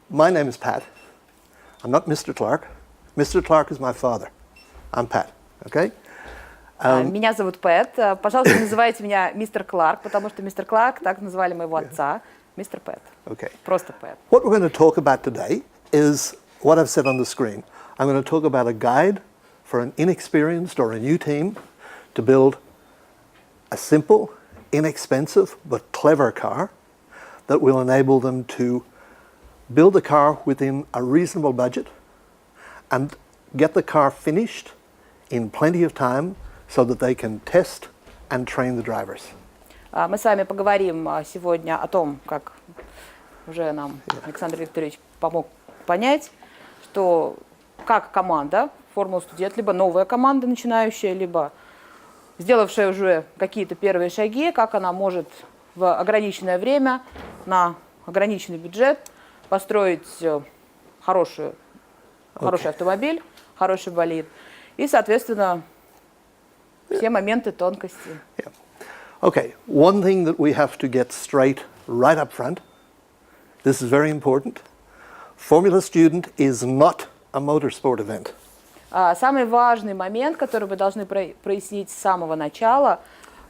My name is Pat. I'm not Mr. Clark. Mr. Clark is my father. I'm Pat. Okay? Меня зовут Пэт. Пожалуйста, называйте меня мистер Кларк, потому что мистер Кларк, так назвали моего отца, мистер Пэт. Okay. Просто Пэт. What we're going to talk about today is what I've said on the screen. I'm going to talk about a guide for an inexperienced or a new team to build a simple, inexpensive, but clever car that will enable them to build the car within a reasonable budget and get the car finished in plenty of time so that they can test and train the drivers. Мы с вами поговорим сегодня о том, как уже нам Александр Викторович помог понять, что как команда, формула-студент, либо новая команда начинающая, либо сделавшая уже какие-то первые шаги, как она может в ограниченное время, на ограниченный бюджет построить хороший автомобиль, хороший болид и, соответственно, все моменты, тонкости. Yeah. Okay, one thing that we have to get straight right up front, this is very important, Formula Student is not a motorsport event. Самый важный момент, который вы должны прояснить с самого начала,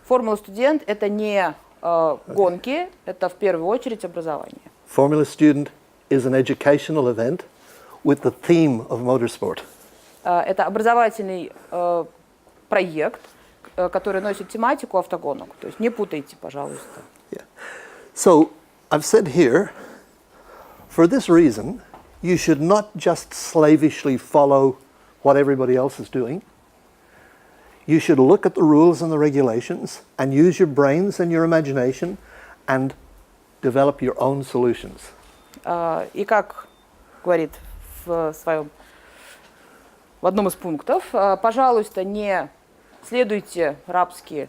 Формула Студент – это не гонки, это в первую очередь образование. Formula Student is an educational event with the theme of motorsport. Это образовательный проект, который носит тематику автогонок. То есть не путайте, пожалуйста. Yeah. So, I've said here, for this reason, you should not just slavishly follow what everybody else is doing. You should look at the rules and the regulations and use your brains and your imagination and develop your own solutions. И как говорит в одном из пунктов, пожалуйста, не следуйте рабские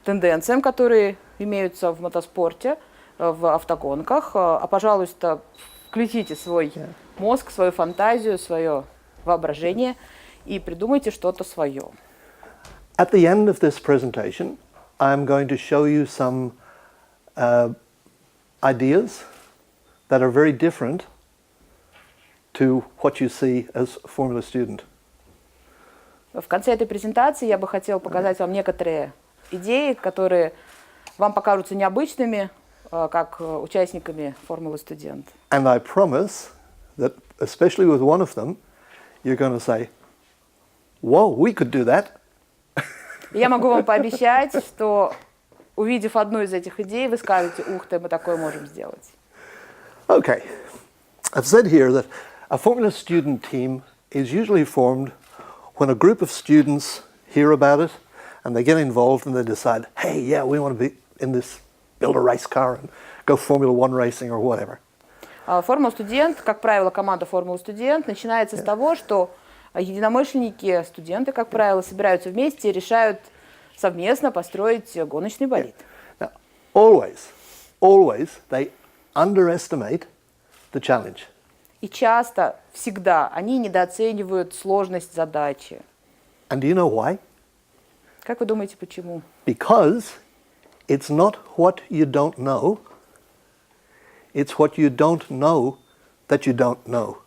тенденциям, которые имеются в мотоспорте, в автогонках, а, пожалуйста, включите свой мозг, свою фантазию, свое воображение и придумайте что-то свое. At the end of this presentation, I'm going to show you some ideas that are very different to what you see as a Formula Student. В конце этой презентации я бы хотела показать вам некоторые идеи, которые вам покажутся необычными, как участниками Формулы Студент. And I promise that, especially with one of them, you're going to say, "Whoa, we could do that." Я могу вам пообещать, что, увидев одну из этих идей, вы скажете: ух ты, мы такое можем сделать. Okay, I've said here that a Formula Student team is usually formed when a group of students hear about it and they get involved and they decide, hey, yeah, we want to be in this, build a race car and go Formula One racing or whatever. Формула Студент, как правило, команда Формула Студент начинается с того, что единомышленники, студенты, как правило, собираются вместе и решают совместно построить гоночный болид. Now, always they underestimate the challenge. И часто, всегда, они недооценивают сложность задачи. And do you know why? Как вы думаете, почему? Because it's not what you don't know, it's what you don't know that you don't know.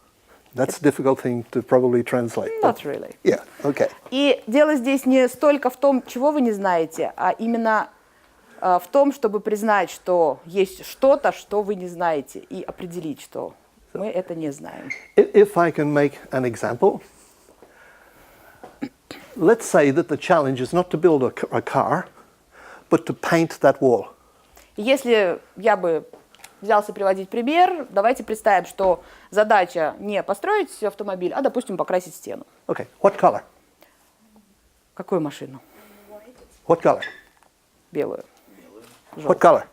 That's a difficult thing to probably translate. Not really. Yeah, okay. И дело здесь не столько в том, чего вы не знаете, а именно в том, чтобы признать, что есть что-то, что вы не знаете, и определить, что мы это не знаем. If I can make an example, let's say that the challenge is not to build a car, but to paint that wall. Если я бы взялся приводить пример, давайте представим, что задача не построить автомобиль, а, допустим, покрасить стену. Okay, what color? Какую машину? What color? Белую. What color?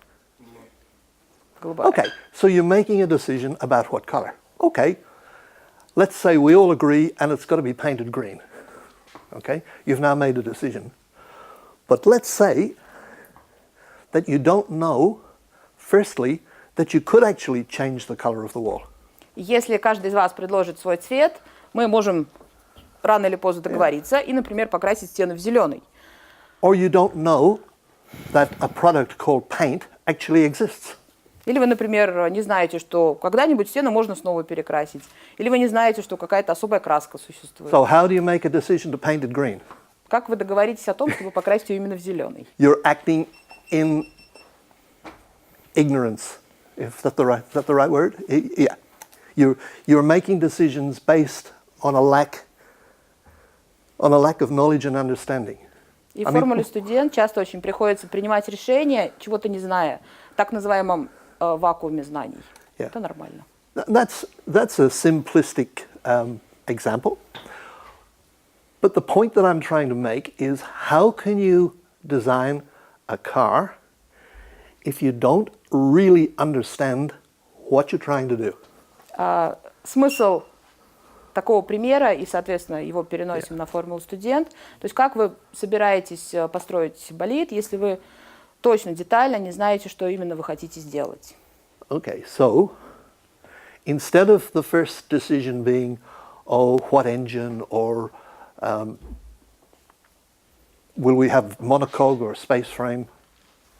Голубая. Okay, so you're making a decision about what color. Okay, let's say we all agree and it's got to be painted green. Okay, you've now made a decision. But let's say that you don't know, firstly, that you could actually change the color of the wall. Если каждый из вас предложит свой цвет, мы можем рано или поздно договориться и, например, покрасить стену в зеленый. Or you don't know that a product called paint actually exists. Или вы, например, не знаете, что когда-нибудь стену можно снова перекрасить. Или вы не знаете, что какая-то особая краска существует. So how do you make a decision to paint it green? Как вы договоритесь о том, чтобы покрасить ее именно в зеленый? You're acting in ignorance, if that's the right word? Yeah. You're making decisions based on a lack of knowledge and understanding. И в формуле студент часто очень приходится принимать решения, чего-то не зная, так называемом вакууме знаний. Yeah. Это нормально. That's a simplistic example. But the point that I'm trying to make is how can you design a car if you don't really understand what you're trying to do? Смысл такого примера, и, соответственно, его переносим на формулу студент. То есть как вы собираетесь построить болид, если вы точно, детально не знаете, что именно вы хотите сделать? Okay, so instead of the first decision being, oh, what engine or will we have monocoque or space frame?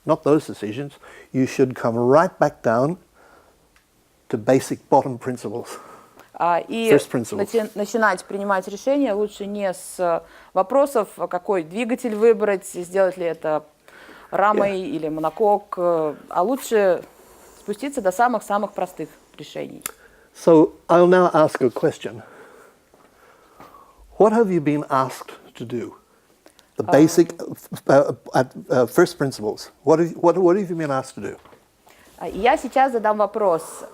Not those decisions. You should come right back down to basic bottom principles. И начинать принимать решения лучше не с вопросов, какой двигатель выбрать, сделать ли это рамой или монокок, а лучше спуститься до самых-самых простых решений. So I'll now ask a question. What have you been asked to do? The basic first principles. What have you been asked to do? Я сейчас задам вопрос.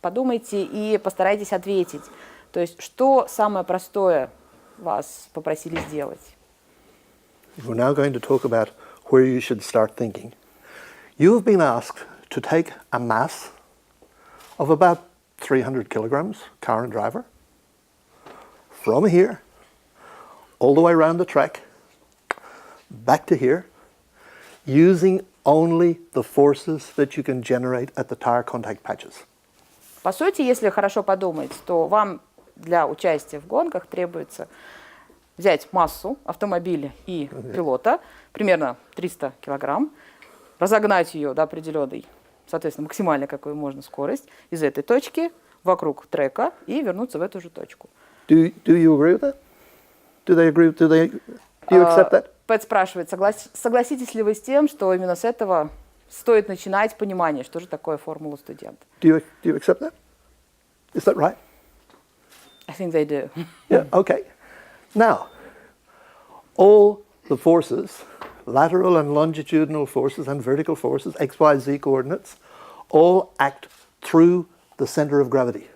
Подумайте и постарайтесь ответить. То есть, что самое простое вас попросили сделать? We're now going to talk about where you should start thinking. You have been asked to take a mass of about 300 kilograms, car and driver, from here, all the way around the track, back to here, using only the forces that you can generate at the tire contact patches. По сути, если хорошо подумать, то вам для участия в гонках требуется взять массу автомобиля и пилота, примерно 300 килограмм, разогнать ее до определенной, соответственно, максимальной, какой можно, скорость, из этой точки вокруг трека и вернуться в эту же точку. Do you agree with that? Do you accept that? Пэт спрашивает, согласитесь ли вы с тем, что именно с этого стоит начинать понимание, что же такое формула студента. Do you accept that? Is that right? I think they do. Yeah, okay. Now, all the forces, lateral and longitudinal forces and vertical forces, x, y, z coordinates, all act through the center of gravity.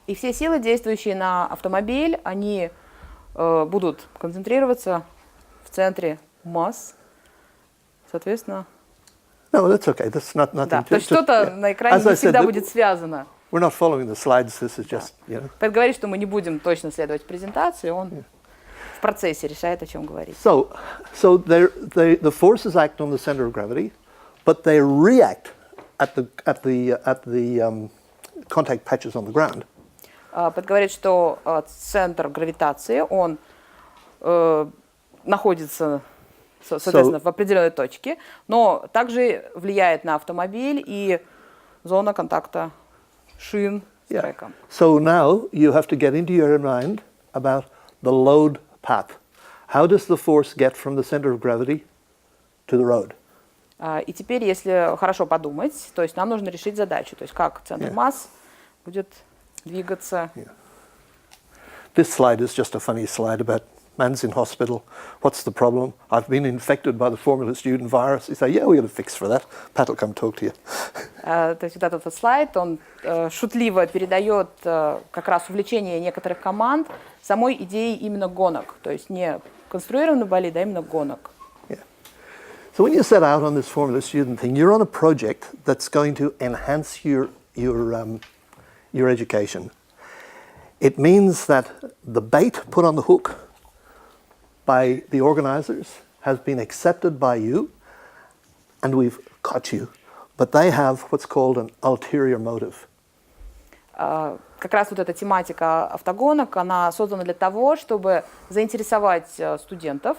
И все силы, действующие на автомобиль, они будут концентрироваться в центре масс, соответственно. No, that's okay. That's nothing. Да, то есть что-то на экране не всегда будет связано. We're not following the slides. This is just, you know. Пэт говорит, что мы не будем точно следовать презентации, он в процессе решает, о чем говорить. So the forces act on the center of gravity, but they react at the contact patches on the ground. Пэт говорит, что центр гравитации, он находится, соответственно, в определенной точке, но также влияет на автомобиль и зона контакта шин с треком. So now you have to get into your mind about the load path. How does the force get from the center of gravity to the road? И теперь, если хорошо подумать, то есть нам нужно решить задачу, то есть как центр масс будет двигаться. This slide is just a funny slide about man's in hospital. What's the problem? I've been infected by the formula student virus. You say, yeah, we got a fix for that. Pat will come talk to you. То есть вот этот слайд, он шутливо передает как раз увлечение некоторых команд самой идеей именно гонок. То есть не конструированного болида, а именно гонок. So when you set out on this formula student thing, you're on a project that's going to enhance your education. It means that the bait put on the hook by the organizers has been accepted by you, and we've caught you, but they have what's called an ulterior motive. Как раз вот эта тематика автогонок, она создана для того, чтобы заинтересовать студентов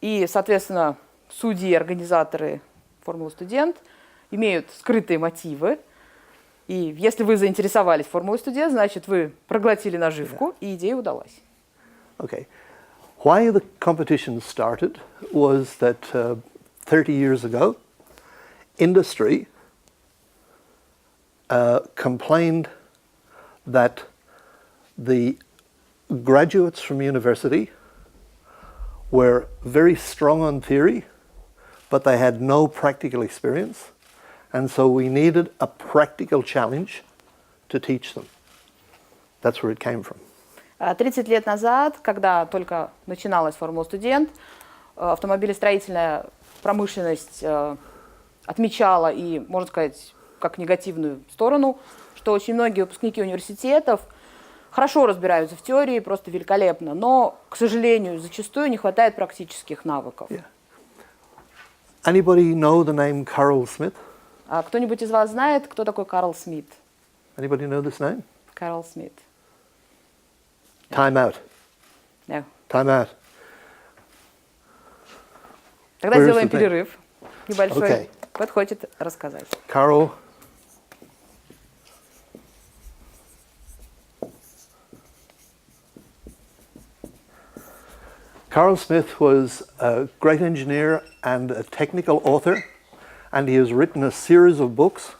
и, соответственно, судьи и организаторы формулы студент имеют скрытые мотивы. И если вы заинтересовались формулой студия, значит, вы проглотили наживку, и идея удалась. Okay. Why the competition started was that 30 years ago, industry complained that the graduates from university were very strong on theory, but they had no practical experience, and so we needed a practical challenge to teach them. That's where it came from. 30 лет назад, когда только начиналась формула студент, автомобилестроительная промышленность отмечала и, можно сказать, как негативную сторону, что очень многие выпускники университетов хорошо разбираются в теории, просто великолепно, но, к сожалению, зачастую не хватает практических навыков. Yeah. Anybody know the name Carl Smith? А кто-нибудь из вас знает, кто такой Карл Смит? Anybody know this name? Карл Смит. Time out. No. Time out. Тогда Where is сделаем the thing? перерыв небольшой. Okay. Кто хочет рассказать? Carl Smith was a great engineer and a technical author, and he has written a series of books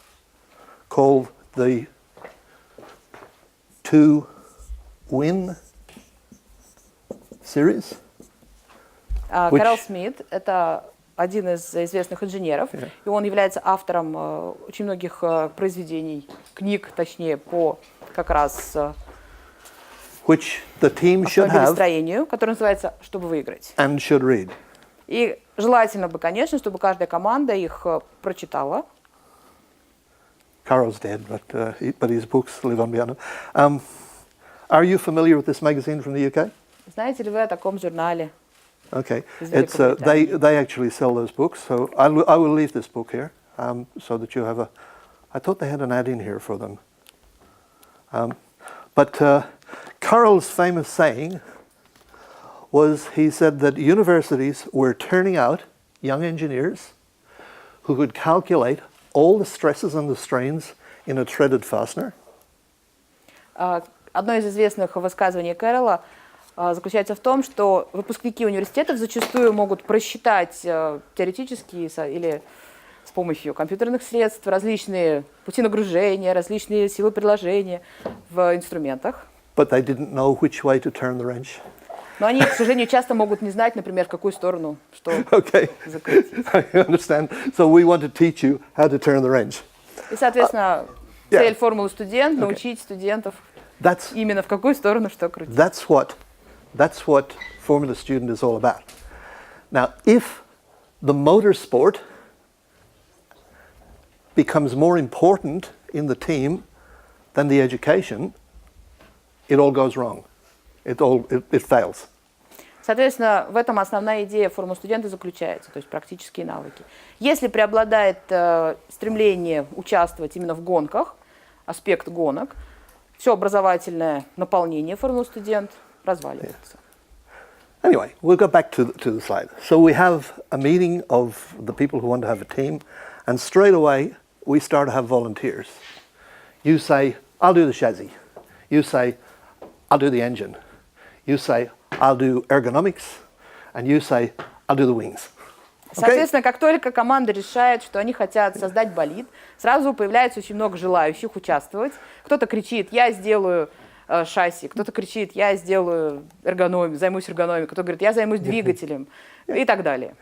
called the To Win series. Карл Смит – это один из известных инженеров, и он является автором очень многих произведений, книг, точнее, по как раз Which the team should have автомобилестроению, который называется «Чтобы выиграть». and should read. И желательно бы, конечно, чтобы каждая команда их прочитала. Carl's dead, but his books live on beyond him. Are you familiar with this magazine from the UK? Знаете ли вы о таком журнале? Okay, Is it's they actually sell those books, so I will leave this book here so that you have a. I thought they had an ad in here for them. But Carl's famous saying was he said that universities were turning out young engineers who could calculate all the stresses and the strains in a threaded fastener. Одно из известных высказываний Кэрролла заключается в том, что выпускники университетов зачастую могут просчитать теоретически или с помощью компьютерных средств различные пути нагружения, различные силы предложения в инструментах. But they didn't know which way to turn the wrench. Но они, к сожалению, часто могут не знать, например, в какую сторону что закрутить. I understand. So we want to teach you how to turn the wrench. И, соответственно, цель формулы студент – научить студентов именно в какую сторону что крутить. That's what Formula Student is all about. Now, if the motorsport becomes more important in the team than the education, it all goes wrong. It fails. Соответственно, в этом основная идея формулы студента заключается, то есть практические навыки. Если преобладает стремление участвовать именно в гонках, аспект гонок, все образовательное наполнение формулы студент разваливается. Anyway, we'll go back to the slide. So we have a meeting of the people who want to have a team, and straight away we start to have volunteers. You say, I'll do the chassis. You say, I'll do the engine. You say, I'll do ergonomics. And you say, I'll do the wings. Соответственно, как только команда решает, что они хотят создать болид, сразу появляется очень много желающих участвовать. Кто-то кричит, я сделаю шасси, кто-то кричит, я сделаю эргономию, займусь эргономией, кто-то говорит, я займусь двигателем и так далее.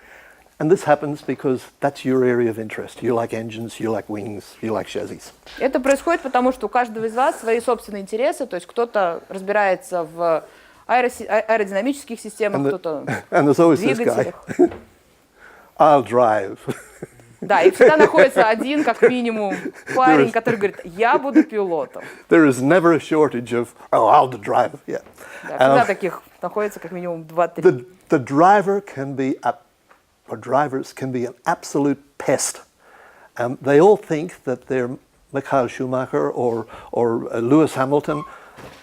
And this happens because that's your area of interest. You like engines, you like wings, you like chassis. Это происходит потому, что у каждого из вас свои собственные интересы, то есть кто-то разбирается в аэродинамических системах, кто-то в двигателях. I'll drive. Да, и всегда находится один, как минимум, парень, который говорит, я буду пилотом. There is never a shortage of, I'll drive. Yeah. Да, всегда таких находится как минимум 2-3. The driver can be or drivers can be an absolute pest. They all think that they're Michael Schumacher or Lewis Hamilton,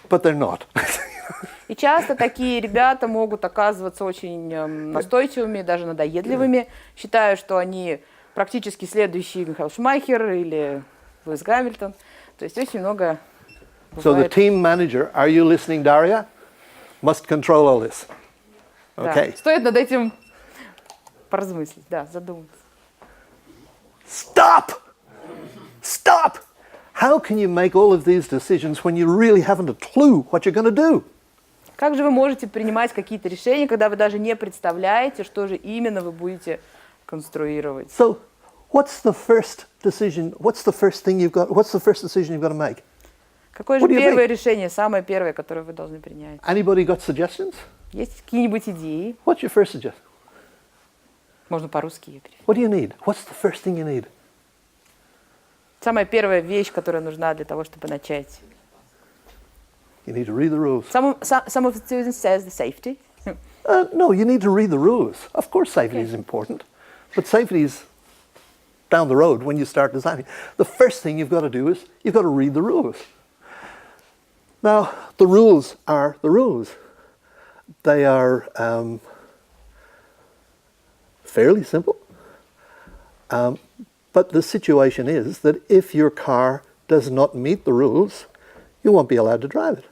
but they're not. И часто такие ребята могут оказываться очень настойчивыми, даже надоедливыми, считая, что они практически следующий Михаил Шумахер или Луис Гамильтон. То есть очень много So the бывает. team manager, are you listening, Daria? Must control all this. Да. Okay. Стоит над этим поразмыслить, да, задуматься. Stop! Stop! How can you make all of these decisions when you really haven't a clue what you're going to do? Как же вы можете принимать какие-то решения, когда вы даже не представляете, что же именно вы будете конструировать? So, what's the first decision? What's the first thing you've got? What's the first decision you've got to make? Какое же What do you первое think? решение, самое первое, которое вы должны принять? Anybody got suggestions? Есть какие-нибудь идеи? What's your first suggestion? Можно по-русски ее перевести. What do you need? What's the first thing you need? Самая первая вещь, которая нужна для того, чтобы начать. You need to read the rules. Some of the students says the safety. No, you need to read the rules. Of course, safety is important, but safety is down the road when you start designing. The first thing you've got to do is you've got to read the rules. Now, the rules are the rules. They are fairly simple, but the situation is that if your car does not meet the rules, you won't be allowed to drive it.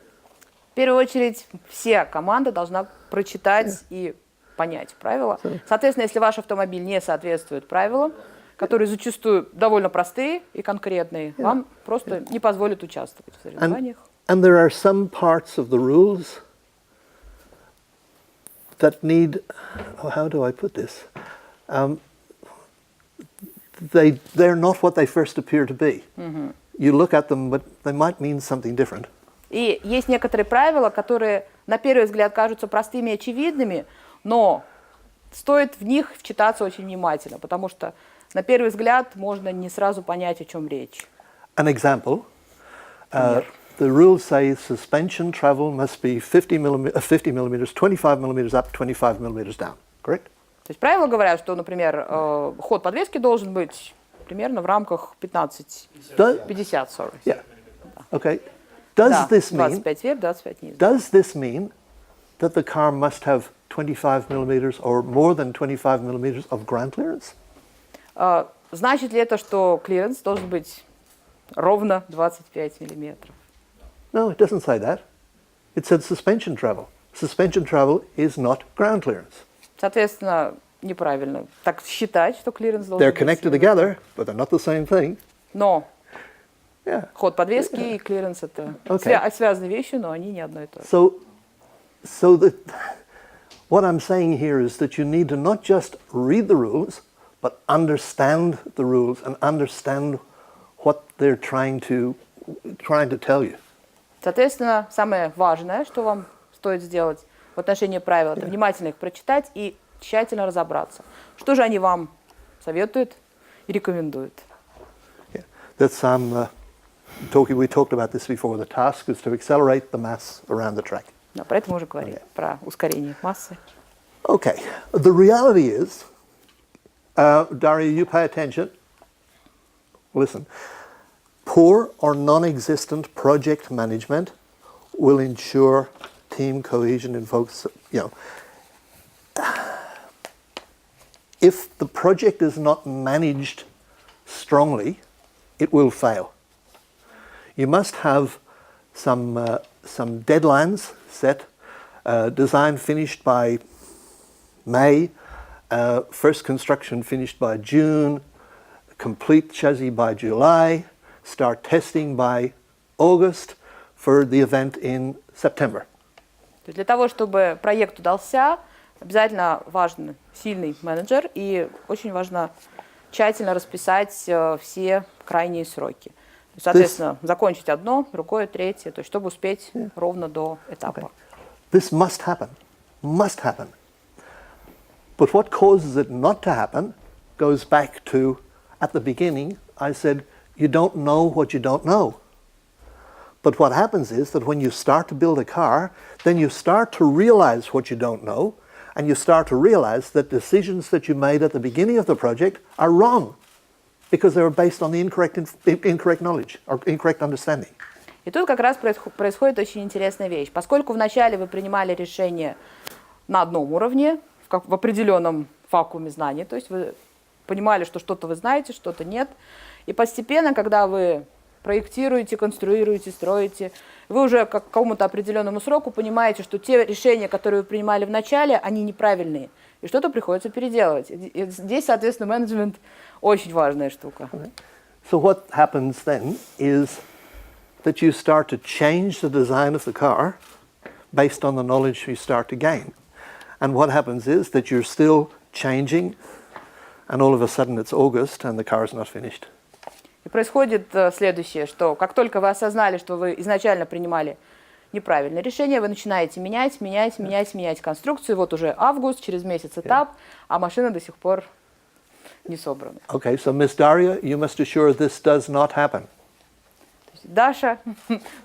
В первую очередь, вся команда должна прочитать и понять правила. Соответственно, если ваш автомобиль не соответствует правилам, которые зачастую довольно простые и конкретные, вам просто не позволят участвовать в соревнованиях. And there are some parts of the rules that need, how do I put this? They're not what they first appear to be. You look at them, but they might mean something different. И есть некоторые правила, которые на первый взгляд кажутся простыми и очевидными, но стоит в них вчитаться очень внимательно, потому что на первый взгляд можно не сразу понять, о чем речь. An example, the rules say suspension travel must be 50 millimeters, 25 millimeters up, 25 millimeters down, correct? То есть правила говорят, что, например, ход подвески должен быть примерно в рамках 50, sorry. Yeah. Okay. Does Да, this mean 25 вверх, 25 вниз. Does this mean that the car must have 25 millimeters or more than 25 millimeters of ground clearance? Значит ли это, что клиренс должен быть ровно 25 миллиметров? No, it doesn't say that. It said suspension travel. Suspension travel is not ground clearance. Соответственно, неправильно так считать, что клиренс должен They're быть. connected together, but they're not the same thing. Но Yeah. ход подвески и клиренс это Okay. связанные вещи, но они не одно и то же. So what I'm saying here is that you need to not just read the rules, but understand the rules and understand what they're trying to tell you. Соответственно, самое важное, что вам стоит сделать в отношении правил, это внимательно их прочитать и тщательно разобраться. Что же они вам советуют и рекомендуют? Yeah. That's we talked about this before. The task is to accelerate the mass around the track. Да, про это мы уже говорили, про ускорение массы. Okay. The reality is, Daria, you pay attention. Listen. Poor or non-existent project management will ensure team cohesion and focus. If the project is not managed strongly, it will fail. You must have some deadlines set. Design finished by May, first construction finished by June, complete chassis by July, start testing by August for the event in September. Для того, чтобы проект удался, обязательно важен сильный менеджер и очень важно тщательно расписать все крайние сроки. Соответственно, закончить одно, другое, третье, то есть чтобы успеть ровно до этапа. This must happen. But what causes it not to happen goes back to, at the beginning, I said, you don't know what you don't know. But what happens is that when you start to build a car, then you start to realize what you don't know, and you start to realize that decisions that you made at the beginning of the project are wrong, because they were based on the incorrect knowledge or incorrect understanding. И тут как раз происходит очень интересная вещь. Поскольку вначале вы принимали решение на одном уровне, в определенном вакууме знаний, то есть вы понимали, что что-то вы знаете, что-то нет. И постепенно, когда вы проектируете, конструируете, строите, вы уже к какому-то определенному сроку понимаете, что те решения, которые вы принимали в начале, они неправильные, и что-то приходится переделывать. И здесь, соответственно, менеджмент очень важная штука. So what happens then is that you start to change the design of the car based on the knowledge you start to gain. And what happens is that you're still changing, and all of a sudden it's August and the car is not finished. И происходит следующее, что как только вы осознали, что вы изначально принимали неправильное решение, вы начинаете менять конструкцию. Вот уже август, через месяц этап, а машина до сих пор не собрана. Okay, so Miss Daria, you must assure this does not happen. Даша,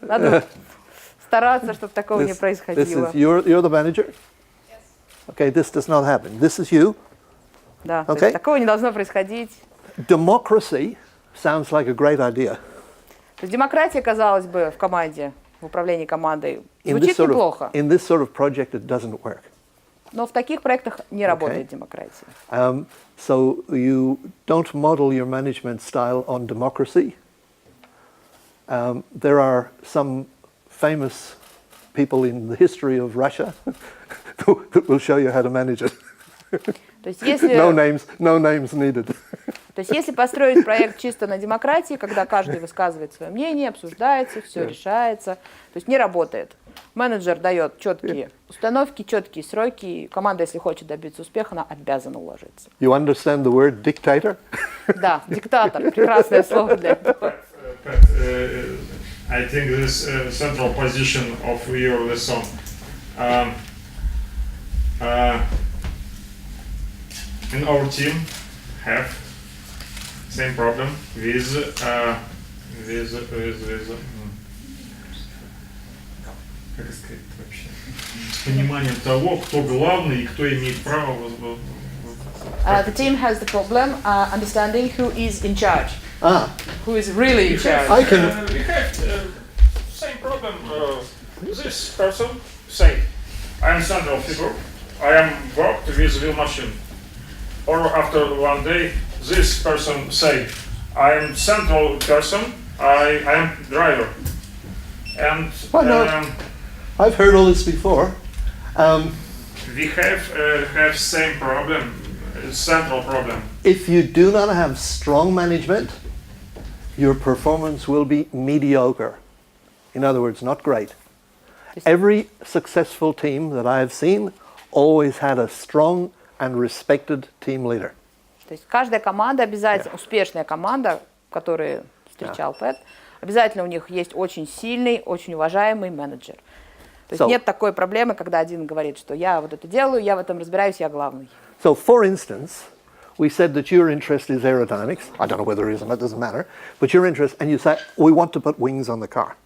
надо стараться, чтобы такого не происходило. You're the manager? Yes. Okay, this does not happen. This is you. Да, то есть такого не должно происходить. Democracy sounds like a great idea. То есть демократия, казалось бы, в команде, в управлении командой, звучит неплохо. In this sort of project it doesn't work. Но в таких проектах не работает демократия. So you don't model your management style on democracy. There are some famous people in the history of Russia that will show you how to manage it. То есть, если, no names needed. То есть если построить проект чисто на демократии, когда каждый высказывает свое мнение, обсуждается, все решается, то есть не работает. Менеджер дает четкие установки, четкие сроки, и команда, если хочет добиться успеха, она обязана уложиться. You understand the word dictator? Да, диктатор, прекрасное слово для этого. I think this central position of your lesson. In our team have same problem with как сказать вообще, с пониманием того, кто главный и кто имеет право. The team has the problem understanding who is in charge. Who is really in charge. We have same problem. This person say, I am central figure. I am worked with wheel machine. Or after one day, this person say, I am central person. I am driver. And why not? I've heard all this before. We have same problem, central problem. If you do not have strong management, your performance will be mediocre. In other words, not great. Every successful team that I have seen always had a strong and respected team leader. То есть каждая команда обязательно, успешная команда, которую встречал Пэт, обязательно у них есть очень сильный, очень уважаемый менеджер. То есть нет такой проблемы, когда один говорит, что я вот это делаю, я в этом разбираюсь, я главный. So, for instance, we said that your interest is aerodynamics. I don't know whether it is or not, it doesn't matter. But your interest, and you say, we want to put wings on the car.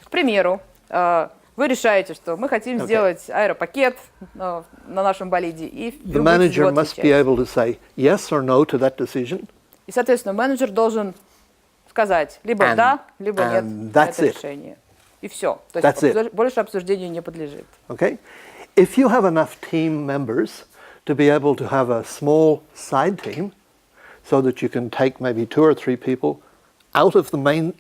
К примеру, вы решаете, что мы хотим сделать аэропакет на нашем болиде, и the manager must be able to say yes or no to that decision. И, соответственно, менеджер должен сказать либо да, либо нет на это решение. И все. То есть больше обсуждению не подлежит. Okay? If you have enough team members to be able to have a small side team so that you can take maybe 2 or 3 people out of the main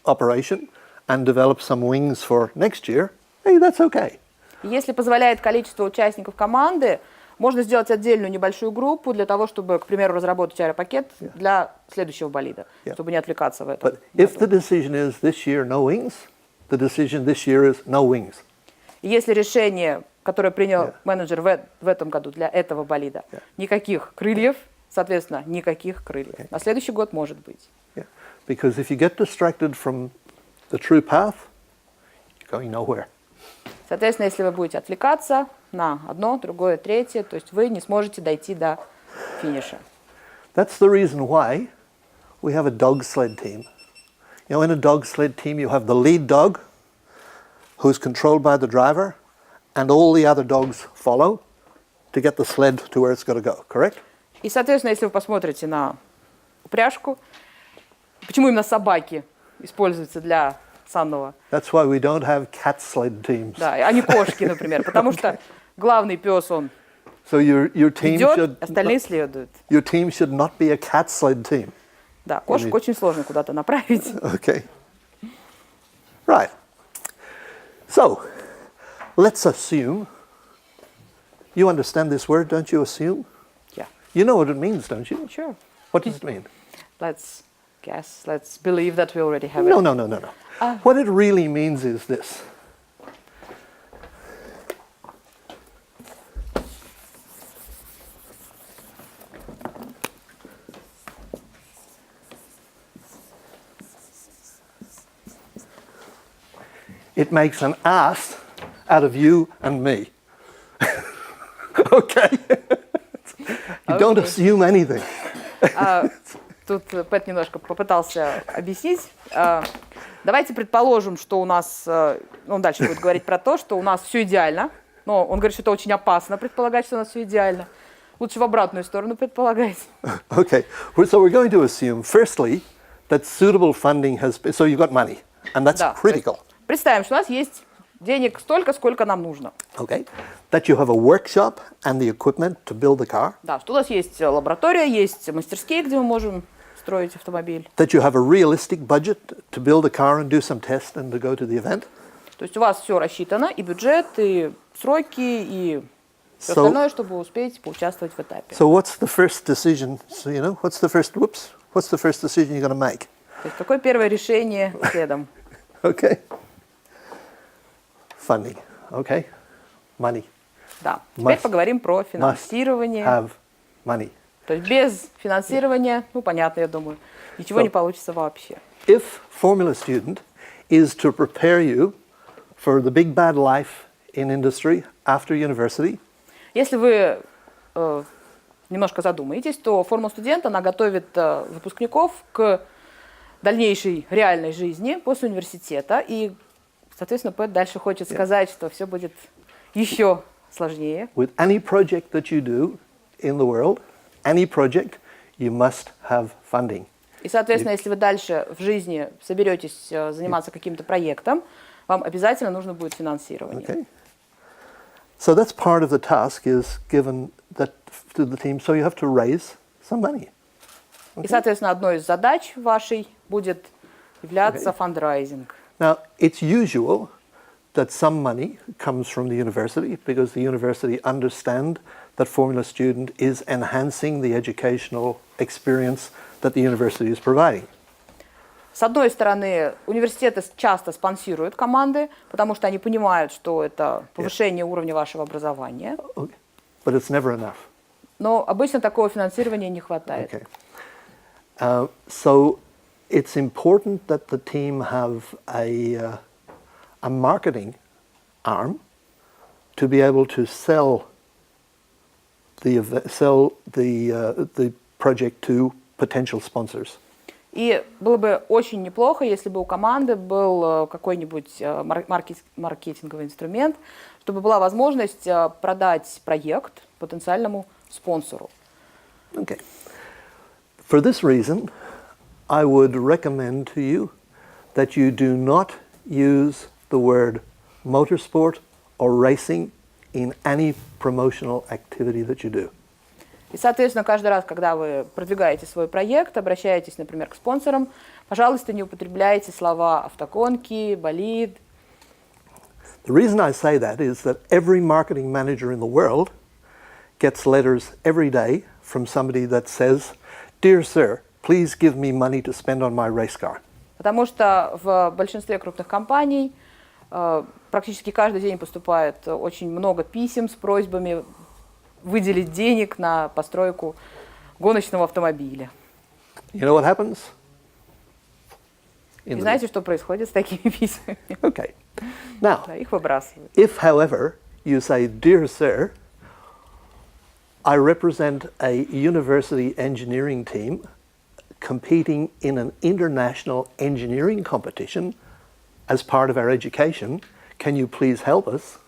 operation and develop some wings for next year, hey, that's okay. Если позволяет количество участников команды, можно сделать отдельную небольшую группу для того, чтобы, к примеру, разработать аэропакет для следующего болида, чтобы не отвлекаться в этом. But if the decision is this year no wings, the decision this year is no wings. Если решение, которое принял менеджер в этом году для этого болида, никаких крыльев, соответственно, никаких крыльев. На следующий год может быть. Because if you get distracted from the true path, you're going nowhere. Соответственно, если вы будете отвлекаться на одно, другое, третье, то есть вы не сможете дойти до финиша. That's the reason why we have a dog sled team. You know, in a dog sled team, you have the lead dog, who's controlled by the driver, and all the other dogs follow to get the sled to where it's got to go, correct? И, соответственно, если вы посмотрите на упряжку, почему именно собаки используются для санного? That's why we don't have cat sled teams. Да, а не кошки, например, потому что главный пес, он So your team Идет, остальные следуют. your team should not be a cat sled team. Да, кошек очень сложно куда-то направить. Okay. Right. So, let's assume. You understand this word, don't you? Assume. Yeah, You know what it means, don't you? sure. What does it mean? Let's guess. Let's believe that we already have No, it. no. What it really means is this. It makes an ass out of you and me. Okay? You don't Okay. assume anything. Тут Пэт немножко попытался объяснить. Давайте предположим, что у нас, он дальше будет говорить про то, что у нас все идеально, но он говорит, что это очень опасно предполагать, что у нас все идеально. Лучше в обратную сторону предполагать. Okay, so we're going to assume, firstly, that suitable funding has been, so you've got money, and that's Да, critical. представим, что у нас есть денег столько, сколько нам нужно. Okay, that you have a workshop and the equipment to build the car, Да, что у нас есть лаборатория, есть мастерские, где мы можем строить автомобиль. that you have a realistic budget to build a car and do some tests and to go to the event. То есть у вас все рассчитано, и бюджет, и сроки, и все So- остальное, чтобы успеть поучаствовать в этапе. So what's the first decision? So what's the first decision you're going to make? То есть какое первое решение следом? Okay. Funding. Okay. Money. Да. Теперь Must- поговорим про Must финансирование. have money. То есть без финансирования, ну понятно, я думаю, ничего не получится вообще. If Formula Student is to prepare you for the big bad life in industry after university, Если вы немножко задумаетесь, то формула студента, она готовит выпускников к дальнейшей реальной жизни после университета. И, соответственно, Пэт дальше хочет сказать, что все будет еще сложнее. with any project that you do in the world, any project, you must have funding. И, соответственно, если вы дальше в жизни соберетесь заниматься каким-то проектом, вам обязательно нужно будет финансирование. Okay. So that's part of the task is given that to the team. So you have to raise some money. И, соответственно, одной из задач вашей будет являться фандрайзинг. Now, it's usual that some money comes from the university because the university understand that Formula Student is enhancing the educational experience that the university is providing. С одной стороны, университеты часто спонсируют команды, потому что они понимают, что это повышение уровня вашего образования. Okay. But it's never enough. Но обычно такого финансирования не хватает. Okay. So it's important that the team have a marketing arm to be able to sell the project to potential sponsors. И было бы очень неплохо, если бы у команды был какой-нибудь маркетинговый инструмент, чтобы была возможность продать проект потенциальному спонсору. Okay. For this reason, I would recommend to you that you do not use the word motorsport or racing in any promotional activity that you do. И, соответственно, каждый раз, когда вы продвигаете свой проект, обращаетесь, например, к спонсорам, пожалуйста, не употребляйте слова автогонки, болид. The reason I say that is that every marketing manager in the world gets letters every day from somebody that says, "Dear sir, please give me money to spend on my race car." Потому что в большинстве крупных компаний практически каждый день поступает очень много писем с просьбами выделить денег на постройку гоночного автомобиля. You know what happens? И знаете, что происходит с такими письмами? Okay. Now, Да, их выбрасывают. if, however, you say, "Dear sir, I represent a university engineering team competing in an international engineering competition as part of our education. Can you please help us?"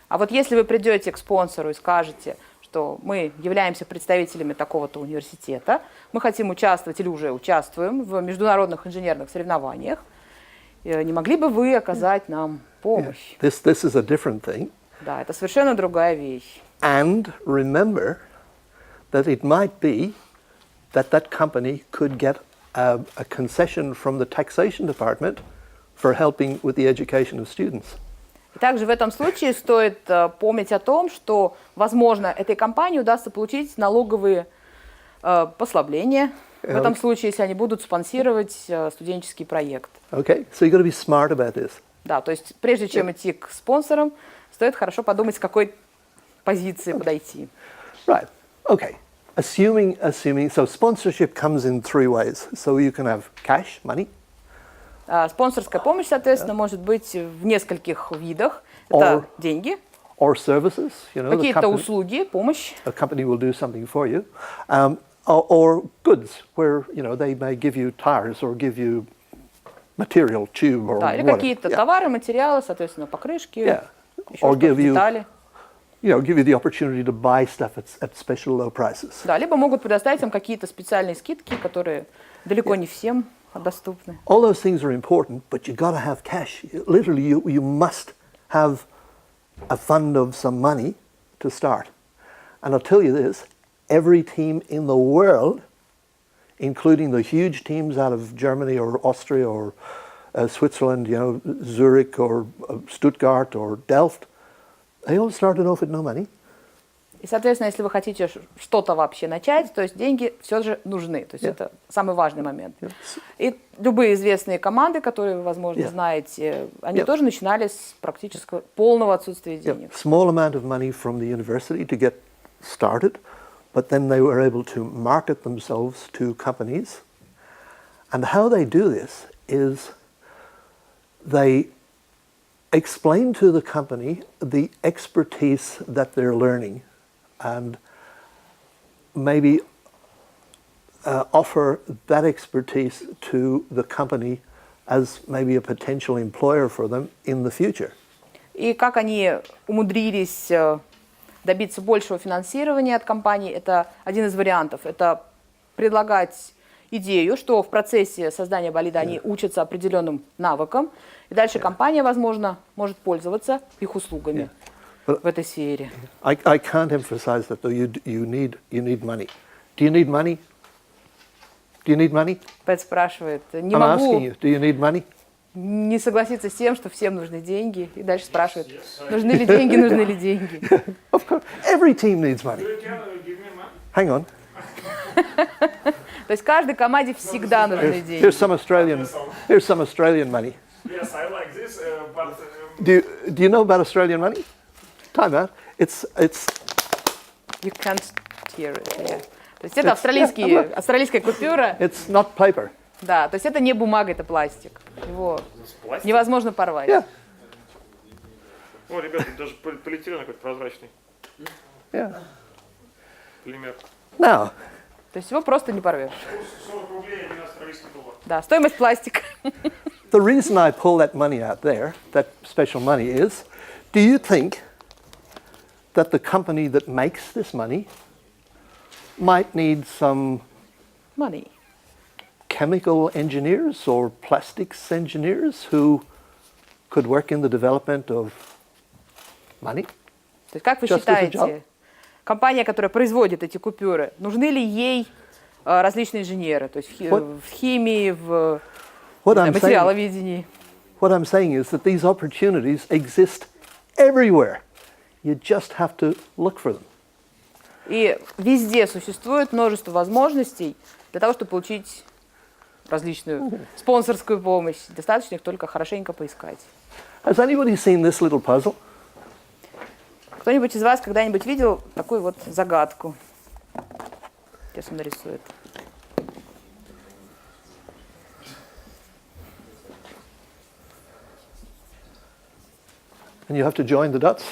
А вот если вы придете к спонсору и скажете, что мы являемся представителями такого-то университета, мы хотим участвовать или уже участвуем в международных инженерных соревнованиях, не могли бы вы оказать нам помощь? This is a different thing. Да, это совершенно другая вещь. And remember that it might be that that company could get a concession from the taxation department for helping with the education of students. И также в этом случае стоит помнить о том, что, возможно, этой компании удастся получить налоговые послабления, в этом случае, если они будут спонсировать студенческий проект. Okay, so you've got to be smart about this. Да, то есть прежде чем идти к спонсорам, стоит хорошо подумать, с какой позиции подойти. Right, okay. Assuming, so sponsorship comes in three ways. So you can have cash, money. Спонсорская помощь, соответственно, может быть в нескольких видах. Это деньги, or services, какие-то услуги, помощь. A company will do something for you, or goods, where they may give you tires or give you material, tube or Да, или whatever. какие-то товары, материалы, соответственно, покрышки, Yeah. еще Or что-то, give you, детали. give you the opportunity to buy stuff at special low prices. Да, либо могут предоставить им какие-то специальные скидки, которые далеко не всем доступны. All those things are important, but you got to have cash. Literally, you must have a fund of some money to start. And I'll tell you this, every team in the world, including the huge teams out of Germany or Austria or Switzerland, Zurich or Stuttgart or Delft, they all started off with no money. И, соответственно, если вы хотите что-то вообще начать, то есть деньги все же нужны. То есть это самый важный момент. И любые известные команды, которые вы, возможно, знаете, они тоже начинали с практически полного отсутствия денег. Small amount of money from the university to get started, but then they were able to market themselves to companies. And how they do this is they explain to the company the expertise that they're learning and maybe offer that expertise to the company as maybe a potential employer for them in the future. И как они умудрились добиться большего финансирования от компании, это один из вариантов. Это предлагать идею, что в процессе создания болида они учатся определенным навыкам, и дальше компания, возможно, может пользоваться их услугами в этой сфере. I can't emphasize that though. You need money. Do you need money? Do you need money? Пэт спрашивает, не I'm могу asking you, do you need money? не согласиться с тем, что всем нужны деньги, и дальше спрашивает, нужны ли деньги, нужны ли деньги. Of course, every team needs money. Hang on. То есть каждой команде всегда нужны деньги. Here's some Australian money. Yes, I like this, but Do you know about Australian money? Time out. It's You can't hear it. Yeah. То есть это австралийская купюра. It's not paper. Да, то есть это не бумага, это пластик. Его невозможно порвать. Yeah. О, ребята, даже полиэтилен какой-то прозрачный. Yeah. Полимер. Now, То есть его просто не порвешь. 40 рублей, 1 австралийский доллар. Да, стоимость пластика. the reason I pull that money out there, that special money, is, do you think that the company that makes this money might need some Money. chemical engineers or plastics engineers who could work in the development of money? То есть как вы Just as a считаете, job? компания, которая производит эти купюры, нужны ли ей различные инженеры? То есть в химии, в материаловедении? What I'm saying is that these opportunities exist everywhere. You just have to look for them. И везде существует множество возможностей для того, чтобы получить различную спонсорскую помощь. Достаточно их только хорошенько поискать. Has anybody seen this little puzzle? Кто-нибудь из вас когда-нибудь видел такую вот загадку? Сейчас он нарисует. And you have to join the dots.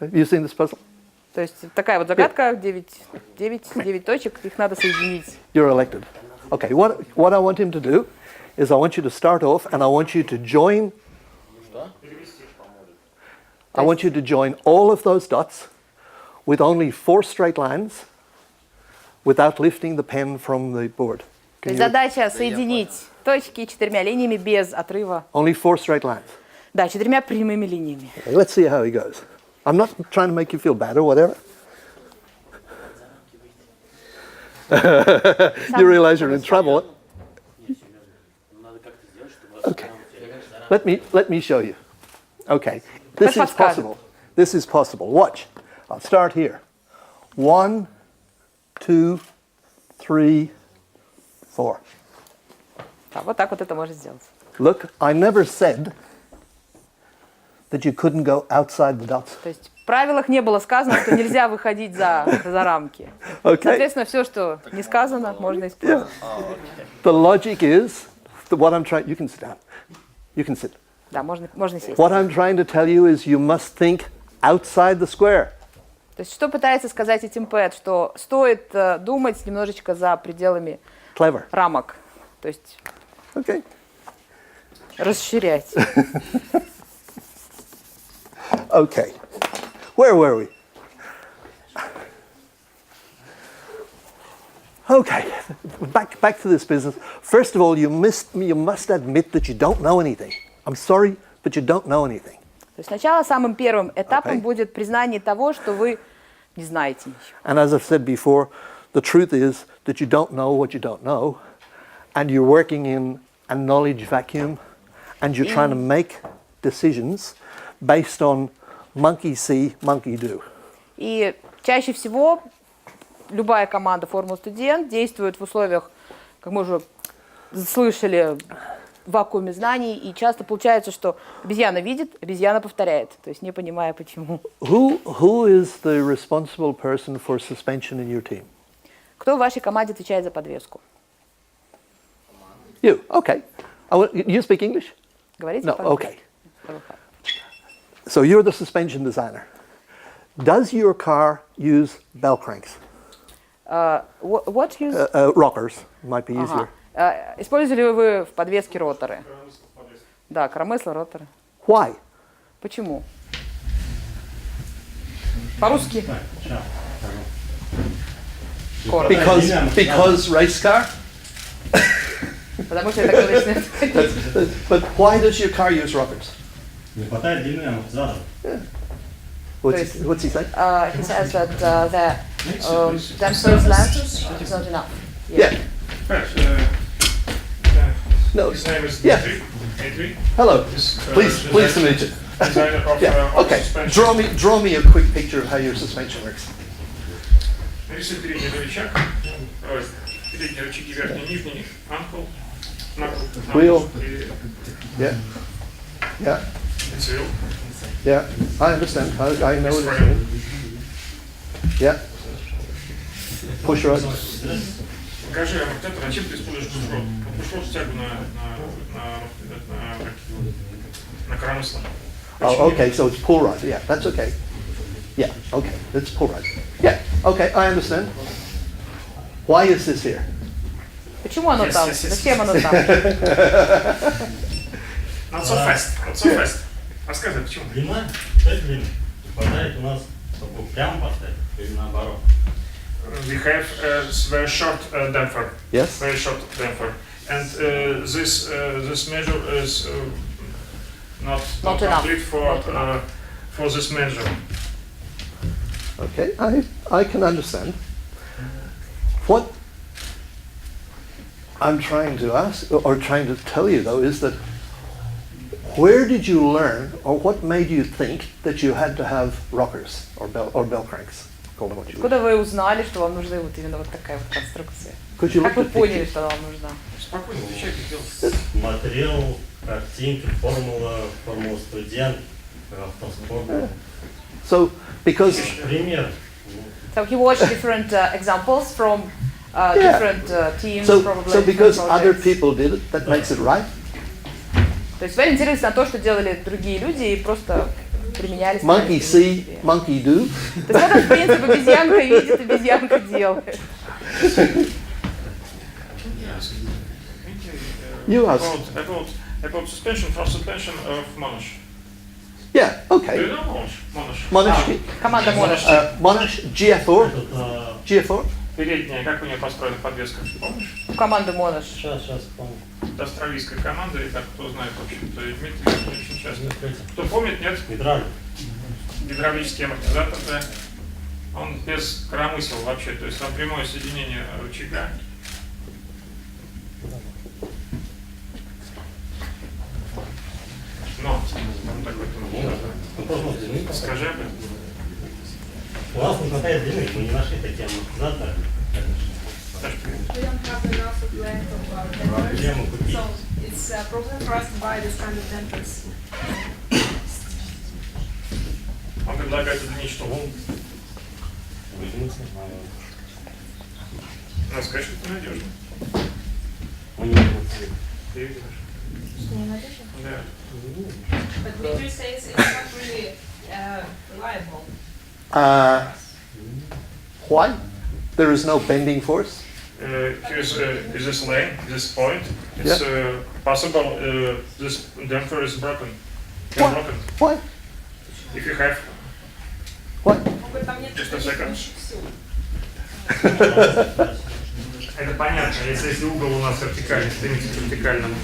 Have you seen this puzzle? То есть такая вот загадка, 9 точек, их надо соединить. You're elected. Okay, what I want him to do is I want you to start off and I want you to join. I want you to join all of those dots with only 4 straight lines without lifting the pen from the board. То есть задача соединить точки 4 линиями без отрыва. Only 4 straight lines. Да, 4 прямыми линиями. Okay, let's see how he goes. I'm not trying to make you feel bad or whatever. You realize you're in trouble. Okay. Let me show you. Okay. This is possible. This is possible. Watch. I'll start here. 1, 2, 3, 4. Вот так вот это можно сделать. Look, I never said that you couldn't go outside the dots. То есть в правилах не было сказано, что нельзя выходить за рамки. Okay. Соответственно, все, что не сказано, можно использовать. The logic is what I'm trying. You can sit down. You can sit. Да, можно сесть. What I'm trying to tell you is you must think outside the square. То есть что пытается сказать этим поэт, что стоит думать немножечко за пределами Clever. рамок. То есть Okay. расширять. Okay. Where were we? Okay. Back to this business. First of all, you must admit that you don't know anything. I'm sorry, but you don't know anything. То есть сначала самым первым этапом Okay. будет признание того, что вы не знаете ничего. And as I've said before, the truth is that you don't know what you don't know, and you're working in a knowledge vacuum, and you're trying to make decisions based on monkey see, monkey do. И чаще всего любая команда формула студент действует в условиях, как мы уже слышали, в вакууме знаний, и часто получается, что обезьяна видит, обезьяна повторяет, то есть не понимая почему. Who is the responsible person for suspension in your team? Кто в вашей команде отвечает за подвеску? You. Okay. You speak English? Говорите No. по-английски? Okay. So you're the suspension designer. Does your car use bell cranks? What use? Rockers might be easier. Использовали ли вы в подвеске роторы? Да, коромысла, роторы. Why? Почему? По-русски. Because race car? Потому что это говорится. But why does your car use rockers? Не хватает длины амортизаторов. What's he saying? He says that the dampers length is not enough. Yeah. No. His name is Yeah. Adrian. Hello. He's, Pleased to meet you. designer of, Yeah. of Okay. suspension. Draw me a quick picture of how your suspension works. Нарисуй передний рычаг, передние рычаги верхний, нижний, анкл, Wheel. и Yeah. Yeah. цвел. Yeah. I understand. I know what you're saying. Yeah. Push rod. Покажи амортизатор, а чем ты используешь пушрод? Пушрод стягу на коромысло. Oh, okay. So it's pull rod. Yeah, that's okay. Yeah. Okay. It's pull rod. Yeah. Okay. I understand. Why is this here? Почему оно там? Зачем оно там? Not so fast. Not so fast. Рассказывай, почему? Длина, 6 длин. Хватает у нас, чтобы прямо поставить, или наоборот. We have a very short damper. Yes. Very short damper. And this measure is not enough. complete for this measure. Okay. I can understand. What I'm trying to ask or trying to tell you though is that where did you learn or what made you think that you had to have rockers or bell cranks? Call them what you Откуда вы узнали, что вам нужна вот именно вот такая вот конструкция? Could you Как look вы at поняли, pictures? что она вам нужна? Спокойно, отвечай, как делать. Материал, картинки, формула студент, автоспорт. So because Пример. So he watched different examples from different teams, probably. so because different other projects. people did it, that makes it right. То есть вы ориентировались на то, что делали другие люди, и просто применяли. Monkey see, monkey do. То есть это, в принципе, обезьянка видит, обезьянка делает. You ask. About suspension of Monash. Yeah. Do you Okay. know Monash? Monash. Команда Monash. Monash GF4. Это, GF4. Передняя, как у нее построена подвеска, помнишь? Команда Monash. сейчас помню. Это австралийская команда, и так кто знает, в общем-то, и Дмитрий очень часто. Кто помнит, нет? Гидравлик. Гидравлический амортизатор, да. Он без коромысла вообще, то есть там прямое соединение рычага. Но, он такой, скажи об этом. У нас не хватает длины, мы не нашли такие амортизаторы. We don't have enough of length of our dampers, so it's a problem for us to buy this kind of dampers. Он предлагает удлинить что? Надо сказать, что ты надежный. Ты видишь? Что не надежно? Да. But Dmitry says it's not really reliable. Why? There is no bending force. Here's this lane, this point. It's possible this damper is broken. Can Why? broken. Why? If you have Why? Он говорит, там нет just a second. сил. Это понятно, если угол у нас вертикальный, стремится к вертикальному.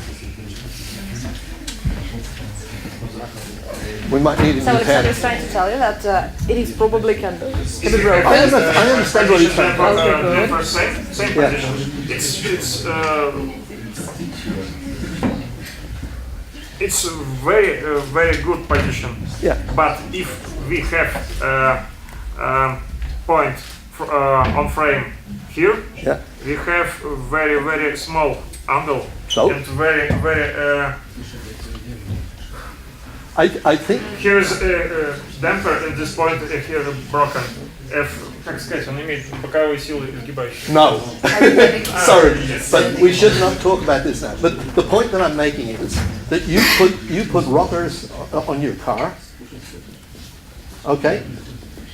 We might need a So new Alexander pen. is trying to tell you that it is probably can be broken. I understand what he's trying to say. Okay, good. Damper, same Yeah. position. It's very good position. Yeah. But if we have point on frame here, Yeah. we have very small angle So? and very I think here's a damper at this point here broken. Как сказать, он имеет боковые силы изгибающие. no. Sorry, but we should not talk about this now. But the point that I'm making is that you put rockers on your car, okay?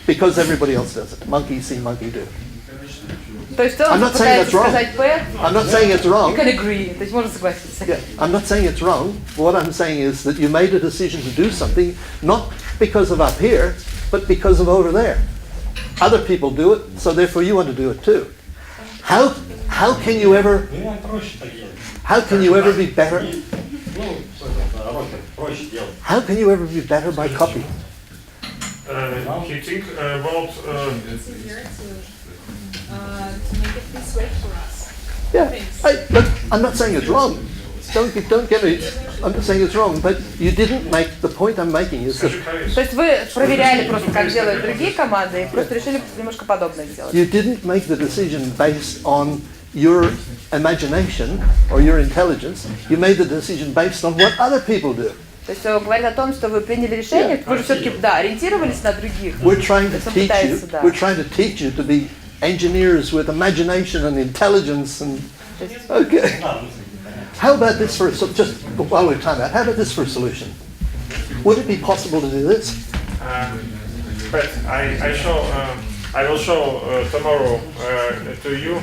Because everybody else does it. Monkey see, monkey do. То есть I'm он not saying пытается that's wrong. сказать П, I'm not saying it's you wrong. can agree, то есть можно согласиться. Yeah, I'm not saying it's wrong. What I'm saying is that you made a decision to do something not because of up here, but because of over there. Other people do it, so therefore you want to do it too. How can you ever Ну, нам проще так делать. how can you ever be better? Ну, рокер проще делать. How can you ever be better by copy? He think about It's easier to make it this way for us. Yeah, look, I'm not saying it's wrong. Don't get me. I'm not saying it's wrong, but you didn't make the point I'm making is that То есть вы проверяли просто, как делают другие команды, и просто решили немножко подобное сделать. you didn't make the decision based on your imagination or your intelligence. You made the decision based on what other people do. То есть говорит о том, что вы приняли решение, вы же все-таки, да, ориентировались на других. We're trying То to есть он teach you. пытается, да. We're trying to teach you to be engineers with imagination and intelligence and okay. How about this for just while we're talking about? How about this for a solution? Would it be possible to do this? but I will show tomorrow to you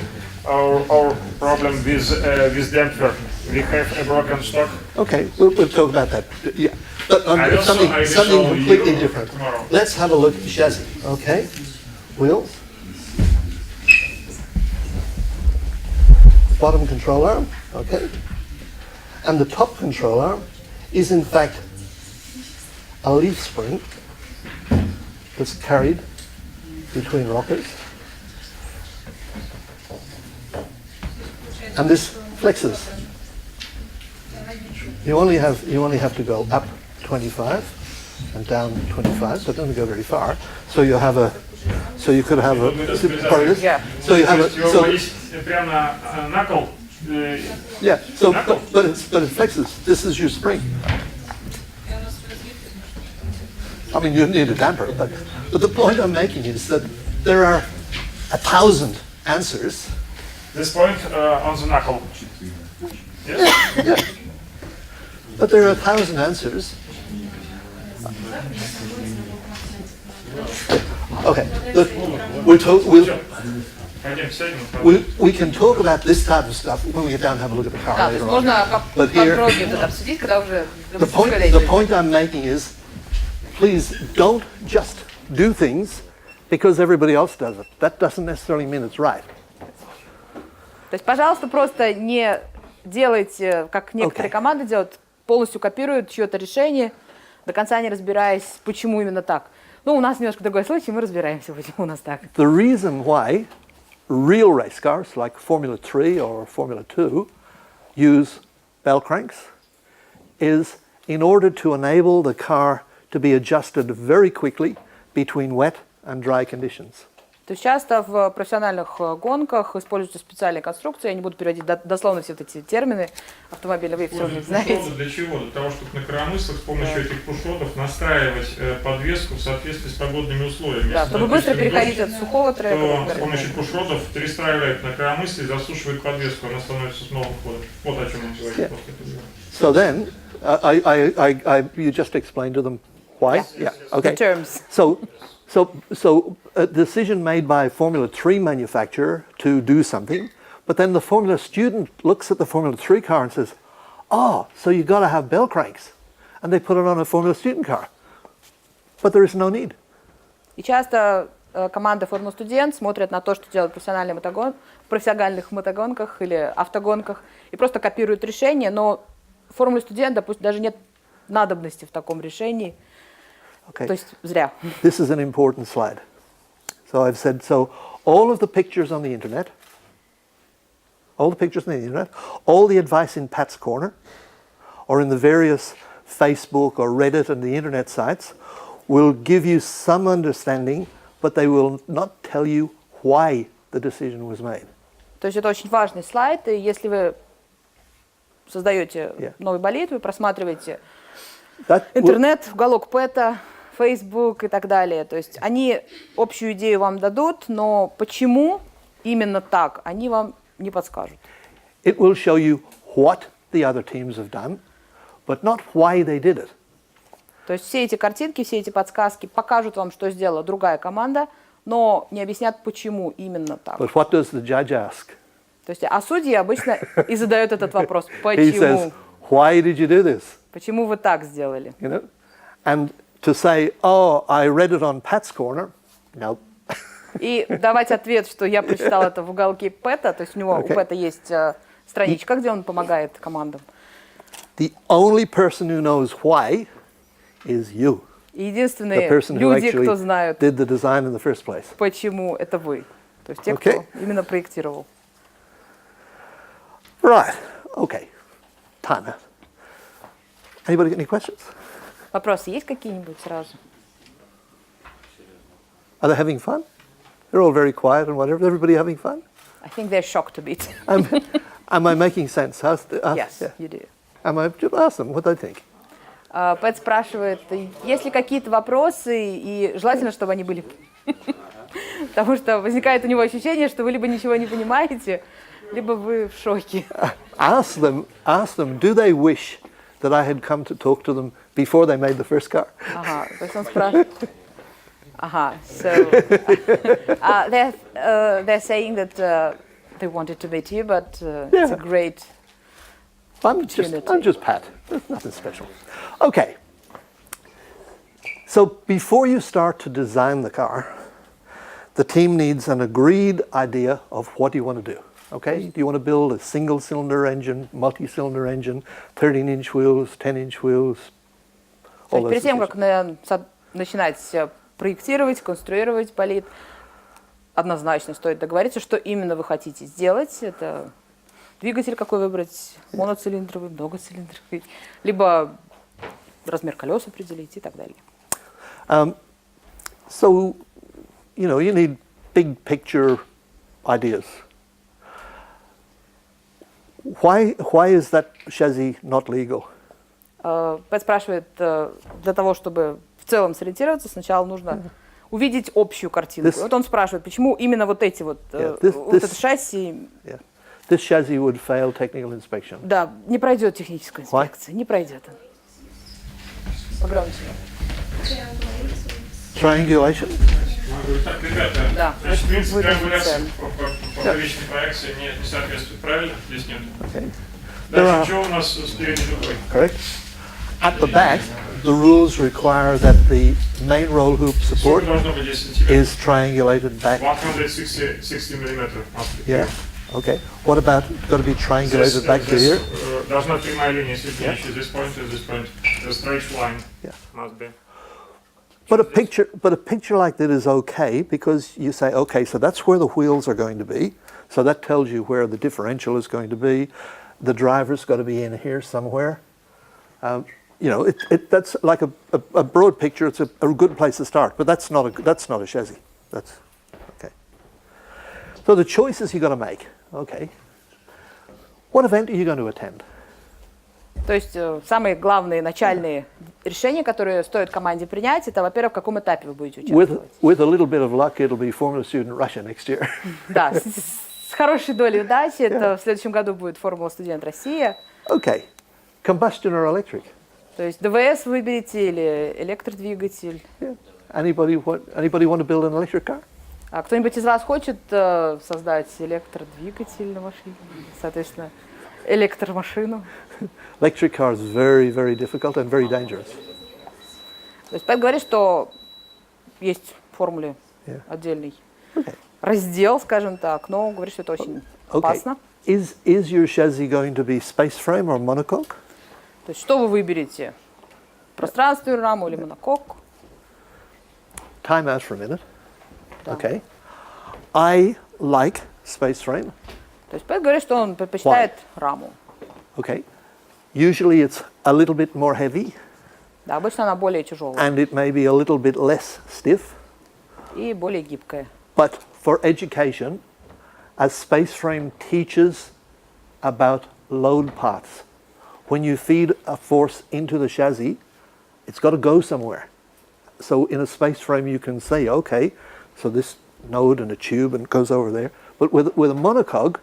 our problem with damper. We have a broken stock. Okay, we'll talk about that. Yeah, but I will something show completely you different. tomorrow. Let's have a look at the chassis. Okay, wheels, bottom control arm. Okay, and the top control arm is in fact a leaf spring that's carried between rockers, and this flexes. You only have to go up 25 and down 25, so it doesn't go very far. So you could have a part of this. Yeah. So you have a Прямо на кол. yeah. So but it flexes. This is your spring. I mean, you need a damper, but the point I'm making is that there are 1,000 answers. This point on the knuckle. Yes? Yeah. But there are 1,000 answers. Okay, look, Пойдем сядем. we can talk about this type of stuff when we get down and have a look at the car Да, то есть later on. можно But here- подробнее это обсудить, когда уже The point I'm making is, please don't just do things because everybody else does it. That doesn't necessarily mean it's right. То есть, пожалуйста, просто не делайте, как некоторые команды делают, полностью копируют чье-то решение, до конца не разбираясь, почему именно так. Ну, у нас немножко другой случай, мы разбираемся, почему у нас так. The reason why real race cars like Formula 3 or Formula 2 use bell cranks is in order to enable the car to be adjusted very quickly between wet and dry conditions. То есть часто в профессиональных гонках используются специальные конструкции, я не буду переводить дословно все вот эти термины автомобиля, вы все не знаете. Для чего? Для того, чтобы на коромыслах с помощью этих пушотов настраивать подвеску в соответствии с погодными условиями. Да, чтобы быстро переходить от сухого трека. То с помощью пушотов перестраивает на коромысле и засушивает подвеску, она становится с новым ходом. Вот о чем он говорит. So then, you just explained to them why? Yeah. Okay. The terms. So a decision made by a Formula 3 manufacturer to do something, but then the Formula student looks at the Formula 3 car and says, oh, so you've got to have bell cranks. And they put it on a Formula student car. But there is no need. И часто команда Формула Студент смотрят на то, что делают в профессиональных мотогонках или автогонках, и просто копируют решение, но в Формуле Студент, допустим, даже нет надобности в таком решении. Okay. То есть зря. This is an important slide. So I've said, so all of the pictures on the internet, all the advice in Pat's Corner, or in the various Facebook or Reddit and the internet sites, will give you some understanding, but they will not tell you why the decision was made. То есть это очень важный слайд, и если вы создаете новый болид, вы просматриваете интернет, уголок Пэта, Facebook и так далее. То есть они общую идею вам дадут, но почему именно так, они вам не подскажут. It will show you what the other teams have done, but not why they did it. То есть все эти картинки, все эти подсказки покажут вам, что сделала другая команда, но не объяснят, почему именно так. But what does the judge ask? То есть, а судьи обычно и задают этот вопрос, He says, почему? why did you do this? Почему вы так сделали? You know? And to say, oh, I read it on Pat's Corner, no. И давать ответ, что я прочитал это в уголке Пэта, то есть у него у Пэта есть страничка, где он помогает командам. The only person who knows why is you. Единственные The person who люди, кто actually знают, did the design in the first place. почему это вы. То есть те, кто именно проектировал. Right. Okay. Time out. Anybody got any questions? Вопросы есть какие-нибудь сразу? Are they having fun? They're all very quiet and whatever. Everybody having fun? I think they're shocked a bit. Am I making sense? Yes, you do. Am I just ask them what they think? Пэт спрашивает, есть ли какие-то вопросы, и желательно, чтобы они были. Потому что возникает у него ощущение, что вы либо ничего не понимаете, либо вы в шоке. Ask them, do they wish that I had come to talk to them before they made the first car? Ага, то есть он спрашивает. Ага, so they're saying that they wanted to meet you, but it's a great I'm just Pat. There's nothing special. Okay. So before you start to design the car, the team needs an agreed idea of what you want to do. Okay? Do you want to build a single-cylinder engine, multi-cylinder engine, 13-inch wheels, 10-inch wheels? То есть перед тем, как начинать проектировать, конструировать болид, однозначно стоит договориться, что именно вы хотите сделать. Это двигатель какой выбрать, моноцилиндровый, многоцилиндровый, либо размер колес определить и так далее. So, you need big picture ideas. Why is that chassis not legal? Пэт спрашивает, для того, чтобы в целом сориентироваться, сначала нужно увидеть общую картинку. Вот он спрашивает, почему именно вот эти вот это шасси. This chassis would fail technical inspection. Да, не пройдет техническая инспекция, не пройдет. Погромче. Triangulation? Так, ребята, да, значит, в принципе, триангуляция по первичной проекции не соответствует, правильно? Здесь нет. Дальше, что у нас спереди другой? Correct. At the back, the rules require that the main roll hoop support is triangulated back. 160 миллиметров. Yeah. Okay. What about got to be triangulated back to here? Должна прямая линия соединяющая this point and this point. The straight line must be. But a picture like that is okay because you say, okay, so that's where the wheels are going to be. So that tells you where the differential is going to be. The driver's got to be in here somewhere. That's like a broad picture. It's a good place to start, but that's not a chassis. That's okay. So the choices you got to make. Okay. What event are you going to attend? То есть самые главные начальные решения, которые стоит команде принять, это, во-первых, в каком этапе вы будете участвовать. With a little bit of luck, it'll be Formula Student Russia next year. Да, с хорошей долей удачи, это в следующем году будет Формула Студент Россия. Okay. Combustion or electric? То есть ДВС выберете или электродвигатель. Yeah. Anybody want to build an electric car? А кто-нибудь из вас хочет создать электродвигатель на машине? Соответственно, электромашину? Electric cars very, very difficult and very dangerous. То есть Пэт говорит, что есть в формуле отдельный раздел, скажем так, но говорит, что это очень опасно. Is your chassis going to be space frame or monocoque? То есть что вы выберете? Пространственную раму или монокок? Time out for a minute. Okay. I like space frame. То есть Пэт говорит, что он предпочитает раму. Okay. Usually it's a little bit more heavy. Да, обычно она более тяжелая. And it may be a little bit less stiff. И более гибкая. But for education, a space frame teaches about load paths. When you feed a force into the chassis, it's got to go somewhere. So in a space frame you can say, okay, so this node and a tube and it goes over there. But with a monocoque,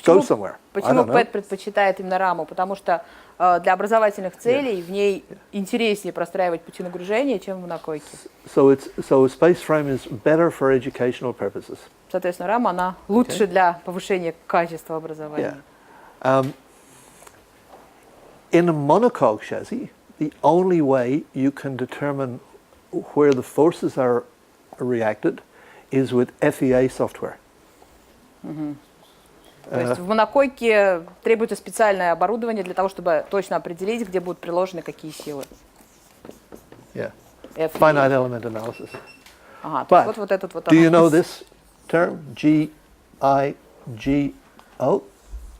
go somewhere. Почему Пэт предпочитает именно раму? Потому что для образовательных целей в ней интереснее простраивать пути нагружения, чем в монококе. So a space frame is better for educational purposes. Соответственно, рама, она лучше для повышения качества образования. In a monocoque chassis, the only way you can determine where the forces are reacted is with FEA software. То есть в монокойке требуется специальное оборудование для того, чтобы точно определить, где будут приложены какие силы. Yeah. Finite element analysis. Ага, But вот этот вот do you know анализ. this term? G-I-G-O?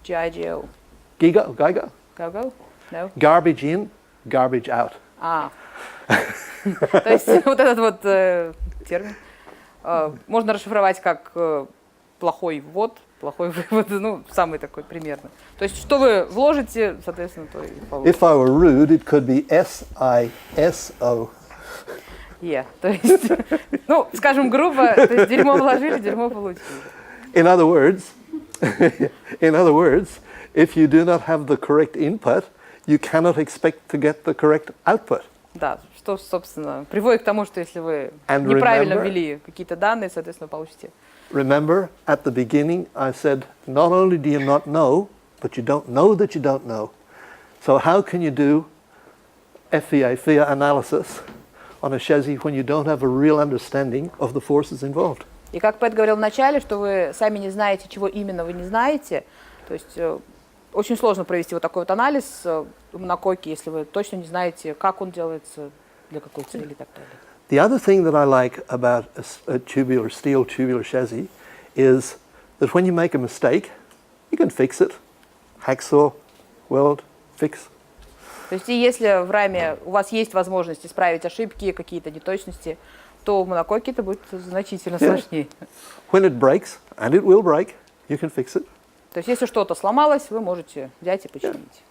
GIGO. GIGO? GIGO? Go? No? Garbage in, garbage out. То есть вот этот вот термин можно расшифровать как плохой ввод, плохой вывод, ну, самый такой примерно. То есть, что вы вложите, соответственно, то и получите. If I were rude, it could be S-I-S-O. То есть, ну, скажем грубо, то есть дерьмо вложили, дерьмо получили. In other words, if you do not have the correct input, you cannot expect to get the correct output. Да, что, собственно, приводит к тому, что если вы неправильно ввели какие-то данные, соответственно, получите. Remember, at the beginning, I said, not only do you not know, but you don't know that you don't know. So how can you do FEA analysis on a chassis when you don't have a real understanding of the forces involved? И как Пэт говорил в начале, что вы сами не знаете, чего именно вы не знаете, то есть очень сложно провести вот такой вот анализ в монококе, если вы точно не знаете, как он делается, для какой цели и так далее. The other thing that I like about a steel tubular chassis is that when you make a mistake, you can fix it. Hacksaw, weld, fix. То есть, если в раме у вас есть возможность исправить ошибки, какие-то неточности, то в монококе это будет значительно сложнее. When it breaks, and it will break, you can fix it. То есть, если что-то сломалось, вы можете взять и починить.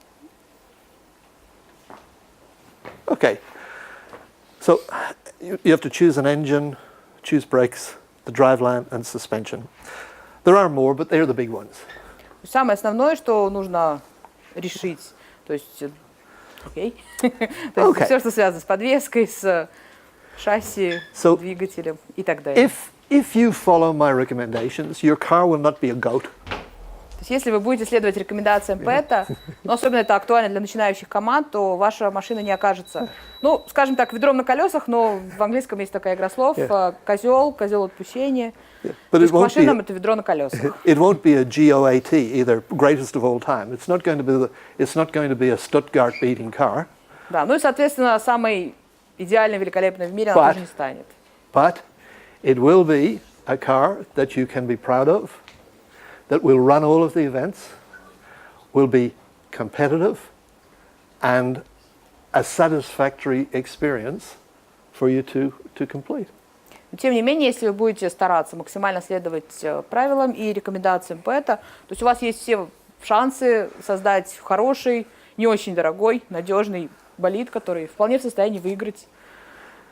Okay. So you have to choose an engine, choose brakes, the driveline and suspension. There are more, but they're the big ones. Самое основное, что нужно решить, то есть, то есть все, что связано с подвеской, с шасси, двигателем и так далее. If you follow my recommendations, your car will not be a goat. То есть, если вы будете следовать рекомендациям Пэта, но особенно это актуально для начинающих команд, то ваша машина не окажется, ну, скажем так, ведром на колесах, но в английском есть такая игра слов, козел отпущения. То есть к машинам это ведро на колесах. It won't be a GOAT either, greatest of all time. It's not going to be a Stuttgart beating car. Да, ну и, соответственно, самой идеальной, великолепной в мире она тоже не станет. But it will be a car that you can be proud of, that will run all of the events, will be competitive, and a satisfactory experience for you to complete. Но, тем не менее, если вы будете стараться максимально следовать правилам и рекомендациям ПЭТа, то есть у вас есть все шансы создать хороший, не очень дорогой, надежный болид, который вполне в состоянии выиграть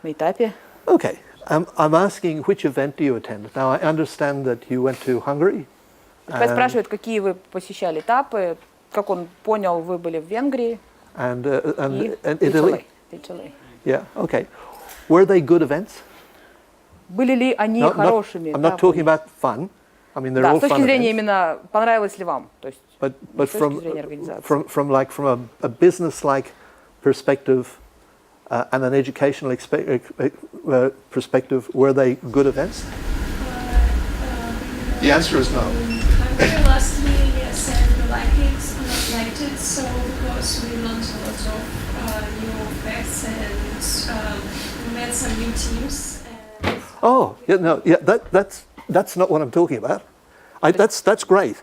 на этапе. Okay, I'm asking which event do you attend? Now I understand that you went to Hungary. Опять спрашивают, какие вы посещали этапы. Как он понял, вы были в Венгрии And и Italy. Italy. Yeah, okay. Were they good events? Были ли они хорошими I'm not talking about fun. I mean, they're Да, all с точки fun зрения events. именно понравилось ли вам, то есть But с точки зрения организации. from a business-like perspective and an educational perspective, were they good events? The answer is no. Hungary last year, yes, and we liked it, so because we learned a lot of new facts and we met some new teams. Oh, yeah, no, yeah, that's not what I'm talking about. That's great,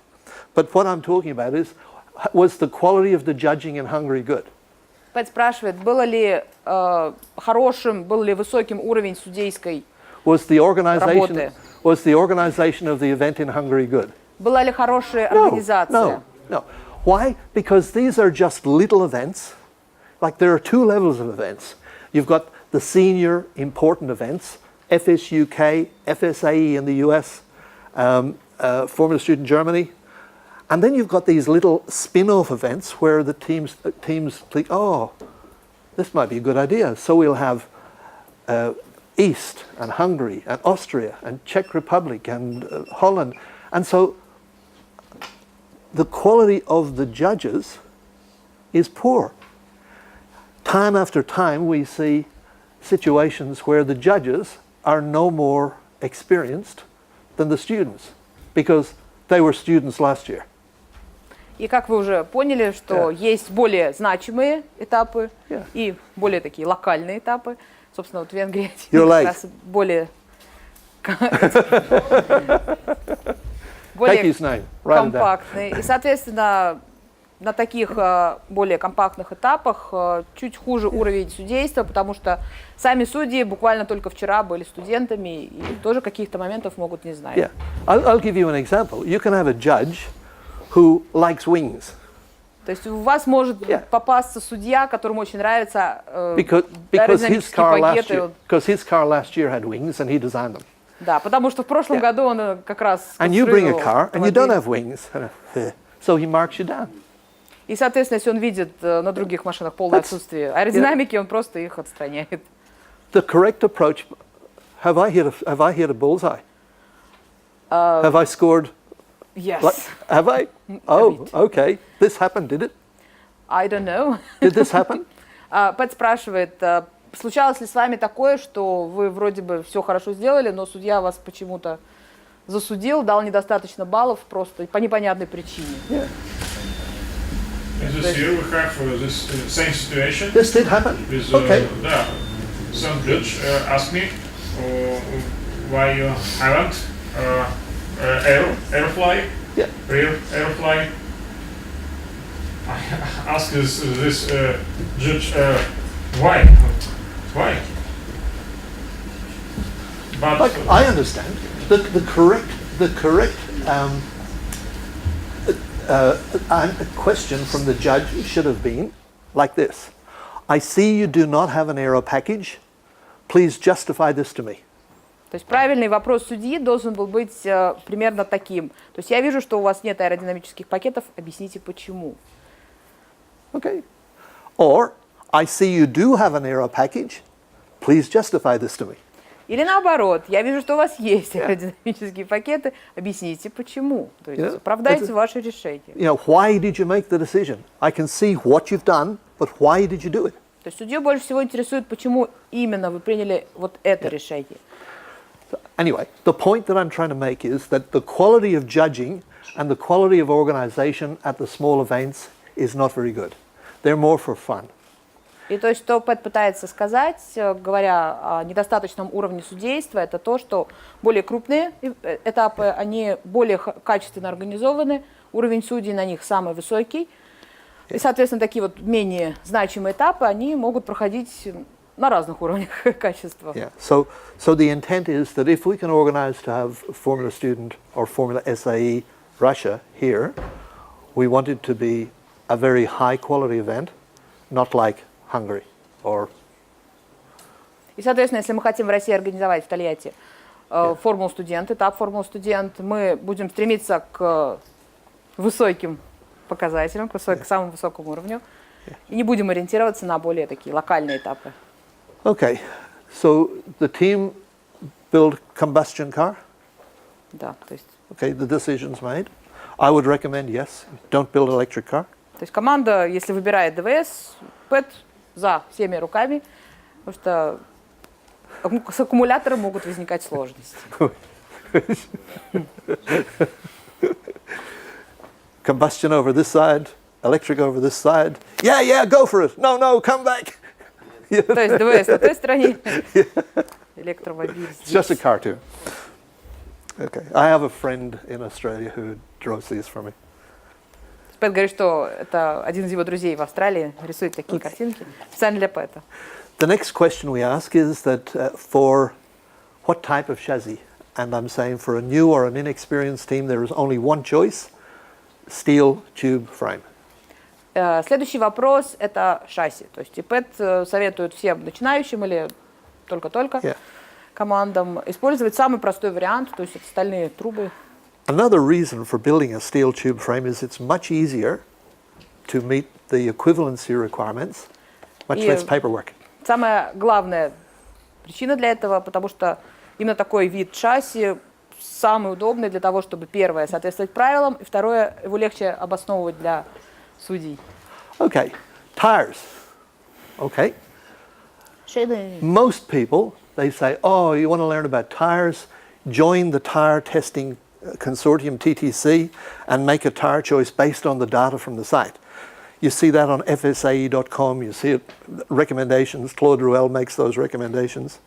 but what I'm talking about is, was the quality of the judging in Hungary good? Пэт спрашивает, было ли хорошим, был ли высоким уровень судейской Was the работы? organization of the event in Hungary good? Была ли хорошая организация? No. Why? Because these are just little events. Like there are two levels of events. You've got the senior important events, FSUK, FSAE in the US, Formula Student Germany. And then you've got these little spin-off events where the teams think, oh, this might be a good idea. So we'll have East and Hungary and Austria and Czech Republic and Holland. And so the quality of the judges is poor. Time after time we see situations where the judges are no more experienced than the students because they were students last year. И как вы уже поняли, что есть более значимые этапы и более такие локальные этапы. Собственно, вот в Венгрии как раз более компактные. И, соответственно, на таких более компактных этапах чуть хуже уровень судейства, потому что сами судьи буквально только вчера были студентами и тоже каких-то моментов могут не знать. Yeah. I'll give you an example. You can have a judge who likes wings. То есть у вас может попасться судья, которому очень нравится аэродинамические пакеты. Because his car last year had wings and he designed them. Да, потому что в прошлом году он как раз And you bring a car and you don't have wings, so he marks you down. И, соответственно, если он видит на других машинах полное отсутствие аэродинамики, он просто их отстраняет. The correct approach. Have I hit a bullseye? Have I scored? Yes. Have I? Oh, okay. This happened, did it? I don't know. Did this happen? Пэт спрашивает, случалось ли с вами такое, что вы вроде бы все хорошо сделали, но судья вас почему-то засудил, дал недостаточно баллов просто по непонятной причине? Yeah. This year we have this same situation. This did happen. With, okay. Some judge asked me why you haven't airfly, rear airfly. I asked this judge why. But I understand. The correct question from the judge should have been like this: I see you do not have an aero package. Please justify this to me. То есть правильный вопрос судьи должен был быть примерно таким. То есть я вижу, что у вас нет аэродинамических пакетов, объясните почему. Okay. Or I see you do have an aero package. Please justify this to me. Или наоборот, я вижу, что у вас есть аэродинамические пакеты, объясните почему. То есть оправдайте ваше решение. You know, why did you make the decision? I can see what you've done, but why did you do it? То есть судью больше всего интересует, почему именно вы приняли вот это решение. Anyway, the point that I'm trying to make is that the quality of judging and the quality of organization at the small events is not very good. They're more for fun. И то есть, что Пэт пытается сказать, говоря о недостаточном уровне судейства, это то, что более крупные этапы, они более качественно организованы, уровень судей на них самый высокий. И, соответственно, такие вот менее значимые этапы, они могут проходить на разных уровнях качества. Yeah. So the intent is that if we can organize to have Formula Student or Formula SAE Russia here, we want it to be a very high quality event, not like Hungary or... И, соответственно, если мы хотим в России организовать в Тольятти формулу студент, этап формулы студент, мы будем стремиться к высоким показателям, к самому высокому уровню, и не будем ориентироваться на более такие локальные этапы. Okay, so the team build combustion car. Да, то есть... Okay, the decision's made. I would recommend, yes, don't build electric car. То есть команда, если выбирает ДВС, Пэт за всеми руками, потому что с аккумулятором могут возникать сложности. Combustion over this side, electric over this side. Yeah, go for it. No, come back. То есть ДВС на той стороне, электромобиль It's здесь. just a car too. Okay, I have a friend in Australia who draws these for me. Пэт говорит, что это один из его друзей в Австралии рисует такие картинки специально для Пэта. The next question we ask is that for what type of chassis? And I'm saying for a new or an inexperienced team, there is only one choice, steel tube frame. Следующий вопрос – это шасси. То есть и Пэт советует всем начинающим или только-только командам использовать самый простой вариант, то есть это стальные трубы. Another reason for building a steel tube frame is it's much easier to meet the equivalency requirements, much less paperwork. Самая главная причина для этого, потому что именно такой вид шасси самый удобный для того, чтобы, первое, соответствовать правилам, и второе, его легче обосновывать для судей. Okay, tires. Okay. Шины. Most people, they say, oh, you want to learn about tires? Join the tire testing consortium, TTC, and make a tire choice based on the data from the site. You see that on fsae.com, you see it, recommendations, Claude Ruel makes those recommendations.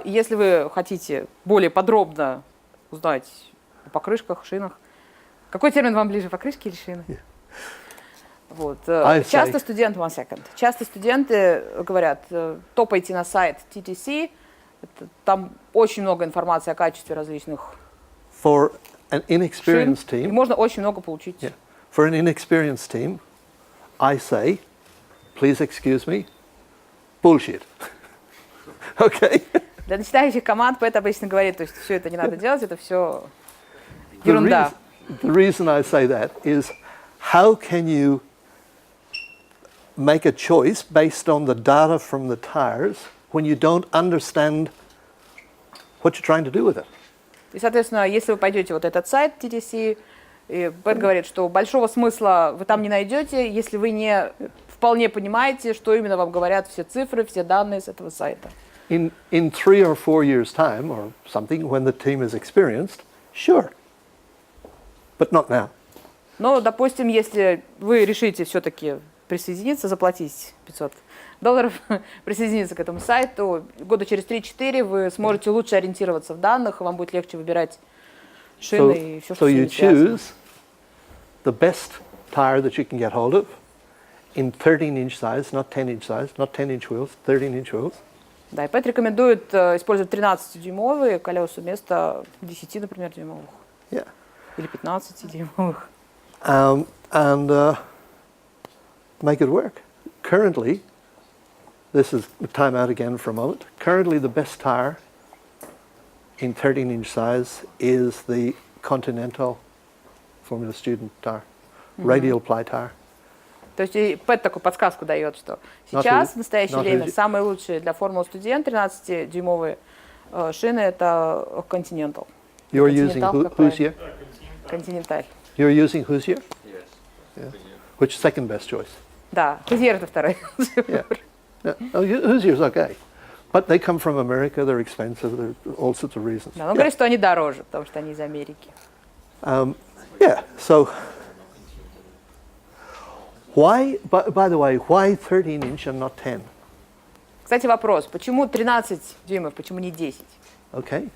Если вы хотите более подробно узнать о покрышках, шинах, какой термин вам ближе, покрышки или шины? Вот. Часто студенты говорят, топайте на сайт TTC, там очень много информации о качестве различных For an inexperienced шин, и team, можно очень много получить. for an inexperienced team, I say, please excuse me, bullshit. Okay. Для начинающих команд Пэт обычно говорит, то есть все это не надо делать, это все ерунда. The reason I say that is, how can you make a choice based on the data from the tires when you don't understand what you're trying to do with it? И, соответственно, если вы пойдете вот этот сайт TTC, и Пэт говорит, что большого смысла вы там не найдете, если вы не вполне понимаете, что именно вам говорят все цифры, все данные с этого сайта. In 3 or 4 years' time or something, when the team is experienced, sure, but not now. Но, допустим, если вы решите все-таки присоединиться, заплатить $500, присоединиться к этому сайту, года через 3-4 вы сможете лучше ориентироваться в данных, вам будет легче выбирать шины и все, что So с you ними связано. choose the best tire that you can get hold of in 13-inch size, not 10-inch size, not 10-inch wheels, 13-inch wheels. Да, и Пэт рекомендует использовать 13-дюймовые колеса вместо 10, например, дюймовых. Yeah. Или 15-дюймовых. And make it work. Currently, this is time out again for a moment. Currently, the best tire in 13-inch size is the Continental Formula Student tire, radial ply tire. То есть и Пэт такую подсказку дает, что сейчас, в настоящее время, самые лучшие для формулы студент 13-дюймовые шины это Continental. You're using Hoosier? Continental. You're using Hoosier? Yes. Yeah. Which second best choice? Да, Hoosier это второй. Yeah. Oh, Hoosier's okay. But they come from America, they're expensive, there are all sorts of reasons. Да, он говорит, что они дороже, потому что они из Америки. Yeah, so Why, by the way, why 13 inch and not 10? Кстати, вопрос. Почему 13 дюймов, почему не 10? Okay.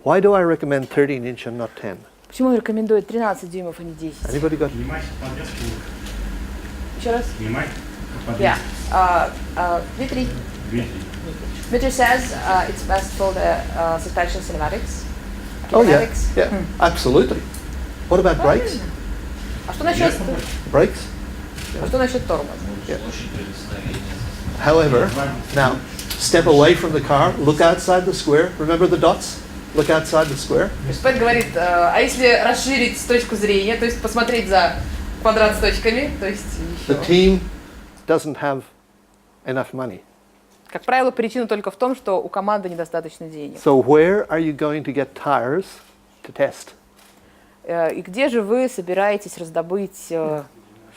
Why do I recommend 13 inch and not 10? Почему он рекомендует 13 дюймов, а не 10? Anybody got? Снимать подвеску. Еще раз? Снимать Yeah. подвеску. Дмитрий. Дмитрий. Dmitry says it's best for the suspension cinematics. Oh yeah, Kinematics. yeah, absolutely. What about brakes? А что насчет, Brakes? а что насчет тормоза? However, now step away from the car, look outside the square. Remember the dots? Look outside the square. Пэт говорит, а если расширить точку зрения, то есть посмотреть за квадрат с точками, то есть The еще. team doesn't have enough money. Как правило, причина только в том, что у команды недостаточно денег. So where are you going to get tires to test? И где же вы собираетесь раздобыть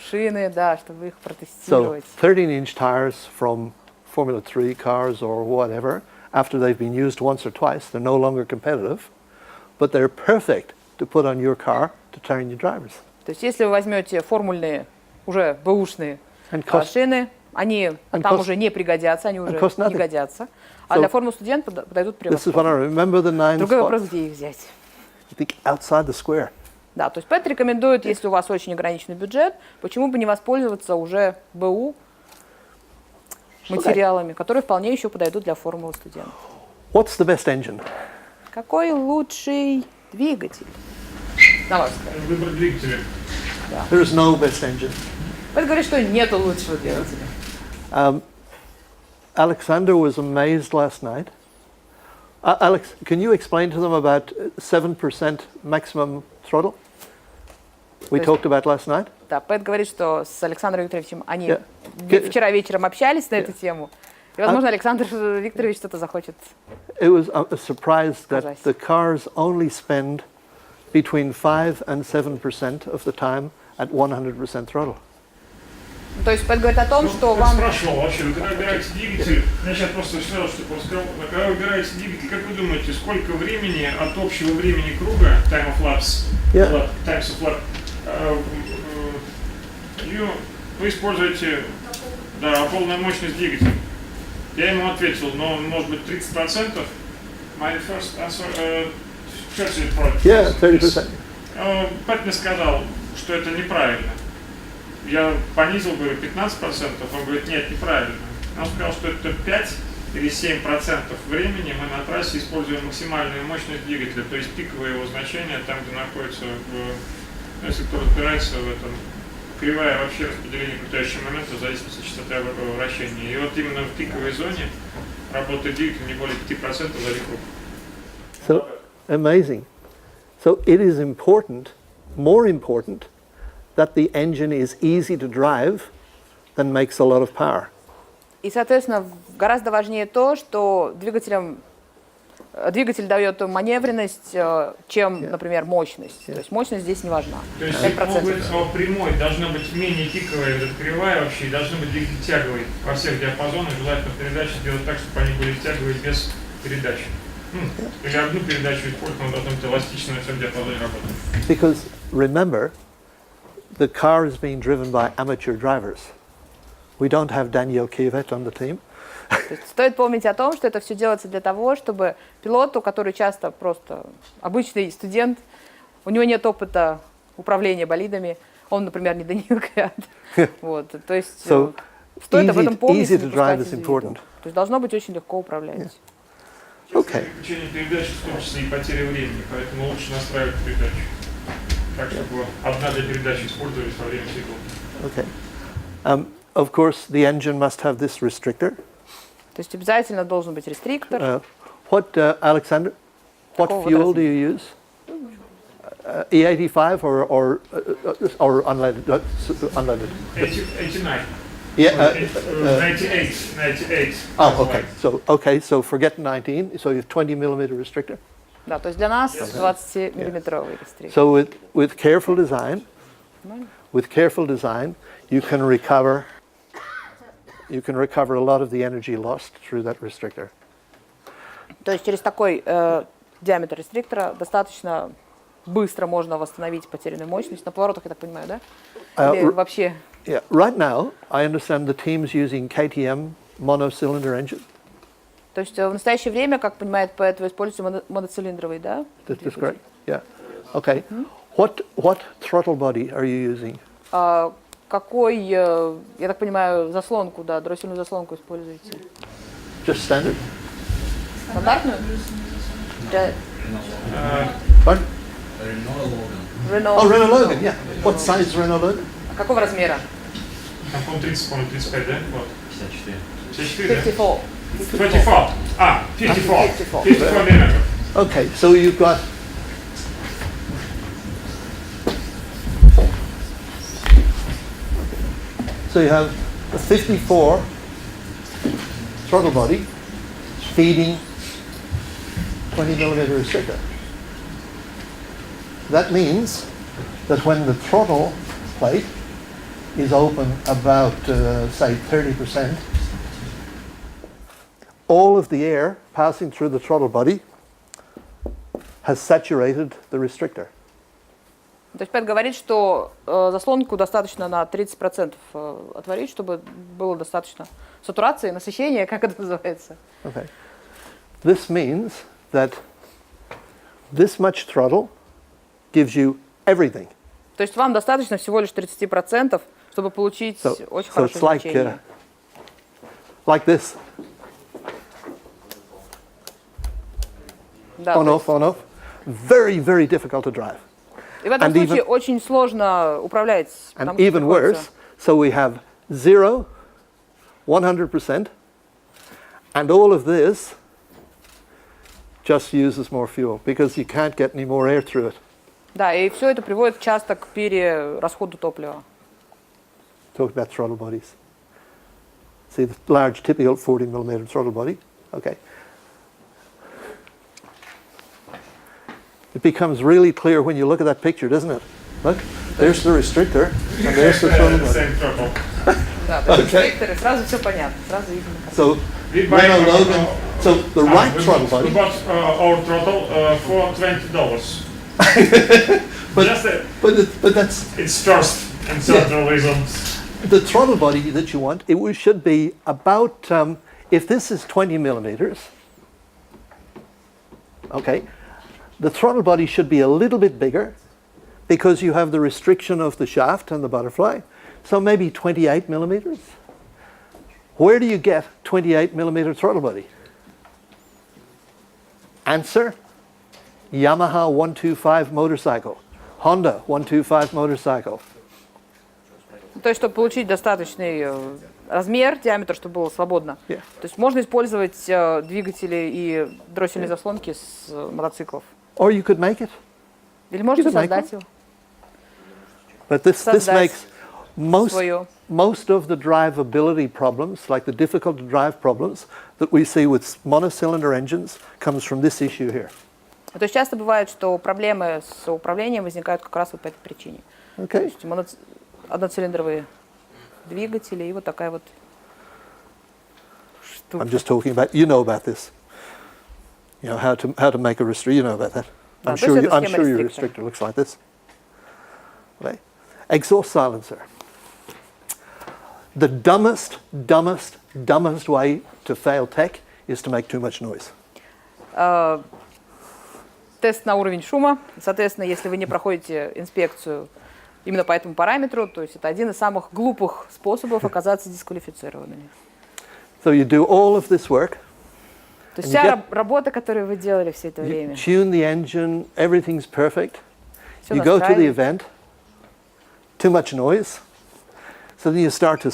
шины, да, чтобы их So протестировать? 13-inch tires from Formula 3 cars or whatever, after they've been used once or twice, they're no longer competitive, but they're perfect to put on your car to train your drivers. То есть если вы возьмете формульные, уже бэушные шины, они там уже не пригодятся, они уже не годятся. А для формы студент подойдут This is what I превосходно. remember the 9 Другой вопрос, spots. где их взять. I think outside the square. Да, то есть Пэт рекомендует, если у вас очень ограниченный бюджет, почему бы не воспользоваться уже БУ материалами, которые вполне еще подойдут для формулы студента. What's the best engine? Какой лучший двигатель? На ваш взгляд. Выбор двигателя. There is no best engine. Пэт говорит, что нету лучшего двигателя. Alexander was amazed last night. Alex, can you explain to them about 7% maximum throttle we talked about last night? Да, Пэт говорит, что с Александром Викторовичем они Yeah. вчера вечером общались на эту тему. И, возможно, Александр Викторович что-то захочет. It was a surprise that Пожалуйста. the cars only spend between 5 and 7% of the time at 100% throttle. То есть Пэт говорит о том, что Я вам... спрашивал вообще, вы когда выбираете двигатель, я сейчас просто сказал, что когда вы выбираете двигатель, как вы думаете, сколько времени от общего времени круга, time of lapse, Yeah. times of lap, вы используете полную мощность двигателя? Я ему ответил, но может быть 30%. My first answer, 30%. Yeah, 30%. Пэт мне сказал, что это неправильно. Я понизил, говорю, 15%, он говорит, нет, неправильно. Он сказал, что это 5 или 7% времени мы на трассе используем максимальную мощность двигателя, то есть пиковое его значение, там, где находится, если кто разбирается в этом, кривая вообще распределения крутящего момента в зависимости от частоты вращения. И вот именно в пиковой зоне работает двигатель не более 5% за весь круг. So amazing. So it is important, more important, that the engine is easy to drive than makes a lot of power. И, соответственно, гораздо важнее то, что двигатель дает маневренность, чем, например, мощность. То есть мощность здесь не важна. То есть, 5%. по прямой должна быть менее пиковая, кривая вообще, и должны быть двигатель тяговый во всех диапазонах, желательно передачи сделать так, чтобы они были тяговые без передачи. Или одну передачу использовать, но должна быть эластично на всем диапазоне работать. Because remember, the car is being driven by amateur drivers. We don't have Daniel Kivet on the team. То есть стоит помнить о том, что это все делается для того, чтобы пилоту, который часто просто обычный студент, у него нет опыта управления болидами, он, например, не Даниил Квят. Вот, то есть стоит об этом помнить. Easy to drive is important. То есть должно быть очень легко управлять. Okay. Переключение передачи, в том числе и потеря времени, поэтому лучше настраивать передачу. Так, чтобы одна для передачи использовались во время цикла. Okay. Of course, the engine must have this restrictor. То есть обязательно должен быть рестриктор. Alexander, what Какого fuel do размера? you use? E85 or unleaded? Unleaded. 89. Yeah. 98. Oh, okay. So forget 19. So you have 20 millimeter restrictor. Да, то есть для нас 20-миллиметровый рестриктор. So with careful design, you can recover a lot of the energy lost through that restrictor. То есть через такой диаметр рестриктора достаточно быстро можно восстановить потерянную мощность. На поворотах, я так понимаю, да? Или вообще Yeah, right now, I understand the team's using KTM monocylinder engine. То есть в настоящее время, как понимает Пэт, вы используете моноцилиндровый, да? That's correct. Yeah. Okay. What throttle body are you using? Какой, я так понимаю, заслонку, да, дроссельную заслонку используете? Just standard? Стандартную? Pardon? Renault. Oh, Renault Logan, yeah. What size Renault Logan? А какого размера? Там, по-моему, 30, по-моему, 35, да? Вот. 54. 54, да? 54. 54. 54. 54. 54 millimeters. Okay, so you've got so you have a 54 throttle body feeding 20 millimeter sticker. That means that when the throttle plate is open about, say, 30%, all of the air passing through the throttle body has saturated the restrictor. То есть Пэт говорит, что заслонку достаточно на 30% отворить, чтобы было достаточно сатурации, насыщения, как это называется. Okay. This means that this much throttle gives you everything. То есть вам достаточно всего лишь 30%, чтобы получить очень хорошее it's значение. Like this. Да, On off, on off. Very, very difficult to drive. и в этом and случае очень сложно управлять. And even worse, so we have 0, 100%, and all of this just uses more fuel because you can't get any more air through it. Да, и все это приводит часто к перерасходу топлива. Talk about throttle bodies. See the large typical 40 millimeter throttle body? Okay. It becomes really clear when you look at that picture, doesn't it? Look, there's the restrictor, and there's the throttle body. Same throttle. Да, то есть рефлекторы, сразу все понятно, сразу видно. So, We buy Renault Logan, so the right throttle we body, bought our throttle for $20. but that's It's first and central reasons. the throttle body that you want. Should be about, if this is 20 millimeters, okay, the throttle body should be a little bit bigger because you have the restriction of the shaft and the butterfly. So maybe 28 millimeters. Where do you get 28 millimeter throttle body? Answer, Yamaha 125 motorcycle, Honda 125 motorcycle. То есть, чтобы получить достаточный размер, диаметр, чтобы было свободно. Yeah. То есть можно использовать двигатели и дроссельные заслонки с мотоциклов. Or you could make it. Или можете You can make создать его. But this Создать makes most свое. of the drivability problems, like the difficult to drive problems that we see with monocylinder engines, comes from this issue here. То есть часто бывает, что проблемы с управлением возникают как раз вот по этой причине. То Okay. есть одноцилиндровые двигатели и вот такая вот штука. I'm just talking about, you know about this. You know how to make a restrictor. You know about that. I'm то sure. есть это I'm схема sure your restrictor. restrictor looks like this. Okay. Exhaust silencer. The dumbest way to fail tech is to make too much noise. Тест на уровень шума. Соответственно, если вы не проходите инспекцию именно по этому параметру, то есть это один из самых глупых способов оказаться дисквалифицированными. So you do all of this work. То есть And you вся get- работа, которую вы делали все это You время, tune the engine. Everything's perfect. все You go to the настраиваете. event. Too much noise. So then you start to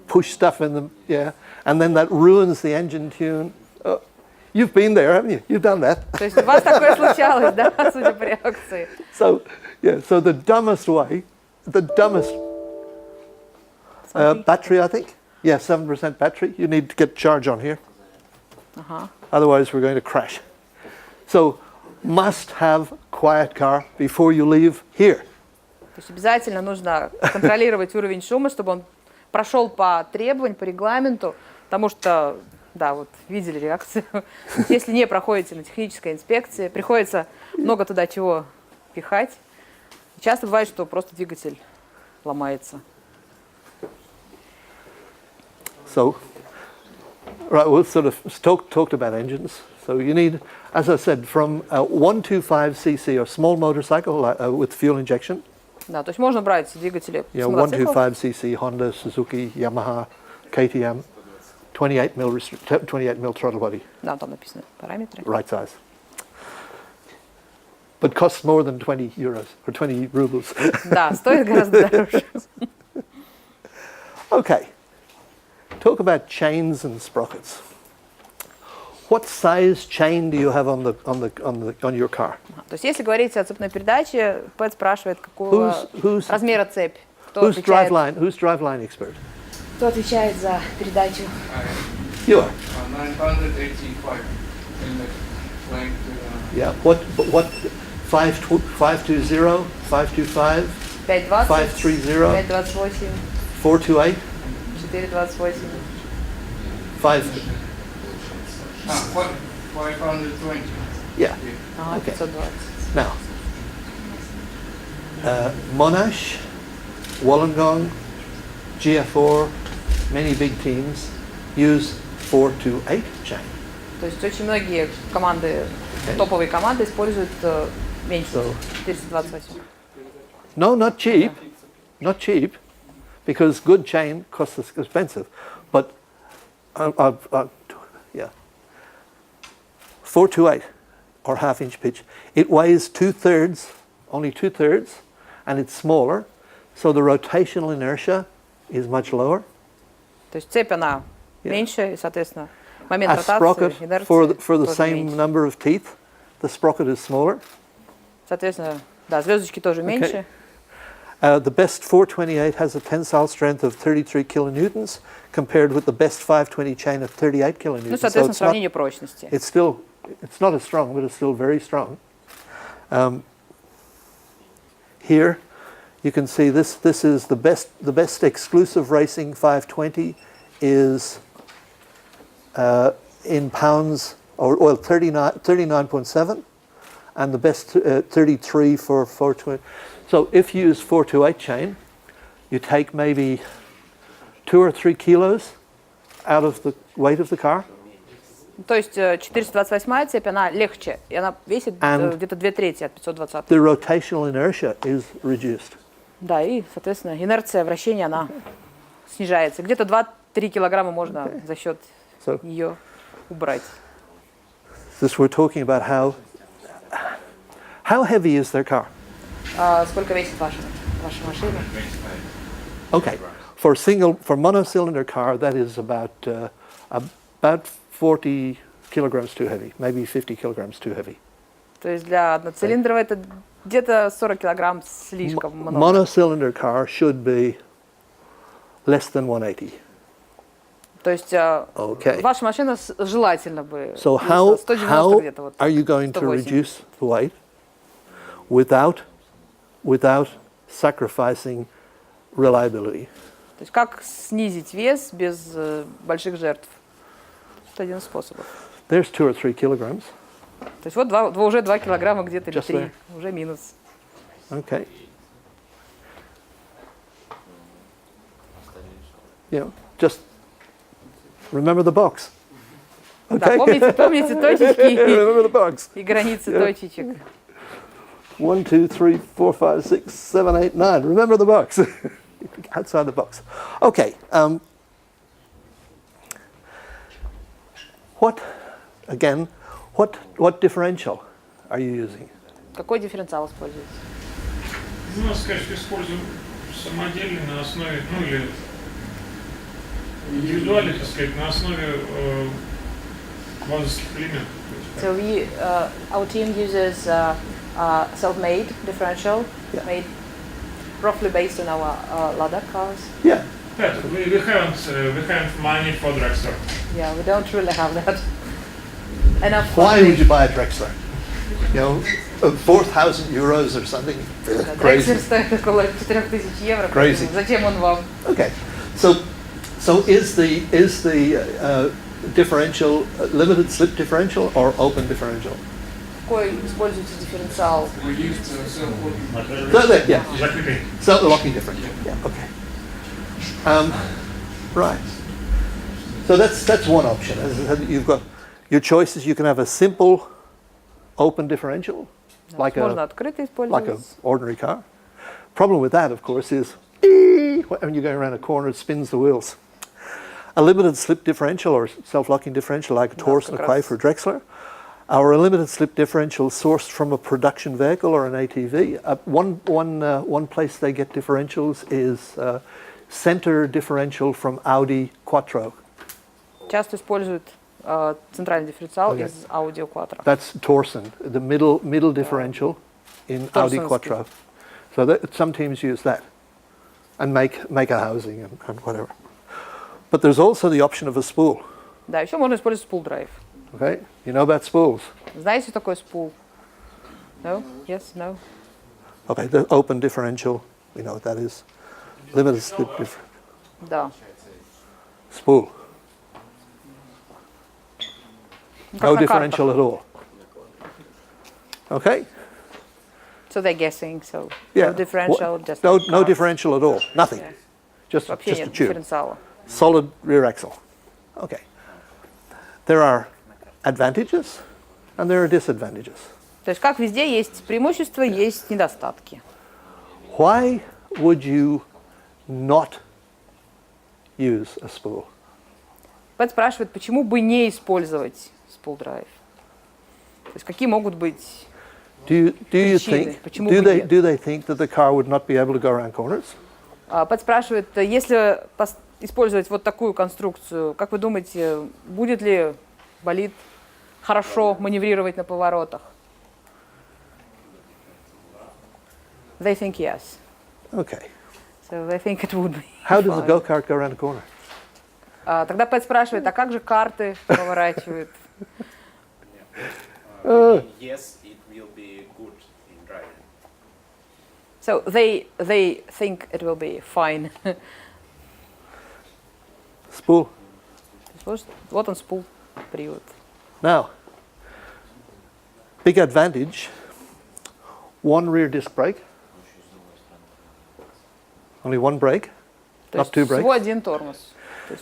push stuff in them, yeah, and then that ruins the engine tune. Oh, you've been there, haven't you? You've done that. То есть у вас такое случалось, да, судя по реакции? So, yeah, so the dumbest way, battery, I think. Yeah, 7% battery. You need to get charge on here. Otherwise, we're going to crash. So, must have quiet car before you leave here. То есть обязательно нужно контролировать уровень шума, чтобы он прошел по требованиям, по регламенту, потому что, да, вот видели реакцию. Если не проходите на технической инспекции, приходится много туда чего пихать. Часто бывает, что просто двигатель ломается. So, right, we'll sort of talked about engines. So you need, as I said, from a 125cc or small motorcycle with fuel injection. Да, то есть можно брать двигатели с You know, мотоциклов. 125cc Honda, Suzuki, Yamaha, KTM, 28 mil throttle body, Да, там написаны параметры. right size. But costs more than 20 euros or 20 rubles. Да, стоит гораздо дороже. Okay, talk about chains and sprockets. What size chain do you have on your car? То есть если говорить о цепной передаче, Пэт спрашивает, какого Who's размера цепь. Кто driveline expert? Кто отвечает за передачу? You are. 985 in the length. Yeah. What 520, 525, 520, 530, 528, 428, 428. 5. 520. Yeah. Ага, Okay. 520. Now, Monash, Wollongong, GF4, many big teams use 428 chain. То есть очень многие команды, топовые команды используют меньше 428. No, not cheap, because good chain costs expensive. But, yeah, 428 or half-inch pitch. It weighs only 2/3, and it's smaller, so the rotational inertia is much lower. То есть цепь она меньше, и, соответственно, момент A ротации, sprocket инерции for the тоже same меньше. number of teeth, the sprocket is smaller. Соответственно, да, звездочки тоже меньше. The best 428 has a tensile strength of 33 kilonewtons, compared with the best 520 chain of 38 kilonewtons. Ну, соответственно, сравнение прочности. It's not as strong, but it's still very strong. Here, you can see this is the best exclusive racing 520 is in pounds or 39.7, and the best 33 for 420. So if you use 428 chain, you take maybe 2 or 3 kilos out of the weight of the car. То есть 428 цепь, она легче, и она весит где-то 2/3 от 520. The rotational inertia is reduced. Да, и, соответственно, инерция вращения, она снижается. Где-то 2-3 килограмма можно за счет ее убрать. This we're talking about how heavy is their car? Сколько весит ваша машина? Okay, for monocylinder car, that is about 40 kilograms too heavy, maybe 50 kilograms too heavy. То есть для одноцилиндровой это где-то 40 килограмм слишком много. Monocylinder car should be less than 180. То есть ваша машина желательно бы So how 190 где-то вот. are you going to 180. reduce the weight without sacrificing reliability? То есть как снизить вес без больших жертв? Это один из способов. There's 2 or 3 kilograms. То есть вот уже 2 килограмма где-то или Just 3. there. Уже минус. Okay. Just remember the box. Да, Okay. помните точечки Remember the box. и границы точечек. 1, 2, 3, 4, 5, 6, 7, 8, 9. Remember the box. Outside the box. Okay. What differential are you using? Какой дифференциал используете? Ну, надо сказать, что используем самодельный на основе, ну или индивидуальный, так сказать, на основе базовых элементов. So our team uses self-made differential, made roughly based on our Lada cars. Yeah. We haven't money for dragster. Yeah, we don't really have that. Enough. Why would you buy a Drexler? 4,000 euros or something? Crazy. Drexler стоит около 4000 евро. Crazy. Зачем он вам? Okay. So is the differential limited slip differential or open differential? Какой используете дифференциал? We used self-locking. Yeah. Закрытый. So locking differential. Yeah. Okay. Right. So that's one option. As I said, you've got your choices. You can have a simple open differential, like Можно открыто an использовать. ordinary car. Problem with that, of course, is when you're going around a corner, it spins the wheels. A limited slip differential or self-locking differential, like a Torsen, a Quaife, or Drexler, or a limited slip differential sourced from a production vehicle or an ATV. One place they get differentials is center differential from Audi Quattro. Часто используют центральный дифференциал из Audi Quattro. That's Torsen, the middle differential in Audi Torsen's Quattro. So that, some teams use that and make a housing and whatever. But there's also the option of a spool. Да, еще можно использовать spool drive. Okay, you know about spools. Знаете, что такое spool? No? Yes? No? Okay, the open differential, we know what that is. Limited slip differential. Да. Spool. Как No на differential картах. at all. Okay? So they're guessing, so Yeah. no differential, just No cards. differential at all. Nothing. Just Вообще a нет tube. дифференциала. Solid rear axle. Okay. There are advantages and there are disadvantages. То есть как везде есть преимущества, есть недостатки. Why would you not use a spool? Пэт спрашивает, почему бы не использовать spool drive? То есть какие могут быть... Do you Причины, think, почему do бы they, нет? do they think that the car would not be able to go around corners? Пэт спрашивает, если использовать вот такую конструкцию, как вы думаете, будет ли болид хорошо маневрировать на поворотах? They think yes. Okay. So they think it would be How does a fine. go-kart go around a corner? Тогда Пэт спрашивает, а как же карты поворачивают? Yes, it will be good in driving. So they think it will be fine. Spool. Вот он спул, привод. Now, big advantage, one rear disc brake, only one brake, То not есть two всего brakes. один тормоз.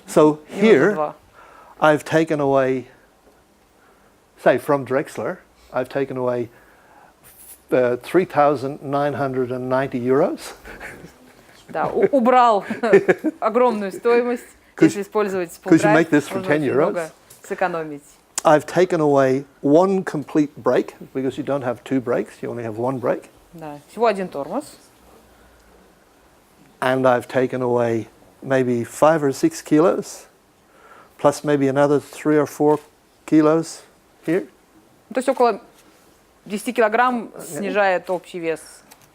So Не нужно here, два. I've taken away, say from Drexler, I've taken away 3,990 euros. Да, убрал огромную стоимость. Если использовать spool could you drive, make this for можно 10 очень euros? много сэкономить. I've taken away one complete brake because you don't have two brakes, you only have one brake. Да, всего один тормоз. And I've taken away maybe 5 or 6 kilos, plus maybe another 3 or 4 kilos here. То есть около 10 килограмм снижает общий вес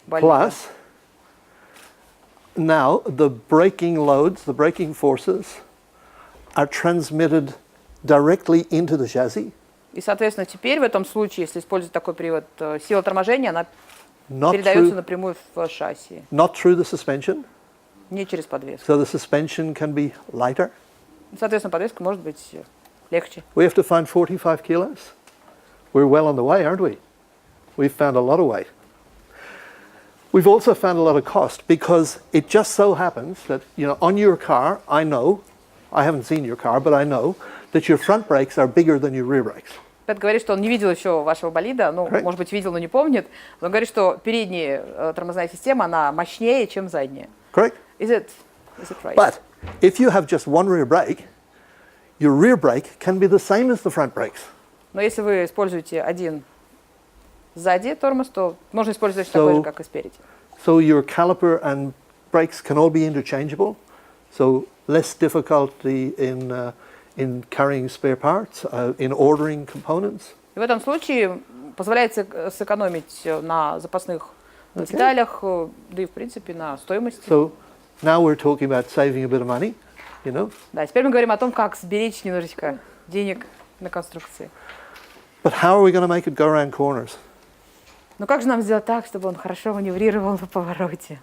болида. Plus, now the braking loads, the braking forces, are transmitted directly into the chassis, И, соответственно, теперь в этом случае, если использовать такой привод, сила торможения, она not передается through, напрямую в шасси, not through the suspension. не через подвеску. So the suspension can be lighter. Соответственно, подвеска может быть легче. We have to find 45 kilos. We're well on the way, aren't we? We've found a lot of weight. We've also found a lot of cost because it just so happens that, you know, on your car, I know, I haven't seen your car, but I know that your front brakes are bigger than your rear brakes. Пэт говорит, что он не видел еще вашего болида, ну, Right. может быть, видел, но не помнит. Но он говорит, что передняя тормозная система, она мощнее, чем задняя. Correct? Is it right? But if you have just one rear brake, your rear brake can be the same as the front brakes. Но если вы используете один сзади тормоз, то можно использовать такой же, как и спереди. So your caliper and brakes can all be interchangeable. So less difficulty in carrying spare parts, in ordering components. И в этом случае позволяет сэкономить на запасных деталях, да и в принципе на стоимости. So now we're talking about saving a bit of money, you know. Да, теперь мы говорим о том, как сберечь немножечко денег на конструкции. But how are we going to make it go around corners? Но как же нам сделать так, чтобы он хорошо маневрировал на повороте?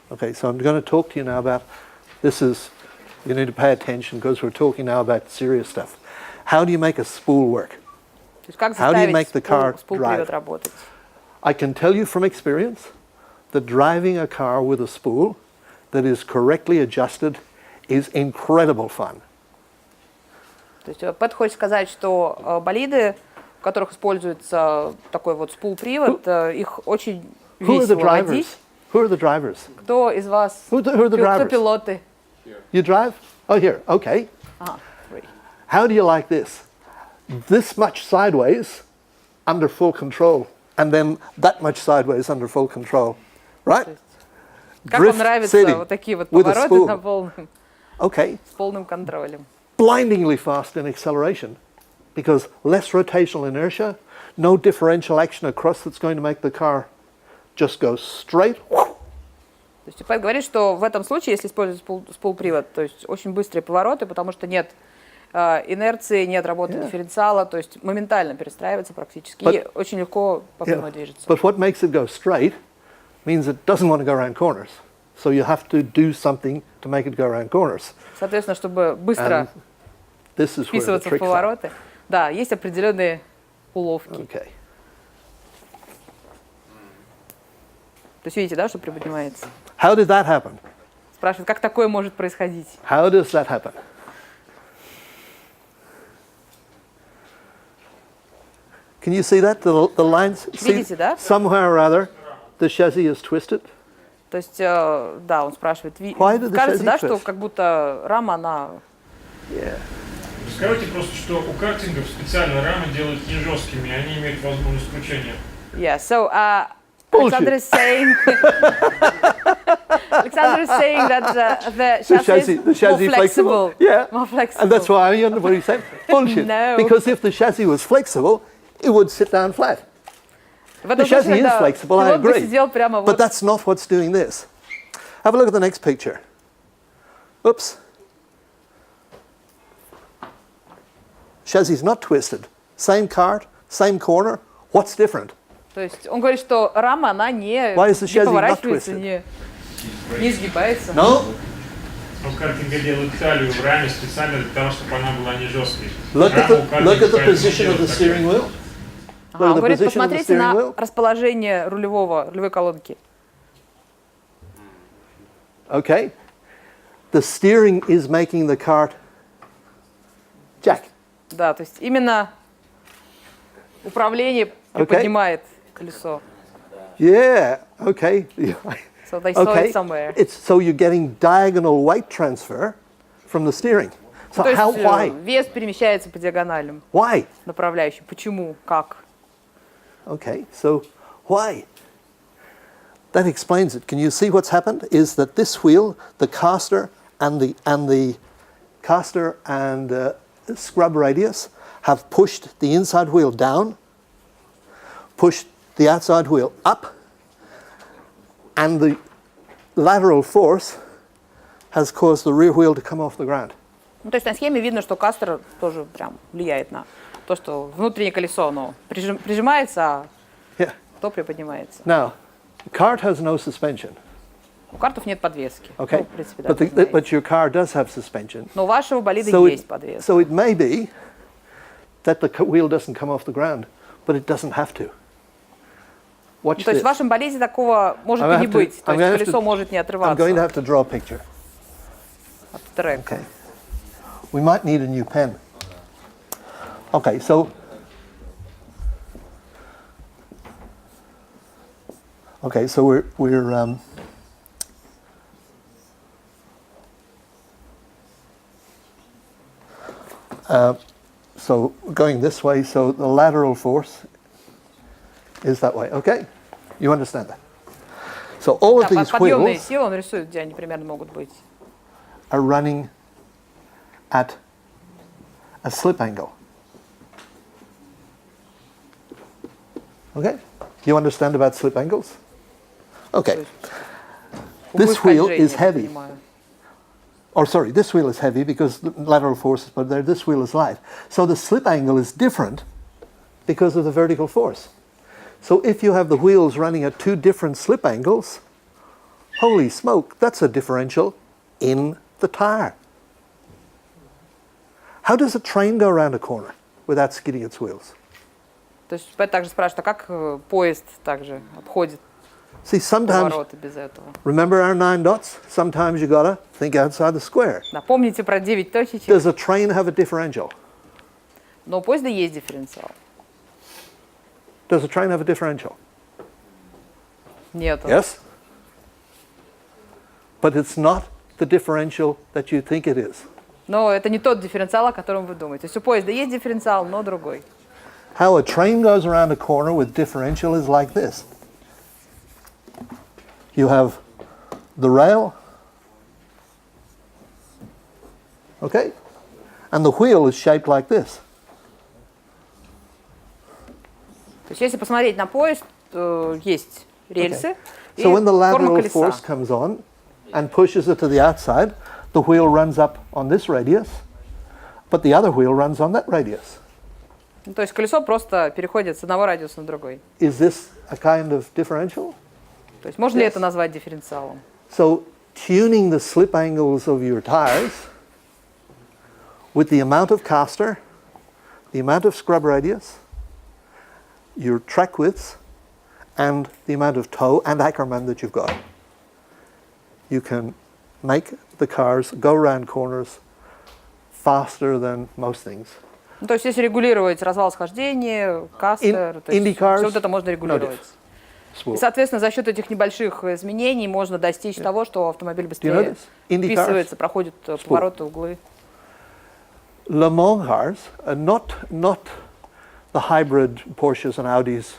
Okay, so I'm going to talk to you now about, this is, you need to pay attention because we're talking now about serious stuff. How do you make a spool work? То есть как How do you заставить make the car спул-привод drive? работать? I can tell you from experience that driving a car with a spool that is correctly adjusted is incredible fun. То есть Пэт хочет сказать, что болиды, в которых используется такой вот спул-привод, их очень Who are the весело drivers? водить. Who are the drivers? Кто из вас, Who are the кто drivers? пилоты? You drive? Oh, here. Okay. Ага, free. How do you like this? This much sideways under full control, and then that much sideways under full control, right? Как вам Drift нравятся city вот такие вот with a повороты spool. с полным контролем? Blindingly fast in acceleration because less rotational inertia, no differential action across that's going to make the car just go straight. То есть Пэт говорит, что в этом случае, если использовать спул-привод, то есть очень быстрые повороты, потому что нет инерции, нет работы дифференциала, то есть моментально перестраивается практически и очень легко по прямой движется. But what makes it go straight means it doesn't want to go around corners. So you have to do something to make it go around corners. Соответственно, чтобы быстро This is where the вписываться в tricks are. повороты, да, есть определенные уловки. Okay. То есть видите, да, что приподнимается? How did that happen? Спрашивают, как такое может происходить? How does that happen? Can you see that? The lines? See, Видите, да? somewhere or other, the chassis is twisted. То есть, да, он спрашивает, Why did the кажется, да, chassis что twist? как будто рама, она... Скажите просто, что у картингов специально рамы делают не жесткими, они имеют возможность кручения. Yeah, so Bullshit. Alexander is saying that the chassis is more flexible. Yeah. More flexible. And that's why I understand what he's saying. Bullshit. No. Because if the chassis was flexible, it would sit down flat. В этом The chassis случае, is когда flexible, I пилот бы agree. сидел прямо But вот. that's not what's doing this. Have a look at the next picture. Oops. Chassis is not twisted. Same cart, same corner. What's different? То есть он говорит, что рама, она Why is the не chassis not поворачивается, twisted? не изгибается. No? У картинга делают талию в раме специально для того, чтобы она была не жесткой. Look at Раму the поэтому position of the делают steering такой. wheel. Ага, он the говорит, position of the посмотрите steering на wheel. расположение рулевой колонки. Okay. The steering is making the cart jack. Да, то есть именно управление Okay. приподнимает колесо. Yeah. Okay. So they saw Okay. it somewhere. It's so you're getting diagonal weight transfer from the steering. So То есть how? Why? вес перемещается по диагональным Why? направляющим. Почему? Как? Okay. So why? That explains it. Can you see what's happened? Is that this wheel, the caster and the caster and scrub radius have pushed the inside wheel down, pushed the outside wheel up, and the lateral force has caused the rear wheel to come off the ground. Ну, то есть на схеме видно, что кастер тоже прям влияет на то, что внутреннее колесо, оно прижимается, а Yeah. то приподнимается. Now, the cart has no suspension. У картов нет подвески. Okay. Ну, в принципе, да, But your car does have suspension. но у вашего болида So есть подвеска. so it may be that the wheel doesn't come off the ground, but it doesn't have to. Watch То есть this. в вашем болиде такого может I'm и не gonna have to- быть. То I'm есть gonna have колесо to- может не I'm going to отрываться have to draw a picture. от трека. Okay. We might need a new pen. Okay, so we're so going this way, so the lateral force is that way. Okay? You understand that? So all of Да, these подъемные wheels силы он рисует, где они примерно могут быть. are running at a slip angle. Okay? You understand about slip angles? Okay. This Углы wheel скольжения, is я heavy. понимаю. Or sorry, this wheel is heavy because the lateral force is but there. This wheel is light. So the slip angle is different because of the vertical force. So if you have the wheels running at two different slip angles, holy smoke, that's a differential in the tire. How does a train go around a corner without skidding its wheels? То есть Пэт также спрашивает, а как поезд также обходит See, sometimes, повороты без этого? remember our 9 dots? Sometimes you gotta think outside the square. Да, помните про 9 точечек? Does a train have a differential? Но у поезда есть дифференциал. Does a train have a differential? Нет. Yes? But it's not the differential that you think it is. Но это не тот дифференциал, о котором вы думаете. То есть у поезда есть дифференциал, но другой. How a train goes around a corner with differential is like this. You have the rail, okay? And the wheel is shaped like this. То есть если посмотреть на поезд, есть рельсы и So when the форма lateral колеса. force comes on and pushes it to the outside, the wheel runs up on this radius, but the other wheel runs on that radius. Ну, то есть колесо просто переходит с одного радиуса на другой. Is this a kind of differential? То есть можно ли это назвать дифференциалом? So tuning the slip angles of your tires with the amount of caster, the amount of scrub radius, your track widths, and the amount of toe and Ackermann that you've got, you can make the cars go around corners faster than most things. Ну, то есть если регулировать развал схождения, кастер, то есть IndyCars, все вот это можно регулировать. И, соответственно, за счет этих небольших изменений можно достичь того, что автомобиль быстрее вписывается, проходит повороты, углы. Le Mans cars are not the hybrid Porsches and Audis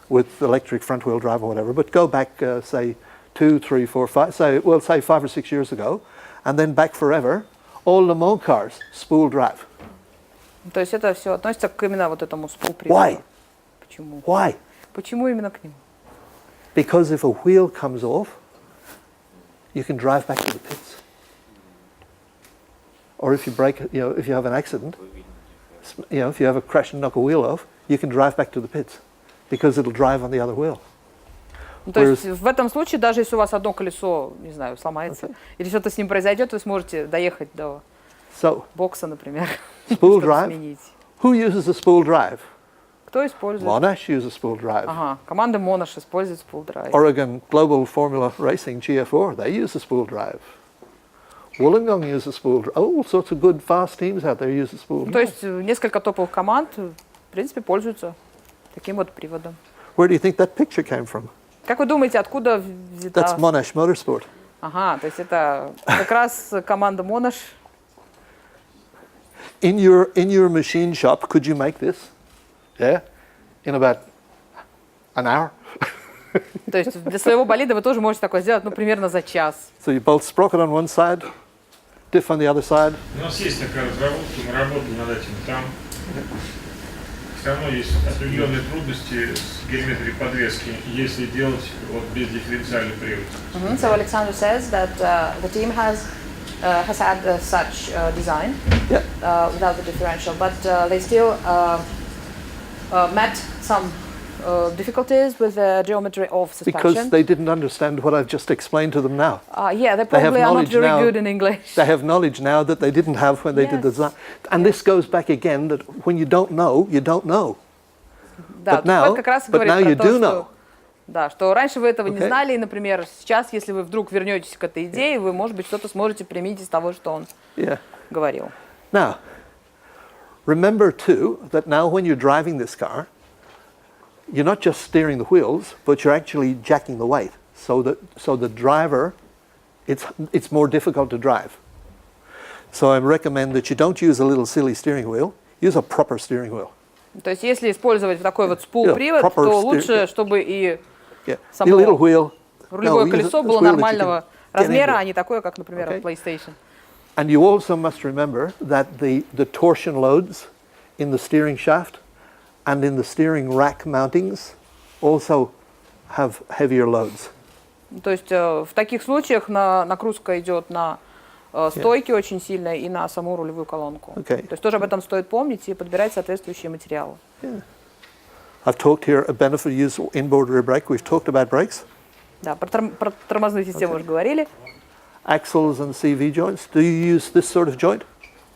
with electric front-wheel drive or whatever, but go back, say, 2, 3, 4, 5, say 5 or 6 years ago, and then back forever, all Le Mans cars spool drive. То есть это все относится к именно вот этому спул-приводу. Why? Почему? Why? Почему именно к нему? Because if a wheel comes off, you can drive back to the pits. Or if you break, if you have an accident, if you have a crash and knock a wheel off, you can drive back to the pits because it'll drive on the other wheel. Ну, то есть в этом случае, даже если у вас одно колесо, не знаю, сломается, или что-то с ним произойдет, вы сможете доехать до бокса, например, spool что-то drive. сменить. Who uses a spool drive? Кто использует? Monash uses spool drive. Ага, команда Monash использует spool drive. Oregon Global Formula Racing, GF4, they use a spool drive. Wollongong uses a spool drive. All sorts of good fast teams out there use a spool drive. То есть несколько топовых команд, в принципе, пользуются таким вот приводом. Where do you think that picture came from? Как вы думаете, откуда взята? That's Monash Motorsport. Ага, то есть это как раз команда Monash. In your machine shop, could you make this? Yeah, in about an hour. То есть для своего болида вы тоже можете такое сделать, примерно за час. So you bolt sprocket on one side, diff on the other side. У нас есть такая разработка, мы работали над этим. Там все равно есть определенные трудности с геометрией подвески, если делать без дифференциальный привод. So Alexander says that the team has had such design without the differential, but they still met some difficulties with the geometry of suspension. Because they didn't understand what I've just explained to them now. Yeah, they probably are not very good in English. They have knowledge now that they didn't have when they did the design. And this goes back again that when you don't know, you don't know. Да, but как раз now you do know. Да, что раньше вы этого не знали, и, например, сейчас, если вы вдруг вернетесь к этой идее, вы, может быть, что-то сможете применить из того, что он говорил. Now, remember too that now when you're driving this car, you're not just steering the wheels, but you're actually jacking the weight. So the driver, it's more difficult to drive. So I recommend that you don't use a little silly steering wheel, use a proper steering wheel. То есть если использовать такой вот спул-привод, то лучше, чтобы и само рулевое колесо было нормального размера, а не такое, как, например, в PlayStation. And you also must remember that the torsion loads in the steering shaft and in the steering rack mountings also have heavier loads. То есть в таких случаях нагрузка идет на стойки очень сильно и на саму рулевую колонку. То есть тоже об этом стоит помнить и подбирать соответствующие материалы. I've talked here a benefit of use inboard rear brake. We've talked about brakes. Да, про тормозную систему уже говорили. Axles and CV joints. Do you use this sort of joint?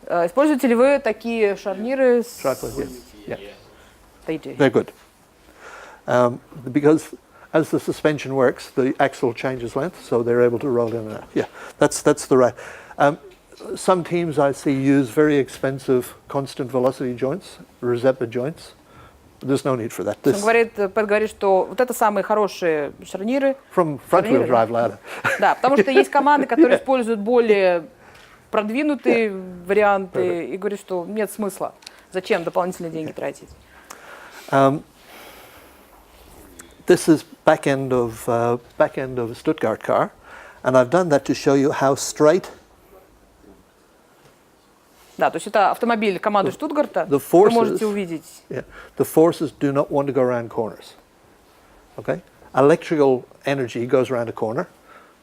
Используете ли вы такие шарниры? Yeah. They do. They're good. Because as the suspension works, the axle changes length, so they're able to roll in and out. Yeah, that's the right. some teams I see use very expensive constant velocity joints, Rosetta joints. There's no need for that. Он говорит, Пэт говорит, что вот это самые хорошие шарниры. From front-wheel drive ladder. Да, потому что есть команды, которые используют более продвинутые варианты и говорит, что нет смысла. Зачем дополнительные деньги тратить? This is back end of a Stuttgart car, and I've done that to show you how straight. Да, то есть это автомобиль команды Штутгарта. The Вы forces, можете увидеть. yeah, the forces do not want to go around corners. Okay, electrical energy goes around a corner,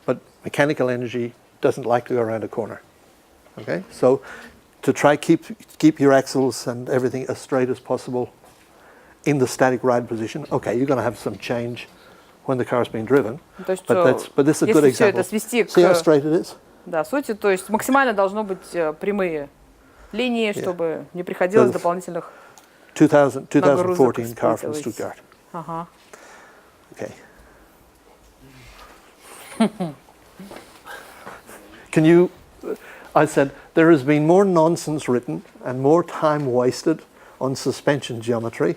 but mechanical energy doesn't like to go around a corner. Okay, so to try keep your axles and everything as straight as possible in the static ride position. Okay, you're going to have some change when the car's being driven, but this is a good example. See how straight it is? Да, сути, то есть максимально должно быть прямые линии, чтобы не приходилось дополнительных 2014 car from Stuttgart. Ага. Okay. Can you? I said there has been more nonsense written and more time wasted on suspension geometry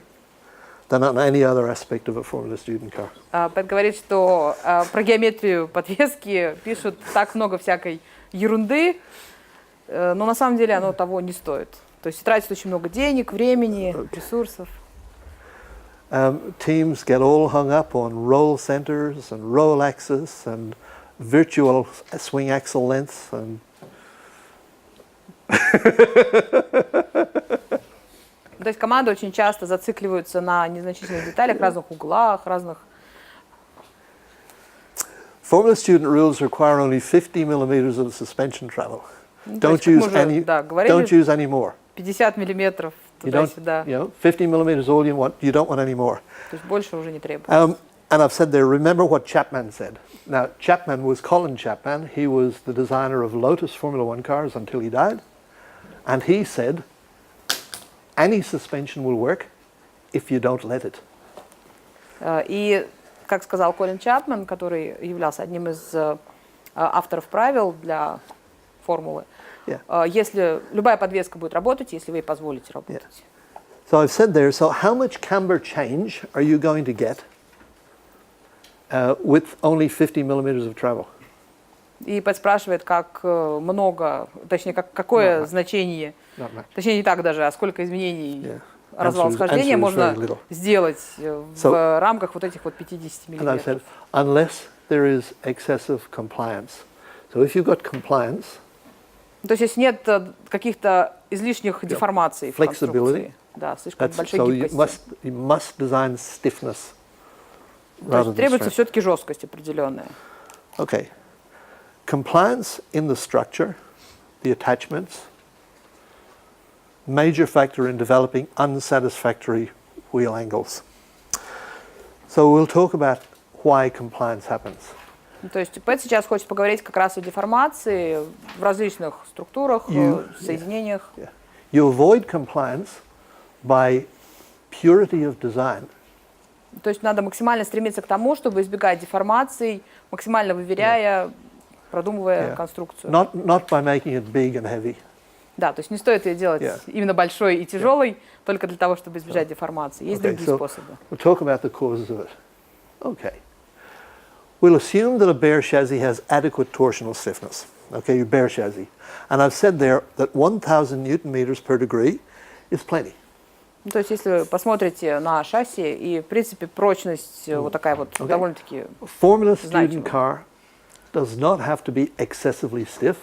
than on any other aspect of a Formula Student car. Пэт говорит, что про геометрию подвески пишут так много всякой ерунды, но на самом деле оно того не стоит. То есть тратит очень много денег, времени, ресурсов. Teams get all hung up on roll centers and roll axis and virtual swing axle lengths and То есть команды очень часто зацикливаются на незначительных деталях, разных углах, разных. Formula student rules require only 50 millimeters of suspension travel. Don't use any more. 50 миллиметров туда-сюда. 50 millimeters all you want. You don't want any more. То есть больше уже не требуется. And I've said there, remember what Chapman said. Now, Chapman was Colin Chapman. He was the designer of Lotus Formula One cars until he died. And he said, any suspension will work if you don't let it. И, как сказал Колин Чапман, который являлся одним из авторов правил для формулы, если любая подвеска будет работать, если вы ей позволите работать. So I've said there, so how much camber change are you going to get with only 50 millimeters of travel? И Пэт спрашивает, как много, точнее, какое значение, точнее не так даже, а сколько изменений развала схождения можно сделать в рамках вот этих вот 50 миллиметров. Unless there is excessive compliance. So if you've got compliance, то есть если нет каких-то излишних деформаций в конструкции, да, слишком большой гибкости. You must design stiffness. То есть требуется все-таки жесткость определенная. Okay. Compliance in the structure, the attachments, major factor in developing unsatisfactory wheel angles. So we'll talk about why compliance happens. То есть Пэт сейчас хочет поговорить как раз о деформации в различных структурах, соединениях. You avoid compliance by purity of design. То есть надо максимально стремиться к тому, чтобы избегать деформаций, максимально выверяя, продумывая конструкцию. Not by making it big and heavy. Да, то есть не стоит ее делать именно большой и тяжелой только для того, чтобы избежать деформации. Есть другие способы. We'll talk about the causes of it. Okay. We'll assume that a bare chassis has adequate torsional stiffness. Okay, your bare chassis. And I've said there that 1,000 Newton meters per degree is plenty. То есть если вы посмотрите на шасси, и в принципе прочность вот такая вот довольно-таки Formula student car does not have to be excessively stiff.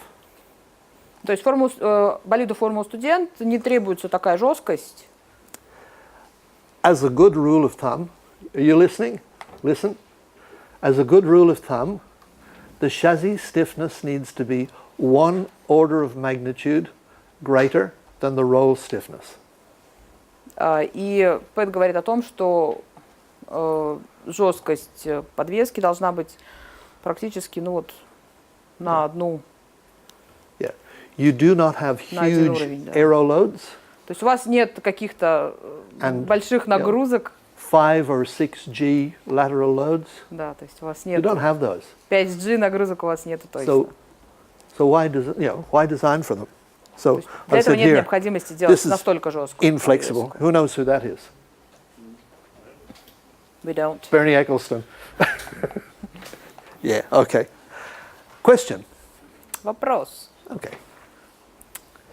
То есть болиду Формула Студент не требуется такая жесткость. As a good rule of thumb, are you listening? Listen. As a good rule of thumb, the chassis stiffness needs to be 1 order of magnitude greater than the roll stiffness. И Пэт говорит о том, что жесткость подвески должна быть практически, ну вот, на одну. You do not have huge aero loads. То есть у вас нет каких-то больших нагрузок. 5 or 6G lateral loads. Да, то есть у вас нет. You don't have those. 5G нагрузок у вас нету точно. So why design for them? So Для I этого said нет here, необходимости делать this is настолько жесткую inflexible. подвеску. Who knows who that is? We don't. Bernie Eccleston. Yeah, okay. Question. Вопрос. Okay.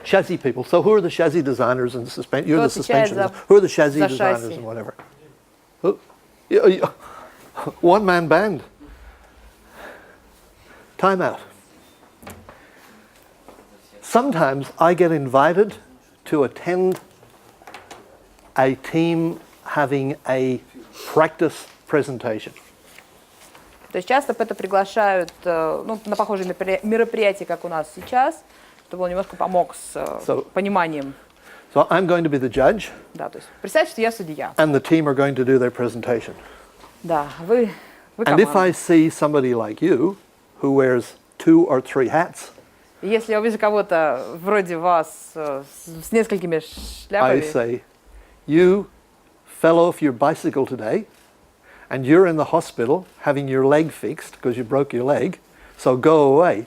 Chassis people. So who are the chassis designers and you're Кто the отвечает suspension. за- Who are the chassis за designers шасси? and whatever? Who? One-man band. Time out. Sometimes I get invited to attend a team having a practice presentation. То есть часто это приглашают на похожие мероприятия, как у нас сейчас, чтобы он немножко помог с пониманием. So I'm going to be the judge, Да, то есть представьте, что я судья. and the team are going to do their presentation. Да, вы And if I команда. see somebody like you who wears 2 or 3 hats, И если я увижу кого-то вроде вас с несколькими I шляпами, say, you fell off your bicycle today, and you're in the hospital having your leg fixed because you broke your leg, so go away.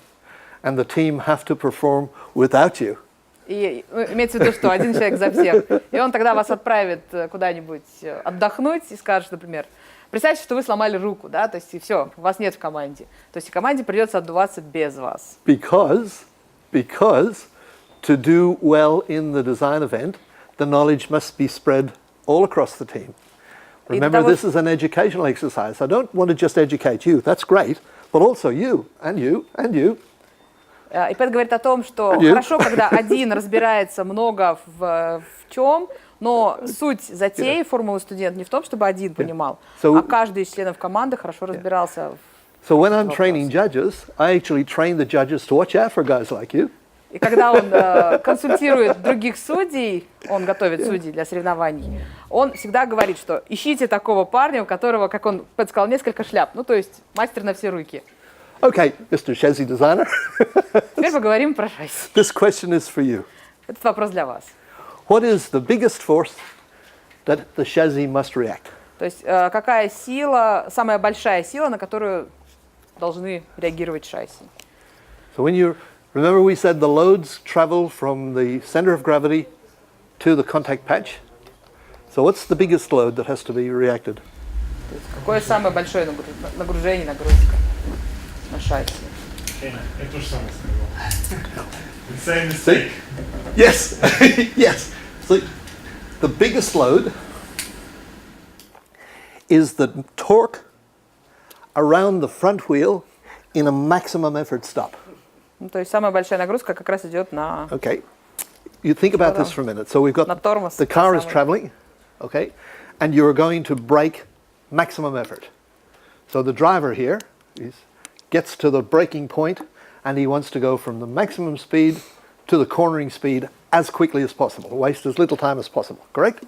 And the team have to perform without you. и имеется в виду, что один человек за всех, и он тогда вас отправит куда-нибудь отдохнуть и скажет, например, представьте, что вы сломали руку, да, то есть и все, вас нет в команде. То есть и команде придется отдуваться без вас. Because to do well in the design event, the knowledge must be spread all across the team. Remember, того, this is an educational exercise. I don't want to just educate you, that's great, but also you, and you, and you. И Пэт говорит о том, что And you. хорошо, когда один разбирается много в чем, но суть затеи формулы студент не в том, чтобы один понимал, So- а каждый из членов команды хорошо разбирался. So when I'm training judges, I actually train the judges to watch out for guys like you. И когда он консультирует других судей, он готовит судей для соревнований, он всегда говорит, что ищите такого парня, у которого, как он Пэт сказал, несколько шляп, ну то есть мастер на все руки. Okay, Mr. Chassis Designer, Теперь поговорим про шасси. this question is for you. Этот вопрос для вас. What is the biggest force that the chassis must react? То есть какая сила, самая большая сила, на которую должны реагировать шасси? So when you remember we said the loads travel from the center of gravity to the contact patch. So what's the biggest load that has to be reacted? То есть какое самое большое нагружение, нагрузка на шасси? Я тоже самое сказал. Same mistake. Yes, yes. So the biggest load is the torque around the front wheel in a maximum effort stop. Ну, то есть самая большая нагрузка как раз идет на... Okay, you think about this for a minute. So we've got На тормоз. the car is Самый- traveling, okay, and you're going to brake maximum effort. So the driver here gets to the braking point and he wants to go from the maximum speed to the cornering speed as quickly as possible, waste as little time as possible, correct?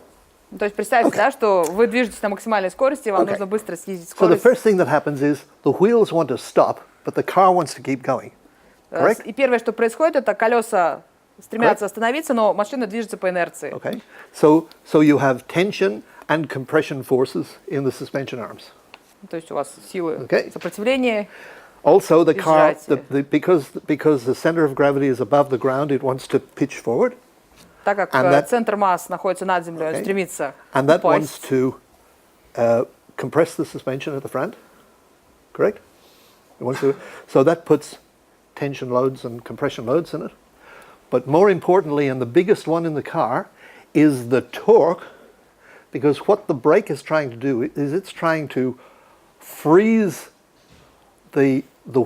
Ну, то есть представьте, да, что вы движетесь на максимальной скорости, и вам Okay. нужно быстро снизить So the скорость. first thing that happens is the wheels want to stop, but the car wants to keep going. Correct? И первое, что происходит, это колеса стремятся остановиться, но машина движется по инерции. Okay, so you have tension and compression forces in the suspension arms. То есть у вас силы Okay. сопротивления. Also, the car, Сжатие. because the center of gravity is above the ground, it wants to pitch forward, Так как And that- центр масс находится над землей, он Okay. стремится and that wants упасть. to compress the suspension at the front. Correct? It wants to, so that puts tension loads and compression loads in it. But more importantly, and the biggest one in the car, is the torque, because what the brake is trying to do is it's trying to freeze the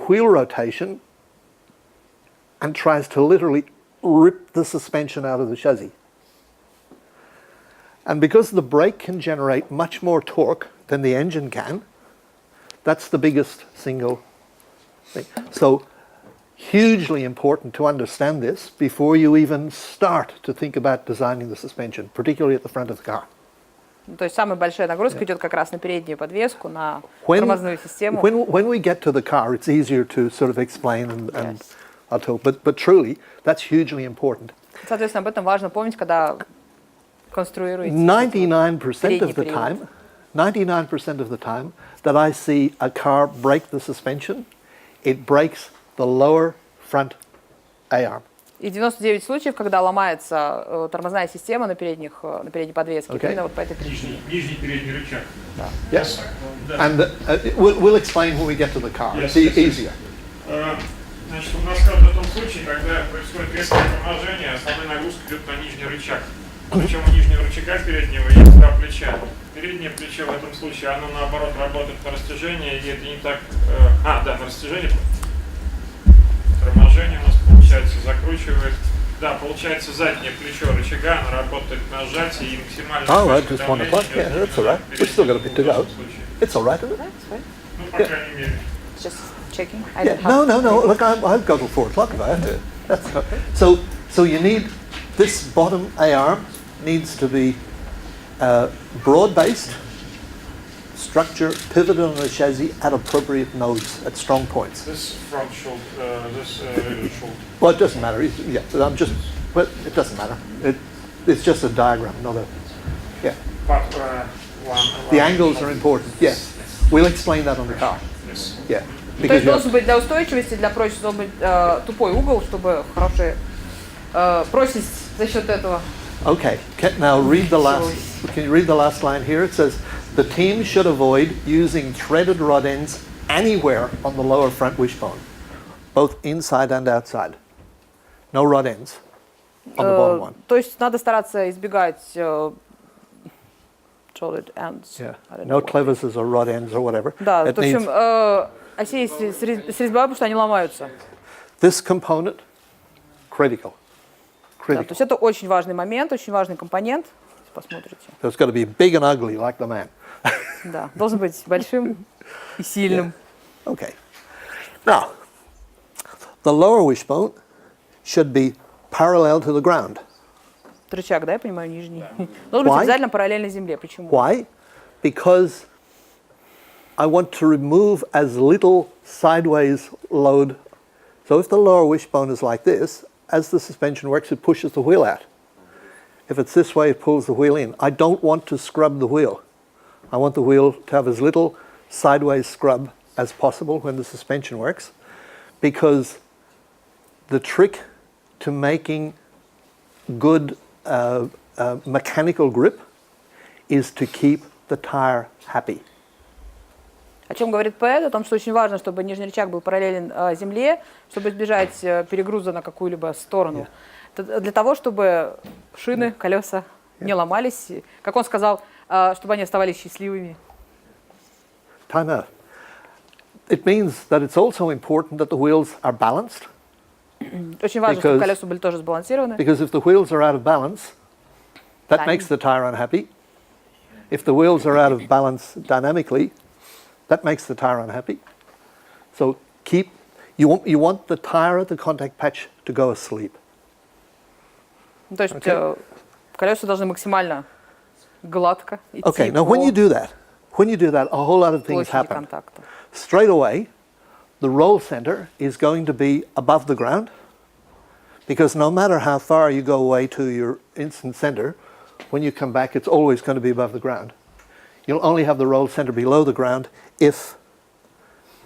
wheel rotation and tries to literally rip the suspension out of the chassis. And because the brake can generate much more torque than the engine can, that's the biggest single thing. So hugely important to understand this before you even start to think about designing the suspension, particularly at the front of the car. То есть самая большая нагрузка идет как раз на переднюю подвеску, на When, тормозную систему. when we get to the car, it's easier to sort of explain and Yes. I'll tell, but truly, that's hugely important. Соответственно, об этом важно помнить, когда конструируете. 99% of the Передний time, 99% of the time that I see a car brake the suspension, it breaks the lower front A-arm. И 99 случаев, когда ломается тормозная система на передней подвеске. Okay. Именно вот по этой причине. Нижний передний рычаг. Yes. Да. And we'll explain when we get to the car. Yes, It's yes, yes. easier. Значит, он расскажет о том случае, когда происходит резкое торможение, основная нагрузка идет на нижний рычаг. Причем у нижнего рычага переднего есть два плеча. Переднее плечо в этом случае, оно наоборот работает на растяжение, и это не так... на растяжение. Торможение у нас получается закручивает. Да, получается заднее плечо рычага, оно работает на сжатие и максимально... Oh, right, just 1 o'clock. Yeah, that's all right. We've still got a bit to go. It's all right, isn't it? That's fine. Ну, по крайней мере. Just checking. I Yeah. don't have No. Look, I've got till 4 o'clock if I have to. That's not, so you need this bottom A-arm needs to be broad-based structure pivoted on the chassis at appropriate nodes at strong points. This front shoulder, this shoulder. Well, it doesn't matter. Yeah, but it doesn't matter. It's just a diagram, not a. Yeah. But, The angles are important. Yes. We'll explain that on the car. Yes. Yeah. То есть должен быть для устойчивости, для прочности должен быть тупой угол, чтобы хорошая прочность за счет этого. Okay. Now read the last. Can you read the last line here? It says the team should avoid using threaded rod ends anywhere on the lower front wishbone, both inside and outside. No rod ends on the bottom one. То есть надо стараться избегать threaded ends. Yeah. I don't No know. clevises or rod ends or whatever. Да, It в общем, needs- осей с резьбой, потому что они ломаются. This component, critical. Да, то есть это очень важный момент, очень важный компонент. Посмотрите. So it's got to be big and ugly like the man. Да, должен быть большим и сильным. Okay. Now, the lower wishbone should be parallel to the ground. Рычаг, да, я понимаю, нижний. Должен быть Why? обязательно параллельно земле. Почему? Why? Because I want to remove as little sideways load. So if the lower wishbone is like this, as the suspension works, it pushes the wheel out. If it's this way, it pulls the wheel in. I don't want to scrub the wheel. I want the wheel to have as little sideways scrub as possible when the suspension works, because the trick to making good mechanical grip is to keep the tire happy. О чем говорит поэт? О том, что очень важно, чтобы нижний рычаг был параллелен земле, чтобы избежать перегруза на какую-либо сторону. Это для того, чтобы шины, колеса не ломались, как он сказал, чтобы они оставались счастливыми. Time out. It means that it's also important that the wheels are balanced. Очень важно, чтобы колеса были тоже сбалансированы. Because if the wheels are out of balance, that Time. makes the tire unhappy. If the wheels are out of balance dynamically, that makes the tire unhappy. So you want the tire at the contact patch to go asleep. То есть колеса должны максимально гладко идти Okay, now when you do that, a whole lot of things площади happen. контакта. Straight away, the roll center is going to be above the ground, because no matter how far you go away to your instant center, when you come back, it's always going to be above the ground. You'll only have the roll center below the ground if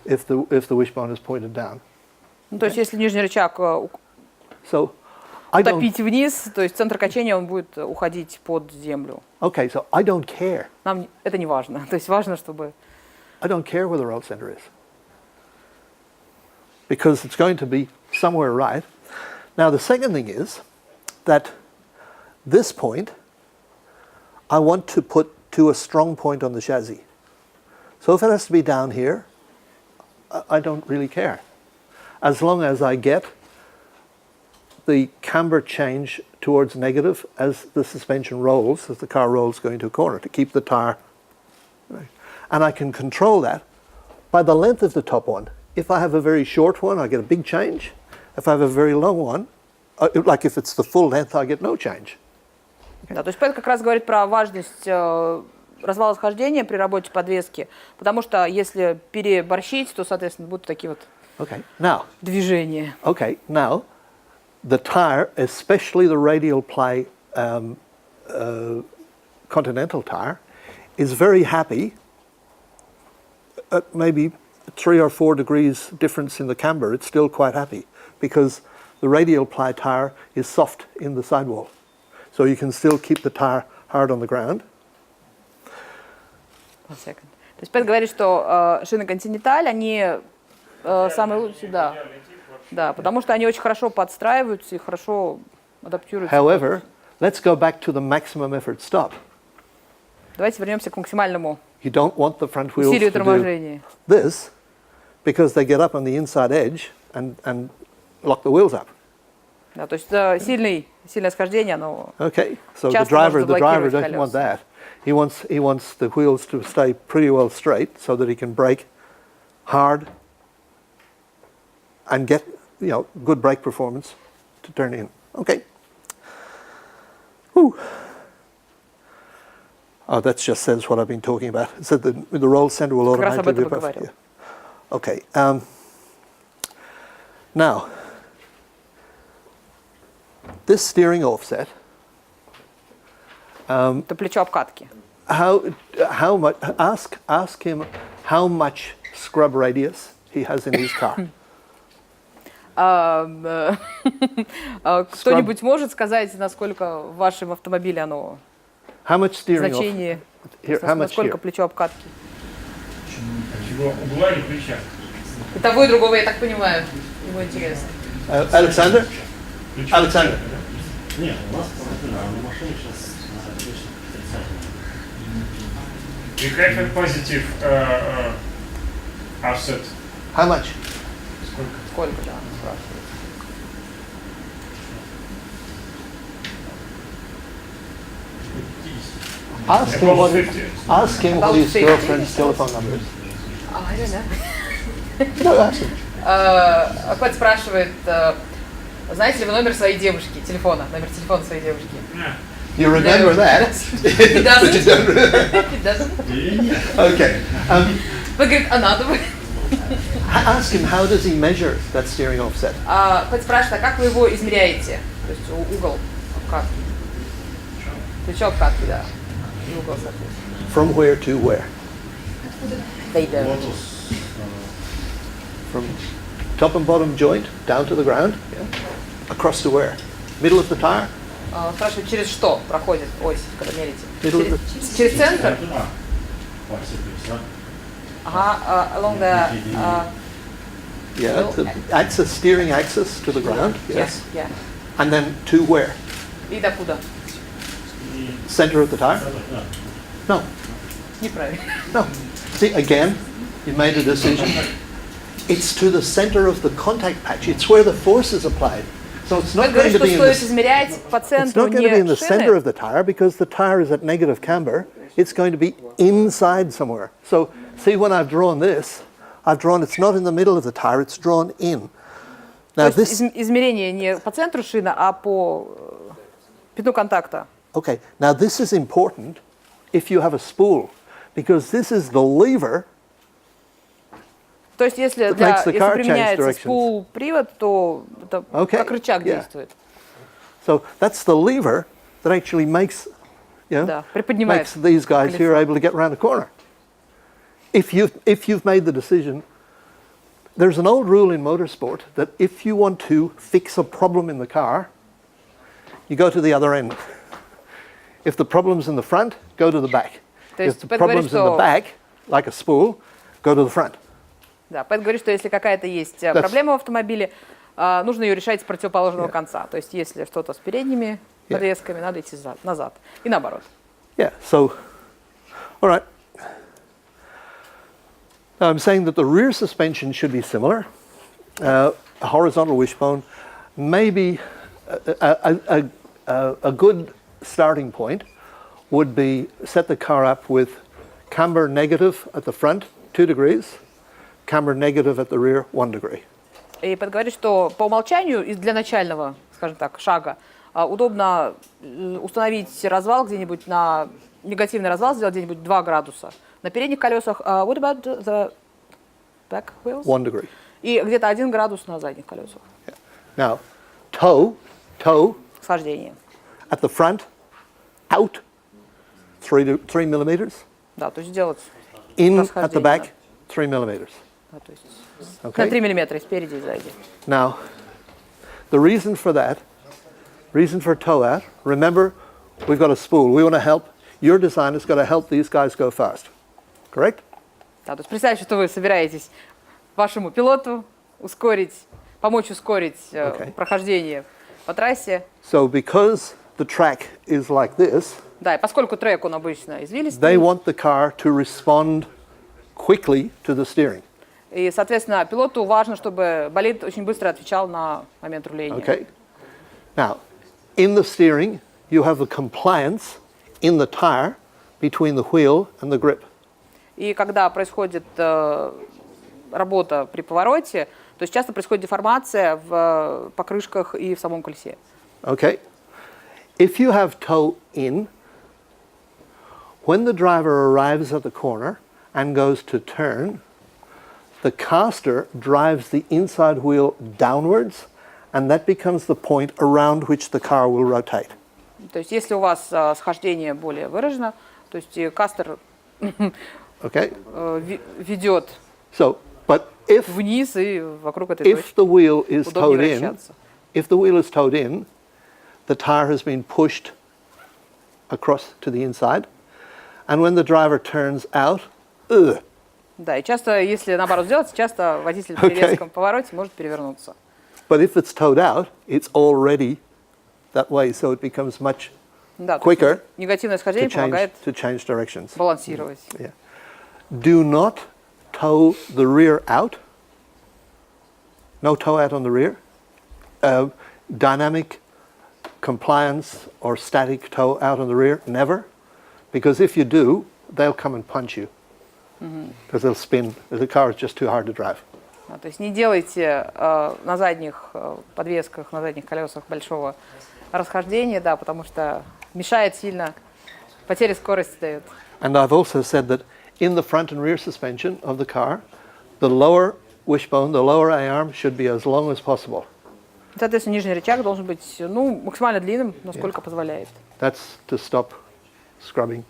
the wishbone is pointed down. Ну, то есть если нижний рычаг So I don't. утопить вниз, то есть центр качения он будет уходить под землю. Okay, so I don't care. Нам это не важно. То есть важно, чтобы I don't care where the roll center is, because it's going to be somewhere right. Now the second thing is that this point I want to put to a strong point on the chassis. So if it has to be down here, I don't really care, as long as I get the camber change towards negative as the suspension rolls, as the car rolls going to a corner, to keep the tire. Right. And I can control that by the length of the top one. If I have a very short one, I get a big change. If I have a very long one, like if it's the full length, I get no change. Да, то есть Пэт как раз говорит про важность развала схождения при работе подвески, потому что если переборщить, то, соответственно, будут такие вот движения. Okay, now the tire, especially the radial ply continental tire, is very happy at maybe 3 or 4 degrees difference in the camber. It's still quite happy because the radial ply tire is soft in the sidewall. So you can still keep the tire hard on the ground. One second. То есть Пэт говорит, что шины Continental, они самые лучшие, да. Да, потому что они очень хорошо подстраиваются и хорошо адаптируются. However, let's go back to the maximum effort stop. Давайте вернемся к максимальному You don't want the front wheels усилию to do торможения. this because they get up on the inside edge and lock the wheels up. Да, то есть сильное схождение, оно Okay, so the часто может driver заблокировать doesn't want колеса. that. He wants the wheels to stay pretty well straight so that he can brake hard and get good brake performance to turn in. Okay. Whew. Oh, that just says what I've been talking about. It said the roll center will Как раз об automatically этом be и говорил. Okay. Now, this steering offset. Это плечо обкатки. How much? Ask him how much scrub radius he has in his car. Кто-нибудь может сказать, насколько в вашем автомобиле оно How much steering значение, Here, how much насколько here? плечо обкатки? Чего? Угла или плеча? И того, и другого, я так понимаю. Ему интересно. Alexander? Alexander. Нет, у нас на машине сейчас точно отрицательно. We have a positive offset. How much? Сколько, да, спрашивает. Ask him what his girlfriend's telephone number is. I don't know. No, ask him. Хоть спрашивает, знаете ли вы номер своей девушки, номер телефона своей девушки? You remember that? He doesn't. He doesn't. Okay. Вы, говорит, а надо бы. Ask him how does he measure that steering offset? Хоть спрашивает, а как вы его измеряете? То есть угол обкатки. Плечо обкатки, да. И угол, соответственно. From where to where? They don't. Лотус. From top and bottom joint down to the ground? Across to where? Middle of the tire? Спрашивает, через что проходит ось, когда мерите? Middle of Через центр? Да. Ага, along the... Yeah, the axis, steering axis to the ground. Yes. Yeah. And then to where? И докуда? Center of the tire? No. Неправильно. No. See, again, you made a decision. It's to the center of the contact patch. It's where the force is applied. So it's not going to be in стоит the, измерять по it's центру not going to be in не the center шины, of the tire because the tire is at negative camber. It's going to be inside somewhere. So see, when I've drawn this, it's not in the middle of the tire, it's drawn in. Now то есть this, измерение не по центру шины, а по пятну контакта. okay, now this is important if you have a spool because this is the lever. То есть если, That makes the если car change применяется directions. спул-привод, то это Okay, как рычаг yeah. действует. So that's the lever that actually makes, Да, приподнимает. makes these guys here able to get around the corner. If you've made the decision, there's an old rule in motorsport that if you want to fix a problem in the car, you go to the other end. If the problem's in the front, go to the back. То If есть the Пэт говорит, problem's in the что back, like a spool, go to the front. да, Пэт говорит, что если какая-то есть проблема в автомобиле, нужно ее решать с противоположного конца. То есть если что-то с передними подвесками, надо идти назад. И наоборот. Yeah, so, all right. Now I'm saying that the rear suspension should be similar. A horizontal wishbone may be a good starting point would be set the car up with camber negative at the front, 2 degrees, camber negative at the rear, 1 degree. И Пэт говорит, что по умолчанию и для начального, скажем так, шага удобно установить развал где-нибудь на негативный развал, сделать где-нибудь 2 градуса. На передних колесах, what about the back wheels? 1 degree. И где-то 1 градус на задних колесах. Now, toe Схождение. at the front, out, 3 millimeters. Да, то есть сделать In at the расхождение, back, 3 millimeters. да, то есть Okay. на 3 миллиметра и спереди и сзади. Now, The reason for that, reason for toe out, remember, we've got a spool. We want to help, your designer's got to help these guys go fast. Correct? Да, то есть представьте, что вы собираетесь вашему пилоту помочь ускорить прохождение по трассе. So because the track is like this, Да, и поскольку трек, он обычно извилистый, they want the car to respond quickly to the steering. и, соответственно, пилоту важно, чтобы болид очень быстро отвечал на момент руления. Okay? Now, in the steering, you have a compliance in the tire between the wheel and the grip. И когда происходит работа при повороте, то есть часто происходит деформация в покрышках и в самом колесе. Okay? If you have toe in, when the driver arrives at the corner and goes to turn, the caster drives the inside wheel downwards, and that becomes the point around which the car will rotate. То есть если у вас схождение более выражено, то есть кастер Okay? ведет So, but if вниз и вокруг этой точки. the wheel is Удобнее towed in, вращаться. if the wheel is towed in, the tire has been pushed across to the inside, and when the driver turns out, Да, и часто, если наоборот сделать, часто водитель при резком повороте может перевернуться. but if it's towed out, it's already that way, so it becomes much Да, то quicker есть негативное схождение помогает to change directions. балансировать. Yeah. Do not tow the rear out. No tow out on the rear. Dynamic compliance or static tow out on the rear, never. Because if you do, they'll come and punch you. Because they'll spin. The car is just too hard to drive. То есть не делайте на задних подвесках, на задних колесах большого расхождения, да, потому что мешает сильно, потеря скорости дает. And I've also said that in the front and rear suspension of the car, the lower wishbone, the lower A-arm should be as long as possible. Соответственно, нижний рычаг должен быть максимально длинным, насколько позволяет. That's to stop scrubbing.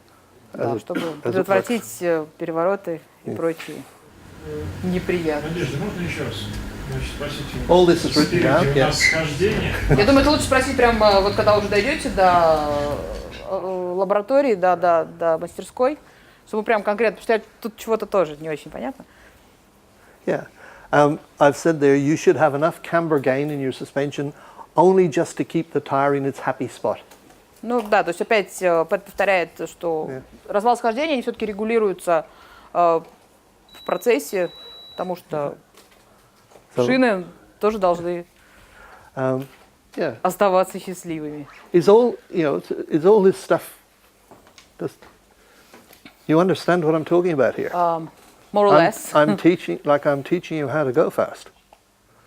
Да, чтобы предотвратить перевороты и прочие неприятности. Надежда, можно еще раз? Значит, спросите. All this is written down. У нас схождение. Я думаю, это лучше спросить прямо вот когда уже дойдете до лаборатории, до мастерской, чтобы прям конкретно, потому что тут чего-то тоже не очень понятно. Yeah. I've said there you should have enough camber gain in your suspension only just to keep the tire in its happy spot. Ну да, то есть опять повторяет, что развал схождения, они все-таки регулируются в процессе, потому что шины тоже должны оставаться счастливыми. Is all this stuff? You understand what I'm talking about here? More or less. I'm teaching you how to go fast.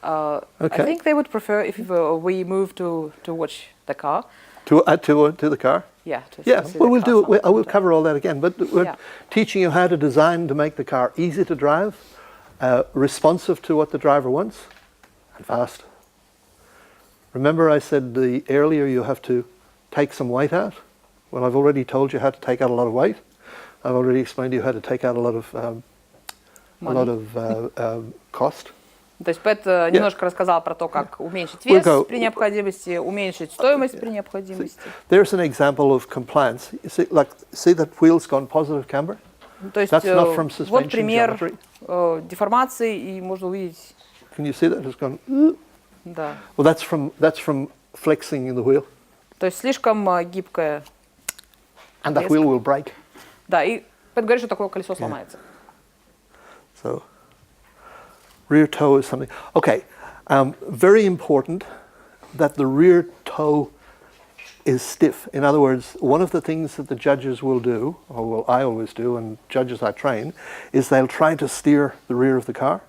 I think they would prefer if we move to watch the car. To the car? Yeah. Well, we'll do it. I will cover all that again. But we're teaching you how to design to make the car easy to drive, responsive to what the driver wants, and fast. Remember I said earlier you have to take some weight out? Well, I've already told you how to take out a lot of weight. I've already explained to you how to take out a lot of cost. То есть Пэт немножко рассказал про то, как уменьшить вес при необходимости, уменьшить стоимость при необходимости. There's an example of compliance. See that wheel's gone positive camber? То есть вот пример деформации, и можно увидеть. Can you see that it's gone? Да. Well, that's from flexing in the wheel. То есть слишком гибкая. And that wheel will break. Да, и Пэт говорит, что такое колесо сломается. So, rear toe is something. Okay, very important that the rear toe is stiff. In other words, one of the things that the judges will do, or I always do, and judges I train, is they'll try to steer the rear of the car.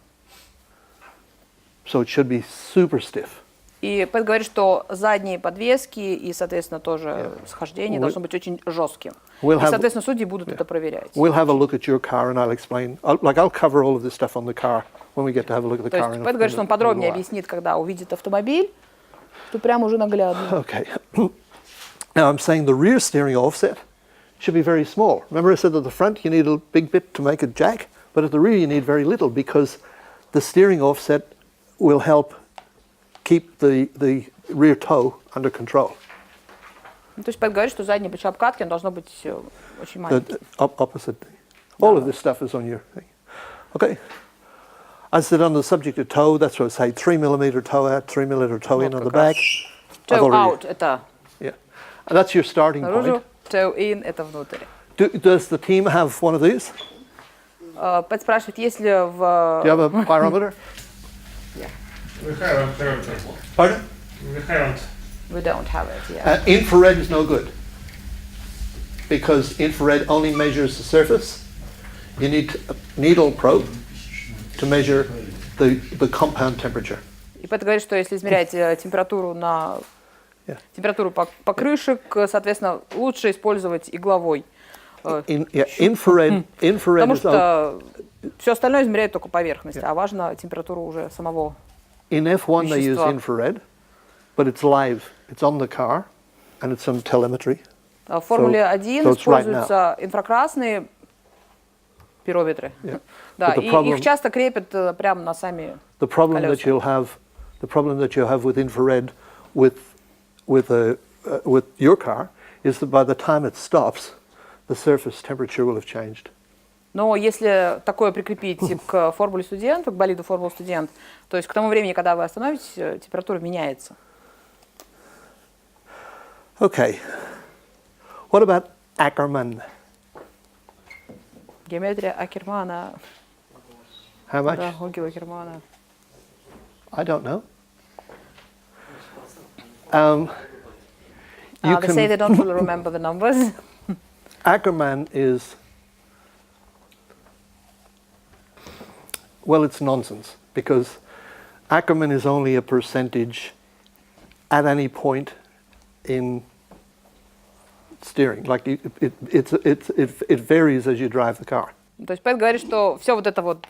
So it should be super stiff. И Пэт говорит, что задние подвески и, соответственно, тоже схождение должно быть очень жестким. И, соответственно, судьи будут это проверять. We'll have a look at your car and I'll explain. I'll cover all of this stuff on the car when we get to have a look at the car. То есть Пэт говорит, что он подробнее объяснит, когда увидит автомобиль, что прямо уже наглядно. Okay. Now I'm saying the rear steering offset should be very small. Remember I said at the front you need a big bit to make a jack, but at the rear you need very little because the steering offset will help keep the rear toe under control. Ну, то есть Пэт говорит, что заднее плечо обкатки должно быть очень маленьким. Opposite. All of this stuff is on your thing. Okay. I said on the subject of toe, that's what I say, 3 millimeter toe out, 3 millimeter toe in on the back. Toe out – это Yeah. And that's your starting наружу, point. toe in – это внутрь. Does the team have one of these? Пэт спрашивает, есть ли в... Do you have a pyrometer? We haven't. Pardon? We haven't. We don't have it, yeah. Infrared is no good because infrared only measures the surface. You need a needle probe to measure the compound temperature. И Пэт говорит, что если измерять температуру на температуру покрышек, соответственно, лучше использовать игловой. Infrared Потому is что все остальное измеряет только поверхность, а важно температуру уже самого. in F1 they use вещества. infrared, but it's live. It's on the car, and it's on telemetry. В Формуле 1 so it's right используются инфракрасные пирометры. Yeah. Да, But the и problem- их часто крепят прямо на сами. The problem Колеса. the problem that you'll have with infrared with your car is that by the time it stops, the surface temperature will have changed. Но если такое прикрепить к формуле студента, к болиду формулы студент, то есть к тому времени, когда вы остановитесь, температура меняется. Okay. What about Ackermann? Геометрия Акермана, How much? да, Огил Акермана. I don't know. You They say they can, don't really remember the numbers. Ackermann is, well, it's nonsense because Ackermann is only a percentage at any point in steering. Like it varies as you drive the car. То есть Пэт говорит, что все вот это вот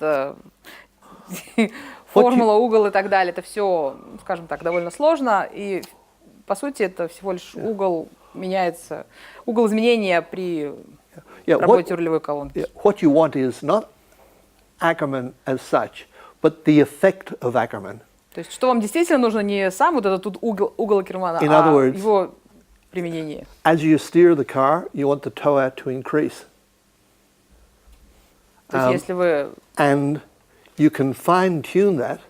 формула, угол и так далее, это все, скажем так, довольно сложно, и по сути это всего лишь угол меняется, угол изменения при работе рулевой колонки. What you want is not Ackermann as such, but the effect of Ackermann. То есть что вам действительно нужно не сам вот этот тут угол Акермана, In а other words, его применение. As you steer the car, you want the toe out to increase. То есть если вы... And you can fine-tune that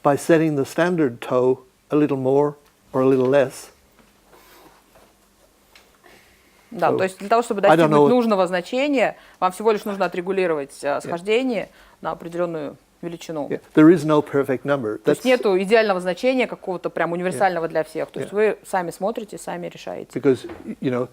by setting the standard toe a little more or a little less. Да, So, то есть для того, чтобы I don't достигнуть know- нужного значения, вам всего лишь нужно отрегулировать схождение на определенную величину. Yeah, there is no perfect number. То есть нету идеального значения, какого-то прям универсального для всех. То есть вы сами смотрите, сами решаете. Because, you know,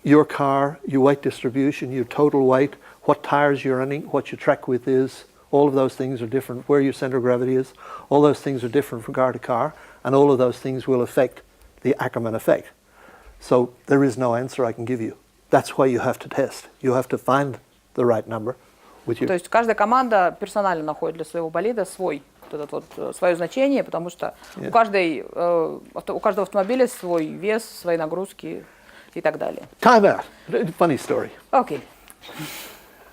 your car, your weight distribution, your total weight, what tires you're running, what your track width is, all of those things are different, where your center of gravity is, all those things are different from car to car, and all of those things will affect the Ackermann effect. So there is no answer I can give you. That's why you have to test. You have to find the right number with you. То есть каждая команда персонально находит для своего болида свое значение, потому что у каждого автомобиля свой вес, свои нагрузки и так далее. Time out. Funny story. Окей.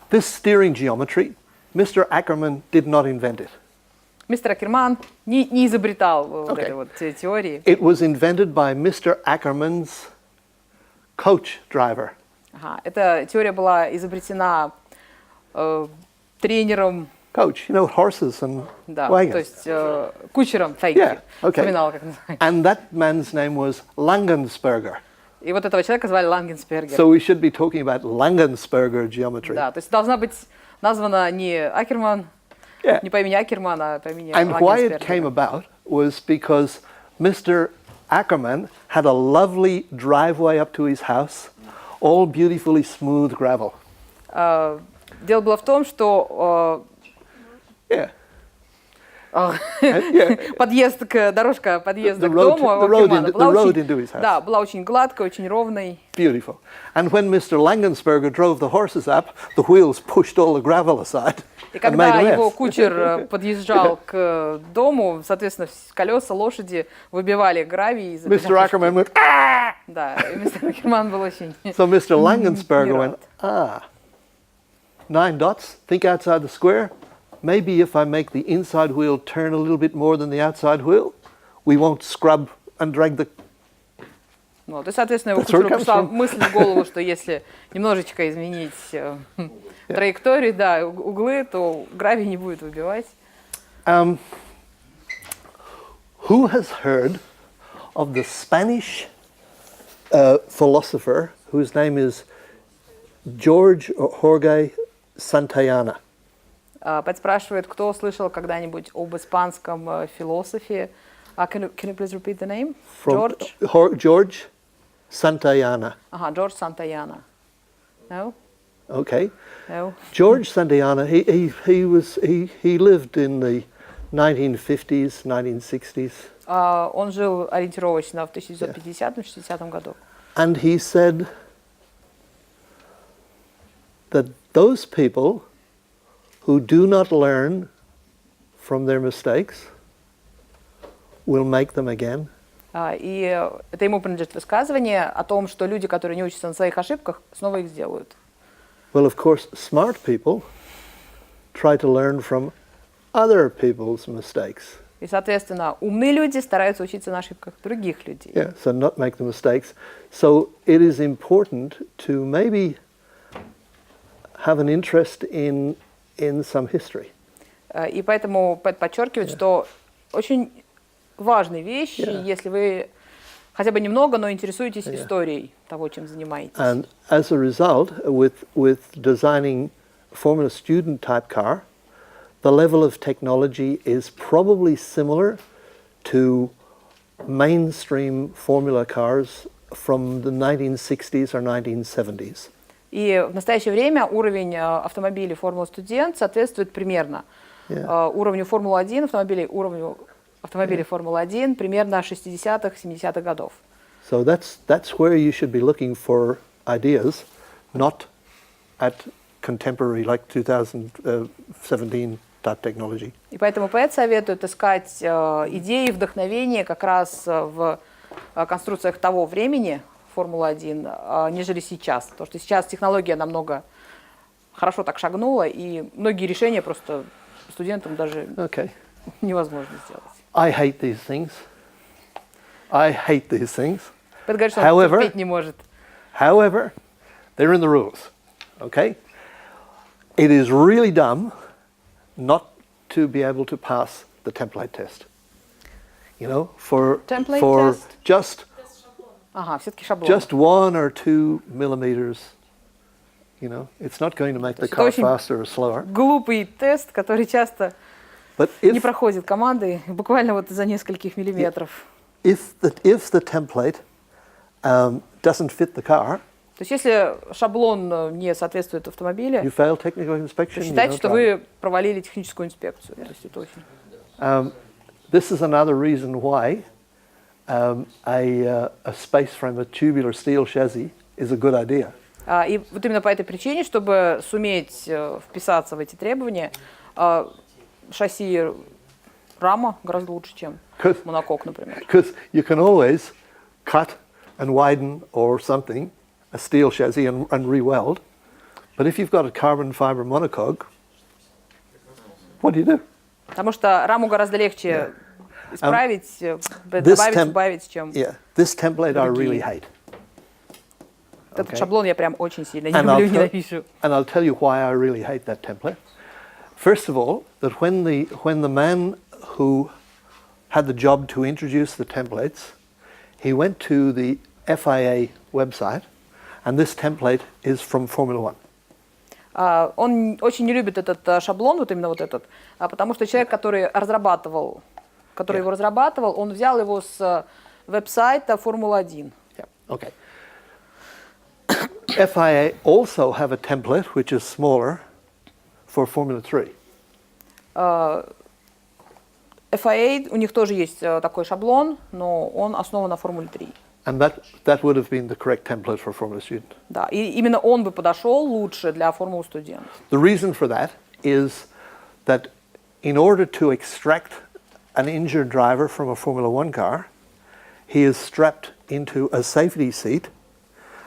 This steering geometry, Mr. Ackermann did not invent it. Мистер Акерман не изобретал вот этой вот теории. It was invented by Mr. Ackermann's coach driver. Ага. Эта теория была изобретена тренером, Coach, you know, horses and да, wagons. то есть кучером, Yeah, okay. вспоминала, как называется. And that man's name was Langensperger. И вот этого человека звали Лангенсбергер. So we should be talking about Langensperger geometry. Да, то есть должна быть названа не Акерман, Yeah. не по имени Акермана, а по имени And why it came Лангенсбергера. about was because Mr. Ackermann had a lovely driveway up to his house, all beautifully smooth gravel. Дело было в том, что Yeah. дорожка подъезда к The road- дому the у road Акермана into- была the road очень, into his house. да, была очень гладкой, очень ровной. Beautiful. And when Mr. Langensperger drove the horses up, the wheels pushed all the gravel aside И and made когда a его mess. кучер подъезжал к дому, соответственно, колеса лошади выбивали гравий. из Mr. Ackermann went, ah! Да, и мистер Акерман был очень... So Mr. Langensperger Right. went, 9 dots, think outside the square. Maybe if I make the inside wheel turn a little bit more than the outside wheel, we won't scrub and drag the... Вот. И, соответственно, его That's where it пришла comes from. мысль в голову, что если немножечко изменить траекторию, да, углы, то гравий не будет выбивать. Who has heard of the Spanish philosopher whose name is Jorge Santayana? Пэт спрашивает, кто слышал когда-нибудь об испанском философе. Can you please repeat the name? George Santayana. Ага, Джордж Сантаяна. No? Okay. No? George Santayana, he lived in the 1950s, 1960s. Он жил ориентировочно в 1950-60 году. And he said that those people who do not learn from their mistakes will make them again. И это ему принадлежит высказывание о том, что люди, которые не учатся на своих ошибках, снова их сделают. Well, of course, smart people try to learn from other people's mistakes. И, соответственно, умные люди стараются учиться на ошибках других людей. Yeah, so not make the mistakes. So it is important to maybe have an interest in some history. И поэтому Пэт подчеркивает, что очень важные вещи, если вы хотя бы немного, но интересуетесь историей того, чем занимаетесь. And as a result, with designing Formula Student type car, the level of technology is probably similar to mainstream Formula cars from the 1960s or 1970s. И в настоящее время уровень автомобилей Формула Студент соответствует примерно уровню Формулы-1, уровню автомобилей Формулы-1 примерно 60-х, 70-х годов. So that's where you should be looking for ideas, not at contemporary like 2017 type technology. И поэтому Пэт советует искать идеи, вдохновения как раз в конструкциях того времени Формулы-1, нежели сейчас. Потому что сейчас технология намного хорошо так шагнула, и многие решения просто студентам даже невозможно сделать. I hate these things. Пэт говорит, что он терпеть не может. However, they're in the rules. Okay? It is really dumb not to be able to pass the template test. You know, for just все-таки шаблон. just 1 or 2 millimeters. You know, it's not going to make the car faster or slower. Глупый тест, который часто не проходит команды, буквально вот из-за нескольких миллиметров. If the template doesn't fit the car, то есть если шаблон не соответствует автомобилю, you fail technical inspection, считайте, что вы провалили техническую инспекцию. То есть это очень... This is another reason why a space frame, a tubular steel chassis, is a good idea. И вот именно по этой причине, чтобы суметь вписаться в эти требования, шасси рама гораздо лучше, чем монокок, например. Because you can always cut and widen or something a steel chassis and re-weld, but if you've got a carbon fiber monocoque, what do? Потому что раму гораздо легче исправить, добавить, убавить, чем this template I really hate. Этот шаблон я прям очень сильно не люблю, ненавижу. And I'll tell you why I really hate that template. First of all, that when the man who had the job to introduce the templates, he went to the FIA website, and this template is from Formula One. Он очень не любит этот шаблон, вот именно вот этот, потому что человек, который его разрабатывал, он взял его с веб-сайта Формулы-1. Okay. FIA also have a template which is smaller for Formula 3. FIA, у них тоже есть такой шаблон, но он основан на Формуле 3. And that would have been the correct template for Formula Student. Да, и именно он бы подошел лучше для Формулы Студент. The reason for that is that in order to extract an injured driver from a Formula 1 car, he is strapped into a safety seat,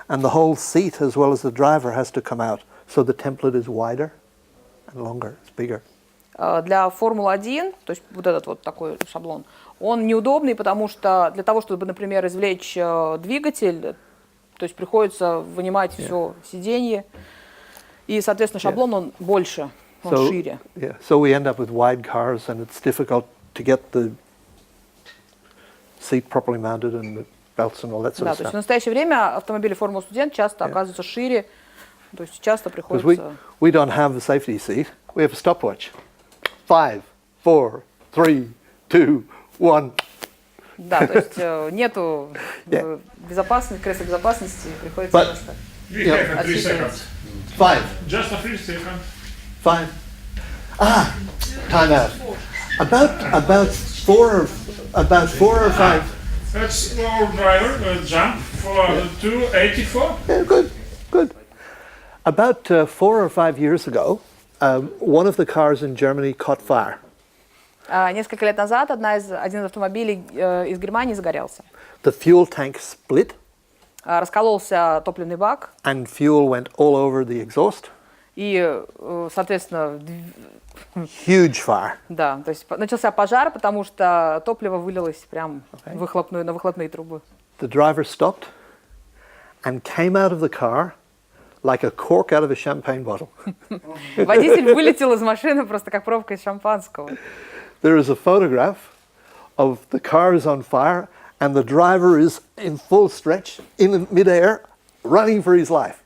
and the whole seat as well as the driver has to come out, so the template is wider and longer, it's bigger. Для Формулы-1, то есть вот этот вот такой шаблон, он неудобный, потому что для того, чтобы, например, извлечь двигатель, то есть приходится вынимать все сиденье, и, соответственно, шаблон он больше, он шире. Yeah, so we end up with wide cars, and it's difficult to get the seat properly mounted and the belts and all that sort Да, of то есть в stuff. настоящее время автомобили Формула Студент часто оказываются шире, то есть часто Because приходится... we don't have the safety seat, we have a stopwatch. 5, 4, 3, 2, 1. Да, то есть нету кресла безопасности, приходится But- просто... We have 3 seconds. 5, Just a 3 seconds. 5. Time out. About 4 or 5. That's our driver jump for 284. Yeah, good. About 4 or 5 years ago, one of the cars in Germany caught fire. Несколько лет назад один из автомобилей из Германии загорелся. The fuel tank split, Раскололся топливный бак, and fuel went all over the exhaust. и, соответственно, Huge fire. да, то есть начался пожар, потому что топливо вылилось прям на выхлопные трубы. The driver stopped and came out of the car like a cork out of a champagne bottle. Водитель вылетел из машины просто как пробка из шампанского. There is a photograph of the car is on fire and the driver is in full stretch in midair running for his life.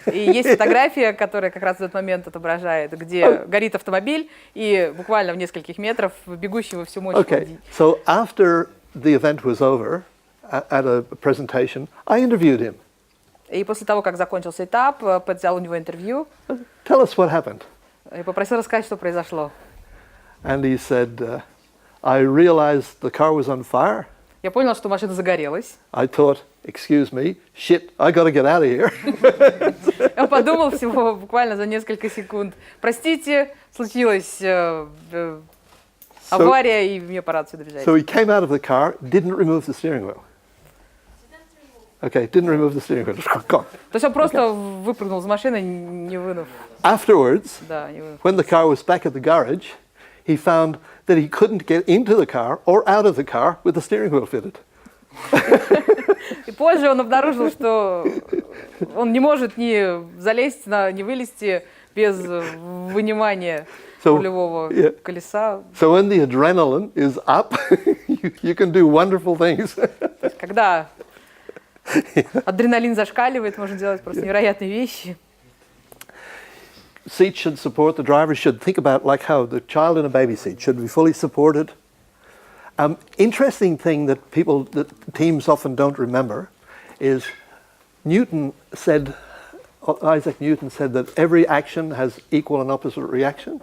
И есть фотография, которая как раз в этот момент отображает, где горит автомобиль, и буквально в нескольких метрах бегущий во всю мощь Okay, so after the event was over at a presentation, I interviewed him. И после того, как закончился этап, Пэт взял у него интервью Tell us what happened. и попросил рассказать, что произошло. And he said, I realized the car was on fire. Я понял, что машина загорелась. I thought, excuse me, shit, I got to get out of here. Я подумал всего буквально за несколько секунд. Простите, случилась авария, и мне пора отсюда бежать. So he came out of the car, didn't remove the steering wheel. Okay, didn't remove the steering wheel. Just gone. То есть он просто выпрыгнул из машины, не вынув. Afterwards, Да, не вынув. when the car was back at the garage, he found that he couldn't get into the car or out of the car with the steering wheel fitted. И позже он обнаружил, что он не может ни залезть, ни вылезти без вынимания рулевого колеса. So when the adrenaline is up, you can do wonderful things. То есть, когда адреналин зашкаливает, можно делать просто невероятные вещи. Seat should support, the driver should think about like how the child in a baby seat should be fully supported. Interesting thing that teams often don't remember is Isaac Newton said that every action has equal and opposite reaction.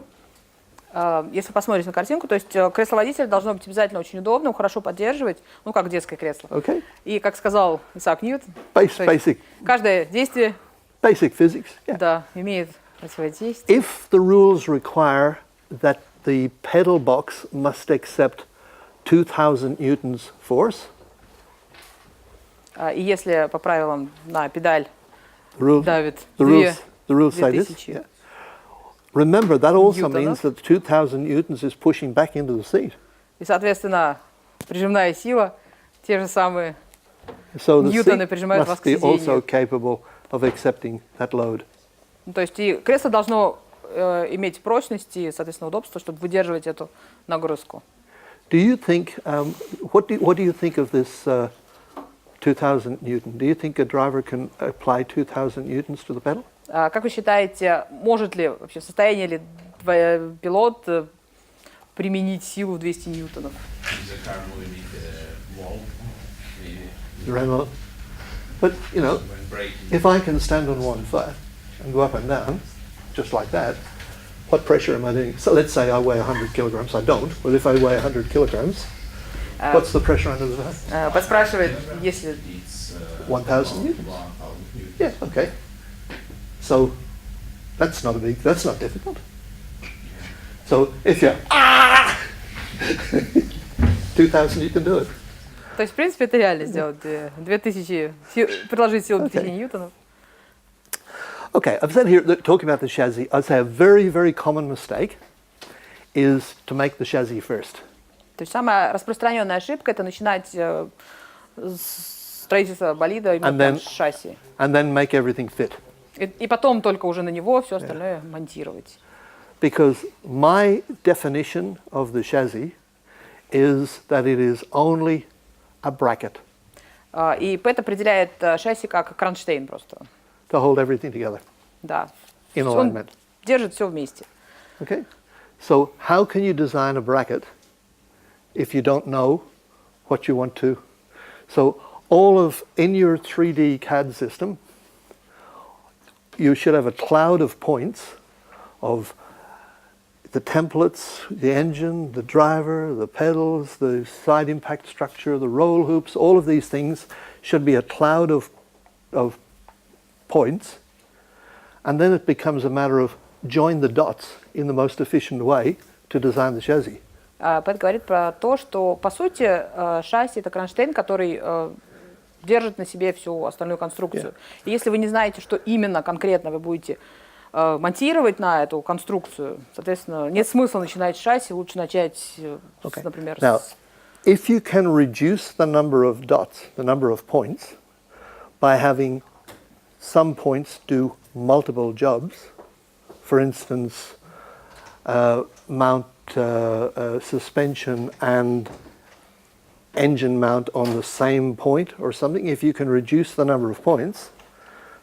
Если посмотреть на картинку, то есть кресло водителя должно быть обязательно очень удобным, хорошо поддерживать, ну как детское кресло. Okay. И как сказал Исаак Ньютон, Basic каждое действие physics. Yeah. да, имеет противодействие. If the rules require that the pedal box must accept 2000 newtons force, И если по правилам на педаль the давит rules say this. 2000 Yeah. Remember, that also Newtonов. means that 2000 newtons is pushing back into the seat. и, соответственно, прижимная сила, те же самые So the Ньютоны seat прижимают вас must к be also сиденью. capable of accepting that load. Ну, то есть и кресло должно иметь прочность и, соответственно, удобство, чтобы выдерживать эту нагрузку. Do you think, what do you think of this 2000 newton? Do you think a driver can apply 2000 newtons to the pedal? Как вы считаете, может ли, вообще в состоянии ли пилот применить силу в 200 ньютонов? But, you know, if I can stand on one foot and go up and down, just like that, what pressure am I doing? So let's say I weigh 100 kilograms. I don't, but if I weigh 100 kilograms, what's the pressure under the hood? Подспрашивает, если... 1000 newtons. Yeah, okay. So that's not difficult. So if you're 2000, you can do it. То есть, в принципе, это реально сделать 2000, приложить силу 2000 ньютонов. Okay, I've said here that talking about the chassis, I'd say a very, very common mistake is to make the chassis first. То есть самая распространенная ошибка – это начинать строительство болида именно с шасси. And then make everything fit. И потом только уже на него все остальное монтировать. Because my definition of the chassis is that it is only a bracket И Пэт определяет шасси как кронштейн просто. to hold everything together Да. in Он alignment. держит все вместе. Okay? So how can you design a bracket if you don't know what you want to? So in your 3D CAD system, you should have a cloud of points of the templates, the engine, the driver, the pedals, the side impact structure, the roll hoops, all of these things should be a cloud of points. And then it becomes a matter of join the dots in the most efficient way to design the chassis. Пэт говорит про то, что, по сути, шасси – это кронштейн, который держит на себе всю остальную конструкцию. И если вы не знаете, что именно конкретно вы будете монтировать на эту конструкцию, соответственно, нет смысла начинать с шасси, лучше начать, например, Now, if you can reduce the number of dots, the number of points, by having some points do multiple jobs, for instance, mount suspension and engine mount on the same point or something, if you can reduce the number of points,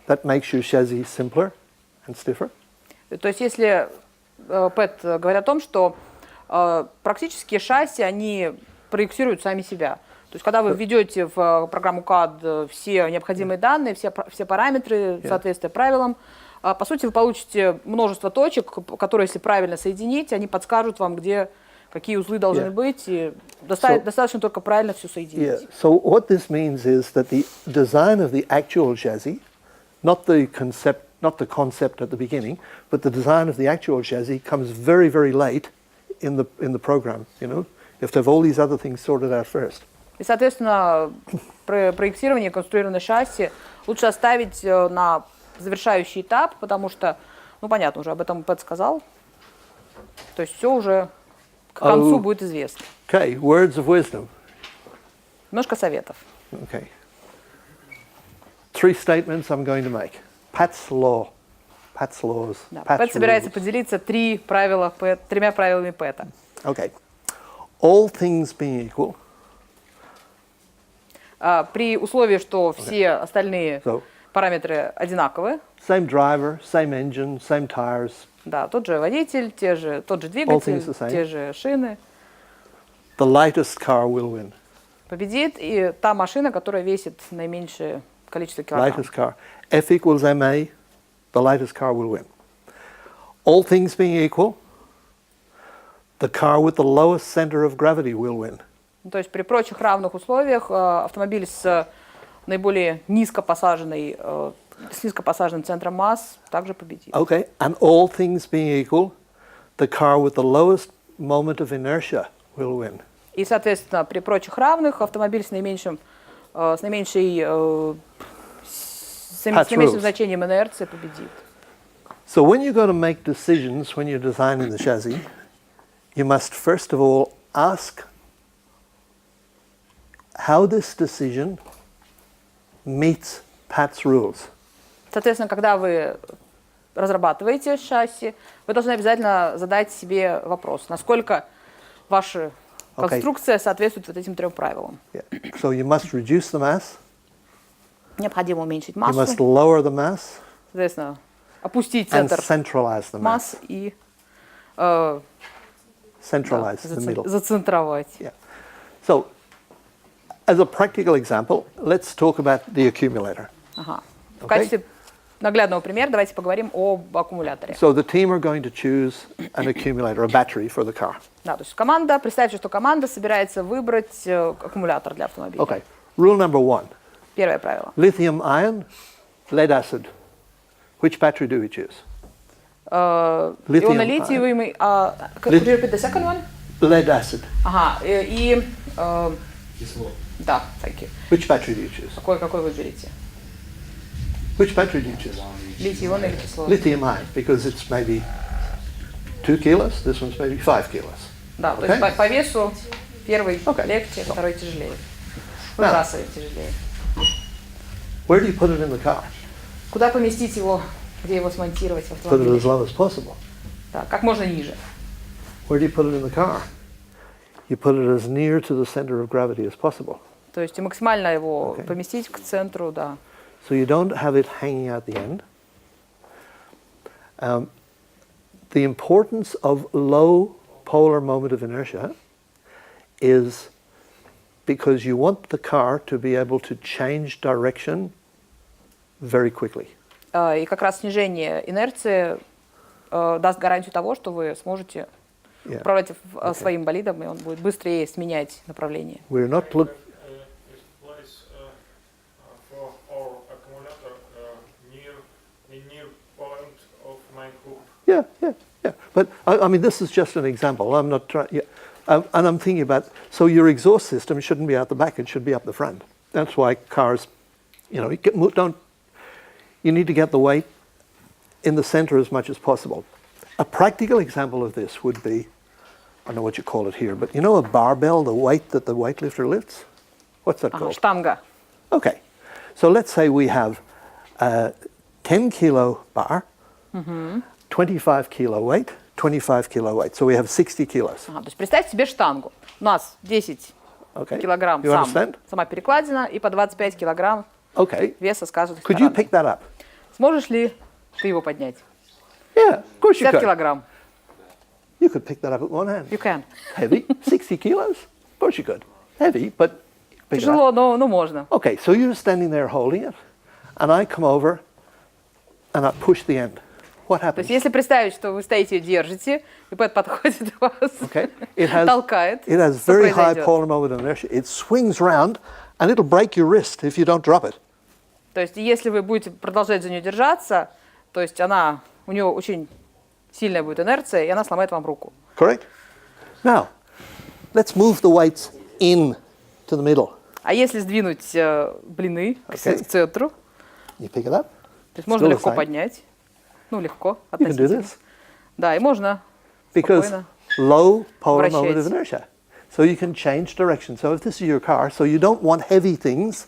that makes your chassis simpler and stiffer. То есть если Пэт говорит о том, что практически шасси, они проектируют сами себя. То есть когда вы введете в программу CAD все необходимые данные, все параметры, соответствие правилам, по сути вы получите множество точек, которые, если правильно соединить, они подскажут вам, где какие узлы должны быть, и достаточно только правильно все соединить. So what this means is that the design of the actual chassis, not the concept at the beginning, but the design of the actual chassis comes very, very late in the program. You know, you have to have all these other things sorted out first. И, соответственно, проектирование, конструирование шасси лучше оставить на завершающий этап, потому что, ну, понятно, уже об этом Пэт сказал. То есть все уже к концу будет известно. Okay, words of wisdom. Немножко советов. Okay. 3 statements I'm going to make. Pat's law. Pat's laws. Да. Pat's Пэт собирается rules. поделиться тремя правилами Пэта. Okay. All things being equal. При условии, что все остальные So, параметры одинаковы. same driver, same engine, same tires. Да, тот же водитель, тот же двигатель, things the same. те же шины. The lightest car will win. Победит и та машина, которая весит наименьшее количество килограмм. Lightest car. F equals ma. The lightest car will win. All things being equal, the car with the lowest center of gravity will win. То есть при прочих равных условиях автомобиль с наиболее низко посаженным центром масс также победит. Okay, and all things being equal, the car with the lowest moment of inertia will win. И, соответственно, при прочих равных автомобиль с наименьшим значением инерции победит. So when you're going to make decisions when you're designing the chassis, you must first of all ask how this decision meets Pat's rules. Соответственно, когда вы разрабатываете шасси, вы должны обязательно задать себе вопрос, насколько ваша конструкция соответствует вот этим 3 правилам. Yeah. So you must reduce the mass, Необходимо уменьшить you must массу, lower the mass, соответственно, опустить and центр centralize the mass. масс и Centralize the middle. зацентровать. Yeah. So, as a practical example, let's talk about the accumulator. Ага. В качестве наглядного примера давайте поговорим об аккумуляторе. So the team are going to choose an accumulator, a battery for the car. Да, то есть команда, представьте, что команда собирается выбрать аккумулятор для автомобиля. Okay. Rule number 1. Первое правило. Lithium ion, lead acid. Which battery do we choose? Lithium Ионолитиевый, could you repeat the second one? Lead acid. Ага, Кисло. да, thank you. Which battery do you choose? Какой выберете? Which battery do you choose? Литий-ион или кислород? Lithium ion, because it's maybe 2 kilos, this one's maybe 5 kilos. Да, то Okay. есть по весу первый Okay. легче, второй тяжелее. Выбрасывает тяжелее. Where do you put it in the car? Куда поместить его, где его смонтировать в Put it автомобиле? as low as possible. Да, как можно ниже. Where do you put it in the car? You put it as near to the center of gravity as possible. То есть и максимально его Okay. поместить к центру, да. So you don't have it hanging out the end. The importance of low polar moment of inertia is because you want the car to be able to change direction very quickly. И как раз снижение инерции даст гарантию того, что вы сможете Yeah. управлять своим болидом, и он будет быстрее сменять направление. We're not look. Is place for our accumulator near point of main hook. Yeah. But I mean, this is just an example. I'm not trying. Yeah. And I'm thinking about. So your exhaust system shouldn't be out the back; it should be up the front. That's why cars, you don't. You need to get the weight in the center as much as possible. A practical example of this would be, I don't know what you call it here, but you know a barbell, the weight that the weightlifter lifts? What's that called? Штанга. Okay. So let's say we have a 10 kilo bar, 25 kilo weight, 25 kilo weight. So we have 60 kilos. Ага, то есть представьте себе штангу. У нас 10 Okay. килограмм You understand? сама перекладина и по 25 килограмм Okay. веса с каждой Could you стороны. pick that up? Сможешь ли ты его поднять? Yeah, of course you 50 could. килограмм. You could pick that up with one hand. You can. Heavy, 60 kilos? Of course you could. Heavy, but pick it up. Тяжело, но можно. Okay, so you're standing there holding it, and I come over and I push the end. What То happens? есть если представить, что вы стоите и держите, и Пэт подходит вас, Okay, it has толкает, it has что very high произойдет? polar moment of inertia. It swings round, and it'll break your wrist if you don't drop it. То есть если вы будете продолжать за нее держаться, то есть у нее очень сильная будет инерция, и она сломает вам руку. Correct? Now, let's move the weights in to the middle. А если сдвинуть блины к Okay. центру, You pick it up. то есть можно Still the легко same. поднять. Ну, легко, You can do относительно. this Да, и можно because спокойно. low polar moment of Вращать. inertia. So you can change direction. So if this is your car, so you don't want heavy things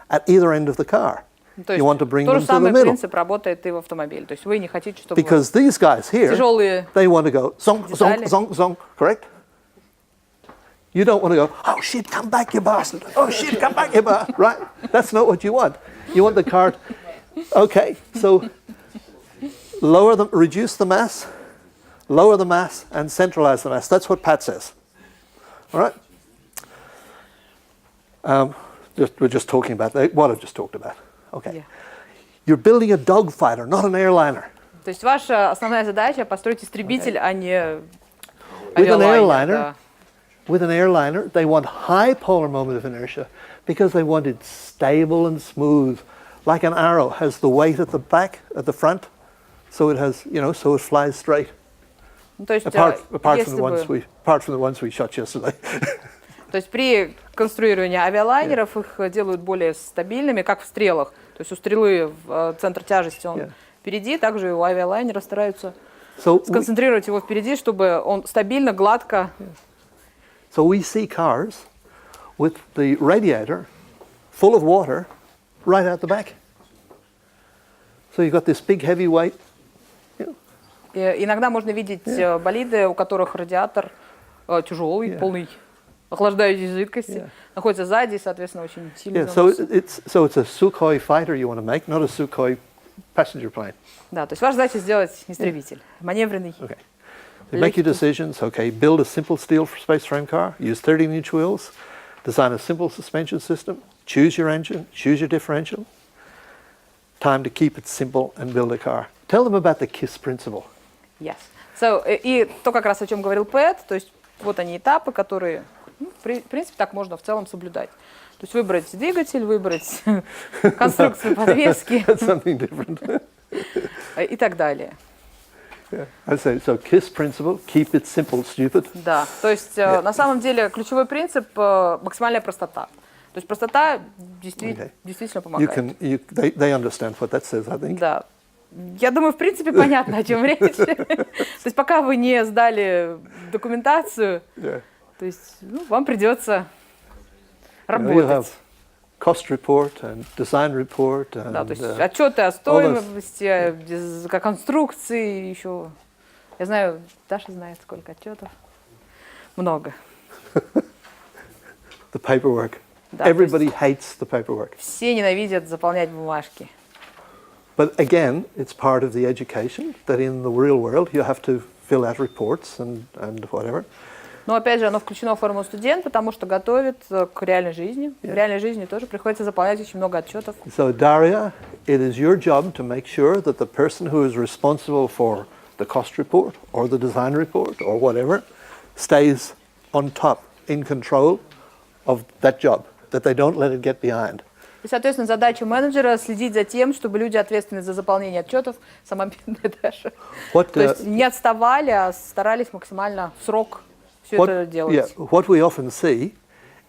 at either end of the car. То You есть want to bring то them же to the самый middle. принцип работает и в автомобиле. То есть вы не хотите, чтобы Because these guys here, тяжелые they want to go zonk, zonk, Детали. zonk, zonk, correct? You don't want to go, oh shit, come back, you bastard. Oh shit, come back, you bastard. Right? That's not what you want. You want the car. Okay, so reduce the mass, lower the mass, and centralize the mass. That's what Pat says. All right? We're just talking about what I've just talked about. Okay. Yeah. You're building a dogfighter, not an airliner. То есть ваша основная задача построить истребитель, а не With an авиалайнер. airliner, Да. With an airliner, they want high polar moment of inertia because they want it stable and smooth. Like an arrow has the weight at the back, at the front, so it has, so it flies straight. Ну, то есть, Apart from если the ones we shot yesterday. То есть при конструировании авиалайнеров их делают более стабильными, как в стрелах. То есть у стрелы центр тяжести он впереди, также и у авиалайнера стараются сконцентрировать его впереди, чтобы он стабильно, гладко. So we see cars with the radiator full of water right out the back. So you've got this big heavy weight. И иногда можно видеть болиды, у которых радиатор тяжелый, полный охлаждающей жидкости, находится сзади, и, соответственно, очень сильный занос. So it's a Sukhoi fighter you want to make, not a Sukhoi passenger plane. Да, то есть ваша задача сделать истребитель, маневренный. Okay. So make your decisions. Okay, build a simple steel space frame car. Use 13-inch wheels. Design a simple suspension system. Choose your engine. Choose your differential. Time to keep it simple and build a car. Tell them about the KISS principle. Yes. So, и то, как раз о чем говорил Пэт, то есть вот они этапы, которые, в принципе, так можно в целом соблюдать. То есть выбрать двигатель, выбрать конструкцию подвески Something different. и так далее. I say so. KISS principle: keep it simple, stupid. Да, то есть на самом деле ключевой принцип максимальная простота. То есть простота действительно помогает. They understand what that says, I think. Да, Я думаю, в принципе, понятно, о чем речь. То есть пока вы не сдали документацию, Yeah. то есть вам придется You have работать. cost report and design report and Да, то есть отчеты о all стоимости, о конструкции еще. Я знаю, Даша знает, сколько отчетов. Много. the paperwork. Да, то есть Everybody hates the paperwork. все ненавидят заполнять бумажки. But again, it's part of the education that in the real world you have to fill out reports and whatever. Но опять же, оно включено в формулу студент, потому что готовит к реальной жизни. В реальной жизни тоже приходится заполнять очень много отчетов. So Daria, it is your job to make sure that the person who is responsible for the cost report or the design report or whatever stays on top, in control of that job, that they don't let it get behind. И, соответственно, задача менеджера следить за тем, чтобы люди, ответственные за заполнение отчетов, сама бедная Даша, то есть не отставали, а старались максимально в срок все это делать. What we often see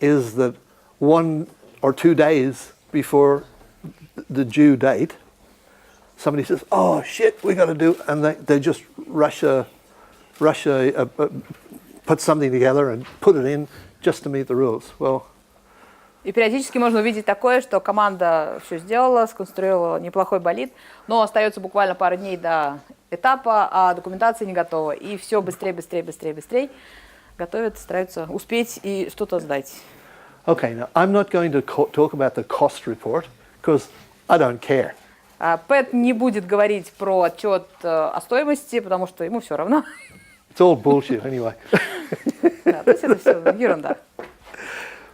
is that 1 or 2 days before the due date, somebody says, "Oh shit, we got to do," and they just rush put something together and put it in just to meet the rules. Well. И периодически можно увидеть такое, что команда все сделала, сконструировала неплохой болид, но остается буквально пару дней до этапа, а документация не готова. И все быстрее готовят, стараются успеть и что-то сдать. Okay, now I'm not going to talk about the cost report because I don't care. Пэт не будет говорить про отчет о стоимости, потому что ему все равно. It's all bullshit anyway. Да, то есть это все ерунда.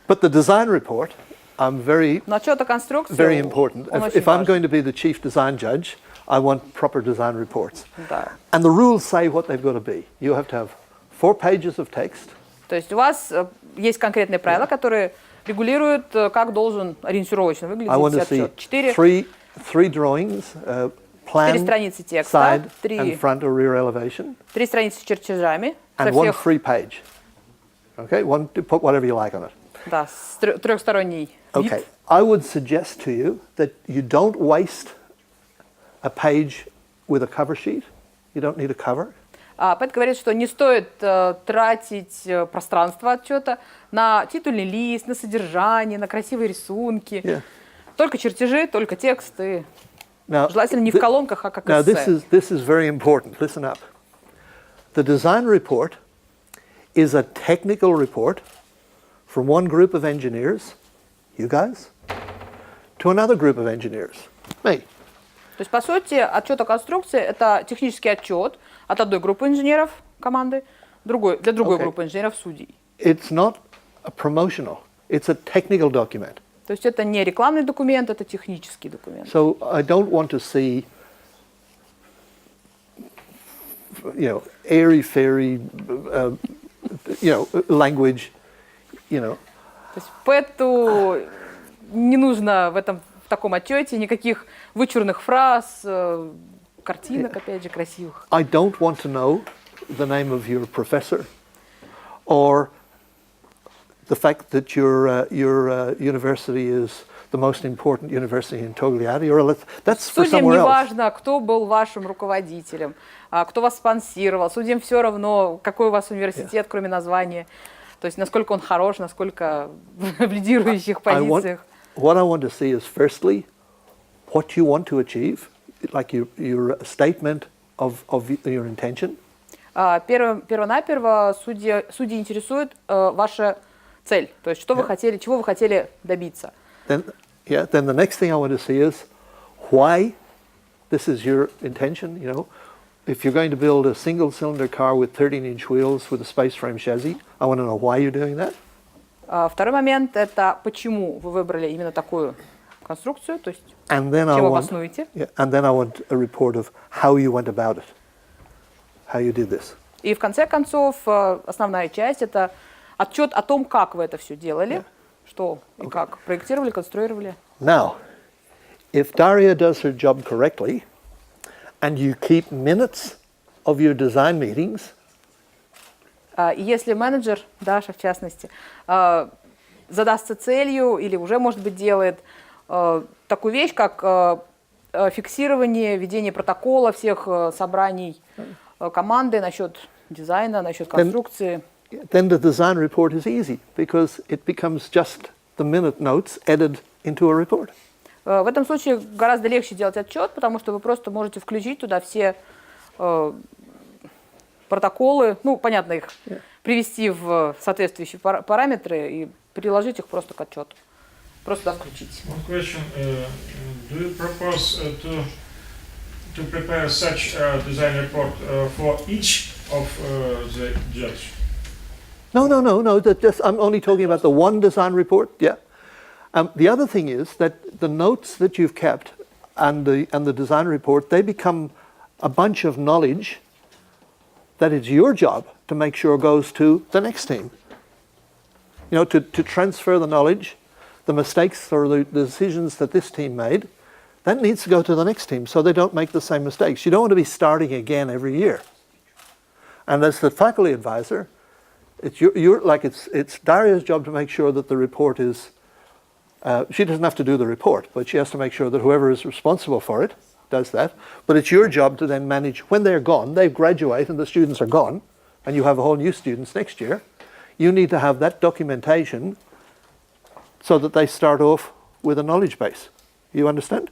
But the design report, Но отчет о конструкции, very important. он очень If I'm важен. going to be the chief design judge, I want proper design reports. Да. And the rules say what they've got to be. You have to have 4 pages of text. То есть у вас есть конкретные правила, которые регулируют, как должен ориентировочно I want выглядеть to see отчет. 3 drawings, plan, 4 страницы текста, side, 3 and front or rear elevation, 3 страницы с чертежами, со and 1 всех, free page. Okay, put whatever you like on it. да, с трехсторонний вид. Okay, I would suggest to you that you don't waste a page with a cover sheet. You don't need a cover. Пэт говорит, что не стоит тратить пространство отчета на титульный лист, на содержание, на красивые рисунки. Yeah. Только чертежи, только тексты. Now, Желательно не в колонках, а как now эссе. this is very important. Listen up. The design report is a technical report from one group of engineers, you guys, to another group of engineers, me. То есть, по сути, отчет о конструкции – это технический отчет от одной группы инженеров команды для другой группы инженеров судей. It's not a promotional. It's a technical document. То есть это не рекламный документ, это технический документ. So I don't want to see, airy-fairy, language, То есть Пэту не нужно в таком отчете никаких вычурных фраз, картинок, опять же, красивых. I don't want to know the name of your professor or the fact that your university is the most important university in Tolyattini, or that's for Судьям somewhere не else. важно, кто был вашим руководителем, кто вас спонсировал. Судьям все равно, какой у вас университет, кроме названия. То есть насколько он хорош, насколько в лидирующих позициях. What I want to see is, firstly, what you want to achieve, like your statement of your intention. Первонаперво судьи интересует ваша цель, то есть что вы хотели, чего вы хотели добиться. Then the next thing I want to see is why this is your intention. If you're going to build a single-cylinder car with 13-inch wheels with a space frame chassis, I want to know why you're doing that. Второй момент – это почему вы выбрали именно такую конструкцию, то есть And then чем обоснуете. and then I want a report of how you went about it, how you did this. И в конце концов основная часть – это отчет о том, как вы это все делали, что и как проектировали, конструировали. Now, if Daria does her job correctly, and you keep minutes of your design meetings, И если менеджер, Даша в частности, задастся целью или уже, может быть, делает такую вещь, как фиксирование, ведение протокола всех собраний команды насчет дизайна, насчет конструкции. Then the design report is easy because it becomes just the minute notes added into a report. В этом случае гораздо легче делать отчет, потому что вы просто можете включить туда все протоколы, ну, понятно, их привести в соответствующие параметры и приложить их просто к отчету. Просто туда включить. One question: do you propose to prepare such a design report for each of the judges? No. I'm only talking about the one design report. Yeah. The other thing is that the notes that you've kept and the design report, they become a bunch of knowledge that it's your job to make sure goes to the next team. You know, to transfer the knowledge, the mistakes or the decisions that this team made, that needs to go to the next team so they don't make the same mistakes. You don't want to be starting again every year. And as the faculty advisor, it's Daria's job to make sure that the report is. She doesn't have to do the report, but she has to make sure that whoever is responsible for it does that. But it's your job to then manage when they're gone. They graduate and the students are gone, and you have a whole new students next year. You need to have that documentation so that they start off with a knowledge base. You understand?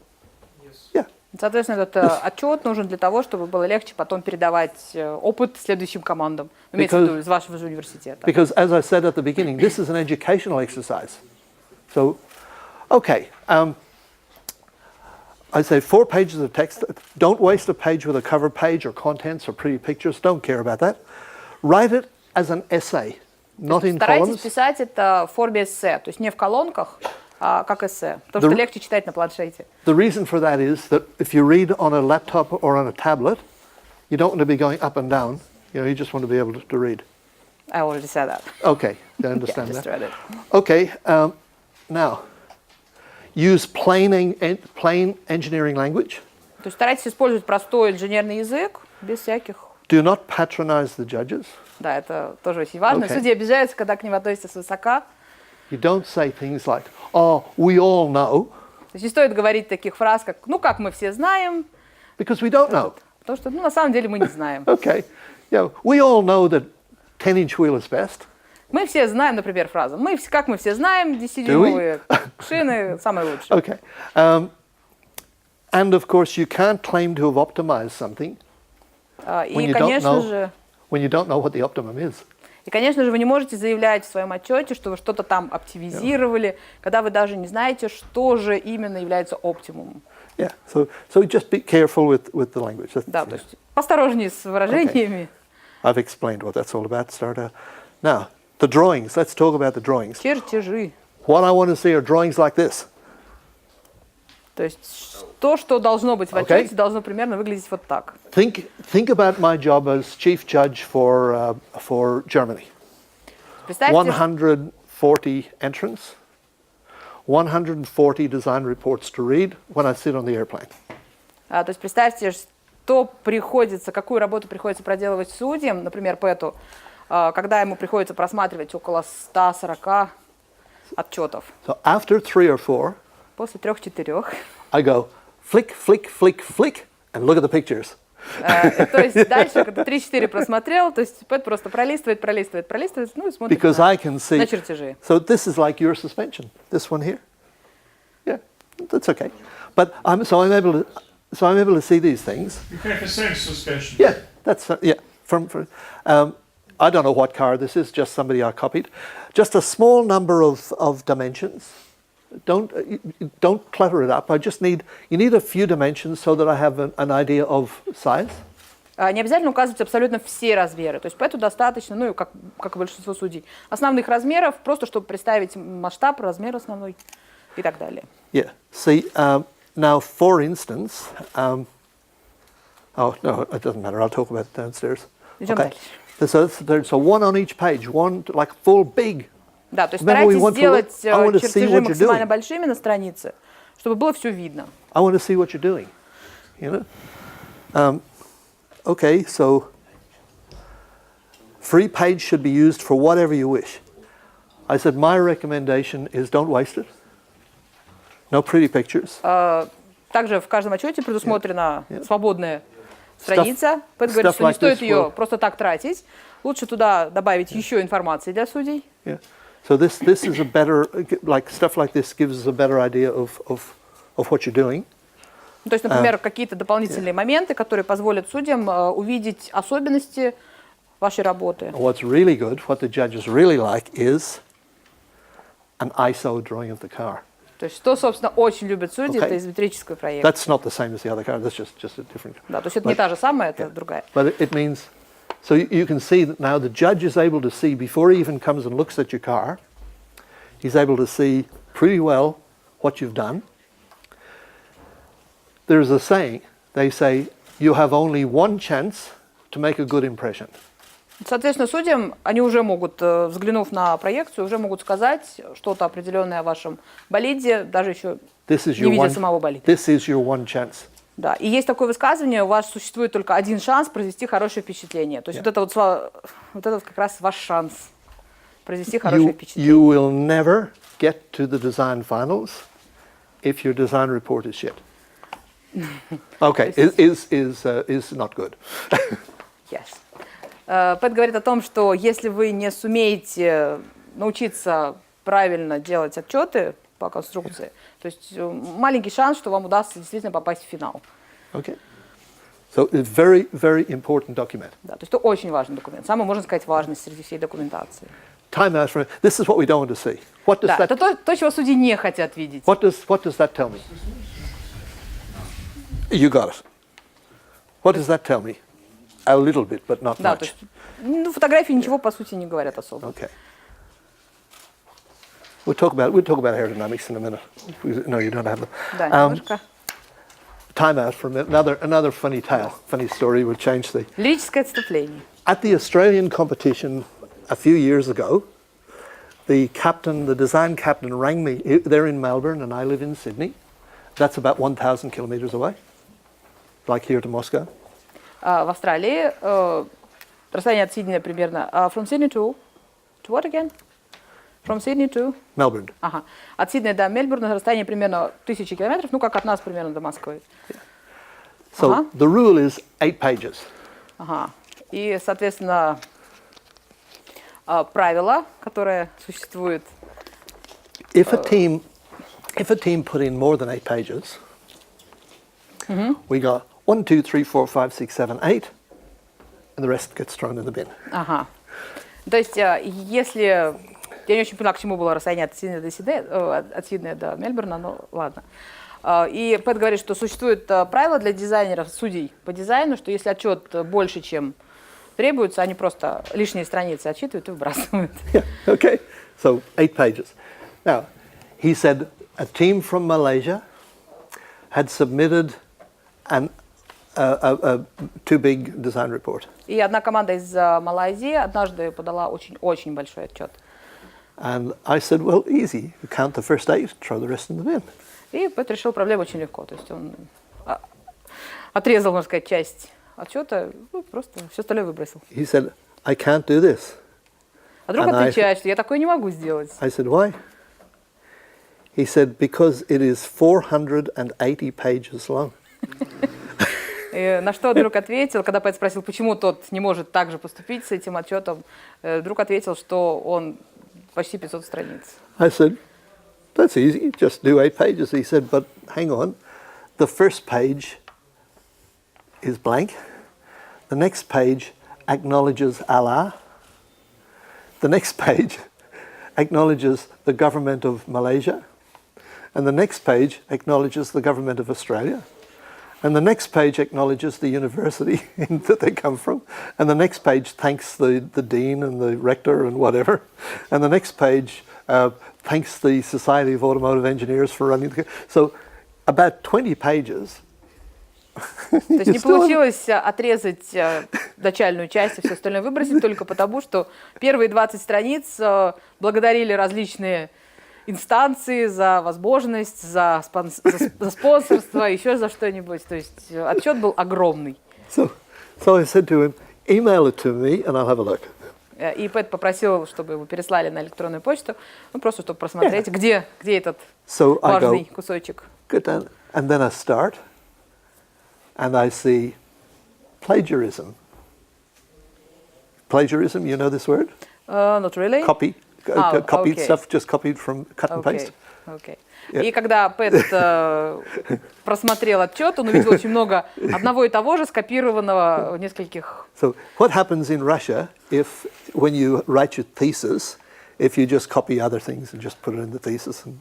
Yes. Yeah. Соответственно, этот отчет нужен для того, чтобы было легче потом передавать опыт следующим командам, имеется в виду из вашего же университета. Because, as I said at the beginning, this is an educational exercise. So, okay, I say 4 pages of text. Don't waste a page with a cover page or contents or pretty pictures. Don't care about that. Write it as an essay, not in columns. Старайтесь писать это в форме эссе, то есть не в колонках, а как эссе, потому что легче читать на планшете. The reason for that is that if you read on a laptop or on a tablet, you don't want to be going up and down. You know, you just want to be able to read. I already said that. Okay, I understand Yeah, just that. read it. Okay, now, use plain engineering language. То есть старайтесь использовать простой инженерный язык, без всяких... Do not patronize the judges. Да, это тоже очень важно. Okay. Судьи обижаются, когда к ним относятся свысока. You don't say things like, oh, we all know. То есть не стоит говорить таких фраз, как «ну, как мы все знаем», Because we don't know. потому что, ну, на самом деле мы не знаем. Okay, yeah, we all know that 10-inch wheel is best. Мы все знаем, например, фразу. Как мы все знаем, 10-дюймовые шины самые лучшие. Okay. And of course, you can't claim to have optimized something when И, you конечно don't know what the optimum is. же, вы не можете заявлять в своем отчете, что вы что-то там оптимизировали, когда вы даже не знаете, что же именно является оптимумом. Yeah. So just be careful with the language. Да, то есть посторожнее с выражениями. I've explained what that's all about to start out. Now, the drawings. Let's talk about the drawings. Чертежи. What I want to see are drawings like this. То есть то, что должно быть в отчете, должно примерно выглядеть вот так. Think about my job as chief judge for Germany. Представьте, 140 entrants, 140 design reports to read when I sit on the airplane. то есть представьте, какую работу приходится проделывать судьям, например, Пэту, когда ему приходится просматривать около 140 отчетов. So after 3 or 4, После 3-4. I go flick, flick, flick, flick, and look at the pictures. То есть дальше, когда 3-4 просмотрел, то есть Пэт просто пролистывает, ну и смотрит Because I can see. на чертежи. So this is like your suspension. This one here. Yeah, that's okay. But I'm able to see these things. You have the same suspension. Yeah, that's yeah. I don't know what car this is. Just somebody I copied. Just a small number of dimensions. Don't clutter it up. You need a few dimensions so that I have an idea of size. Не обязательно указывать абсолютно все размеры. То есть Пэту достаточно, ну, как и большинство судей, основных размеров, просто чтобы представить масштаб, размер основной и так далее. Yeah. See, now for instance, oh no, it doesn't matter. I'll talk about it downstairs. Идем Okay. дальше. So one on each page, one like full big. Да, то есть Remember, старайтесь сделать I want to see чертежи what you're максимально doing. большими на странице, чтобы было все видно. I want to see what you're doing. You know. Okay, so free page should be used for whatever you wish. I said my recommendation is don't waste it. No pretty pictures. Также в каждом отчете предусмотрена свободная страница. Пэт говорит, что не стоит ее просто так тратить. Лучше туда добавить еще информации для судей. So this is a better, like stuff like this gives us a better idea of what you're doing. То есть, например, какие-то дополнительные моменты, которые позволят судьям увидеть особенности вашей работы. What's really good, what the judges really like, is an ISO drawing of the car. То есть, что, собственно, очень любят судьи, это изометрический проект. That's not the same as the other car. That's just a different. Да, то есть это не та же самая, это другая. But it means, so you can see that now the judge is able to see before he even comes and looks at your car. He's able to see pretty well what you've done. There's a saying. They say you have only one chance to make a good impression. Соответственно, судьям, они уже могут, взглянув на проекцию, уже могут сказать что-то определенное о вашем болиде, даже еще не видя самого болида. This is your one chance. Да, и есть такое высказывание: у вас существует только один шанс произвести хорошее впечатление. То есть вот это как раз ваш шанс произвести хорошее впечатление. You will never get to the design finals if your design report is shit. Okay, is not good. Yes. Пэт говорит о том, что если вы не сумеете научиться правильно делать отчеты по конструкции, то есть маленький шанс, что вам удастся действительно попасть в финал. Okay. So it's very, very important document. Да, то есть это очень важный документ. Самый, можно сказать, важный среди всей документации. Time out for this is what we don't want to see. What does Да, that? это то, чего судьи не хотят видеть. What does that tell me? You got it. What does that tell me? A little bit, but not Да, much. то есть, фотографии ничего по сути не говорят особо. Okay. We'll talk about aerodynamics in a minute. No, you don't have them. Да, немножко. Time out for a minute. Another funny tale, funny story will change the. Лирическое отступление. At the Australian competition a few years ago, the design captain rang me. They're in Melbourne and I live in Sydney. That's about 1,000 kilometers away, like here to Moscow. В Австралии расстояние от Сиднея примерно from Sydney to what again? From Sydney to Melbourne. Ага. От Сиднея до Мельбурна расстояние примерно 1000 километров, ну как от нас примерно до Москвы. So the rule is 8 pages. Ага. И, соответственно, правило, которое существует. If a team put in more than 8 pages, we got 1, 2, 3, 4, 5, 6, 7, 8, and the rest gets thrown in the bin. Ага. То есть, если... Я не очень поняла, к чему было расстояние от Сиднея до Мельбурна, но ладно. И Пэт говорит, что существует правило для дизайнеров, судей по дизайну, что если отчет больше, чем требуется, они просто лишние страницы отчитывают и выбрасывают. Yeah, okay. So 8 pages. Now, he said a team from Malaysia had submitted a too big design report. И одна команда из Малайзии однажды подала очень большой отчет. And I said, well, easy. You count the first 8, throw the rest in the bin. И Пэт решил проблему очень легко. То есть он отрезал, можно сказать, часть отчета, просто все остальное выбросил. He said, I can't do this. А друг отвечает, что я такое не могу сделать. I said, why? He said, because it is 480 pages long. И на что друг ответил, когда Пэт спросил, почему тот не может так же поступить с этим отчетом, друг ответил, что он почти 500 страниц. I said, that's easy, just do 8 pages. He said, but hang on, the first page is blank. The next page acknowledges Allah. The next page acknowledges the government of Malaysia. And the next page acknowledges the government of Australia. And the next page acknowledges the university that they come from. And the next page thanks the dean and the rector and whatever. And the next page thanks the Society of Automotive Engineers for running the... So about 20 pages. То есть не получилось отрезать начальную часть и все остальное выбросить только потому, что первые 20 страниц благодарили различные инстанции за возможность, за спонсорство, еще за что-нибудь. То есть отчет был огромный. So I said to him, email it to me and I'll have a look. И Пэт попросил, чтобы его переслали на электронную почту, ну просто чтобы просмотреть, где этот важный кусочек. Good, And then I start, and I see plagiarism. Plagiarism, you know this word? Not really. Copy. Copied okay. stuff, just copied from cut and paste. Okay. Yeah. И когда Пэт просмотрел отчет, он увидел очень много одного и того же, скопированного в нескольких. So what happens in Russia if, when you write your thesis, if you just copy other things and just put it in the thesis? And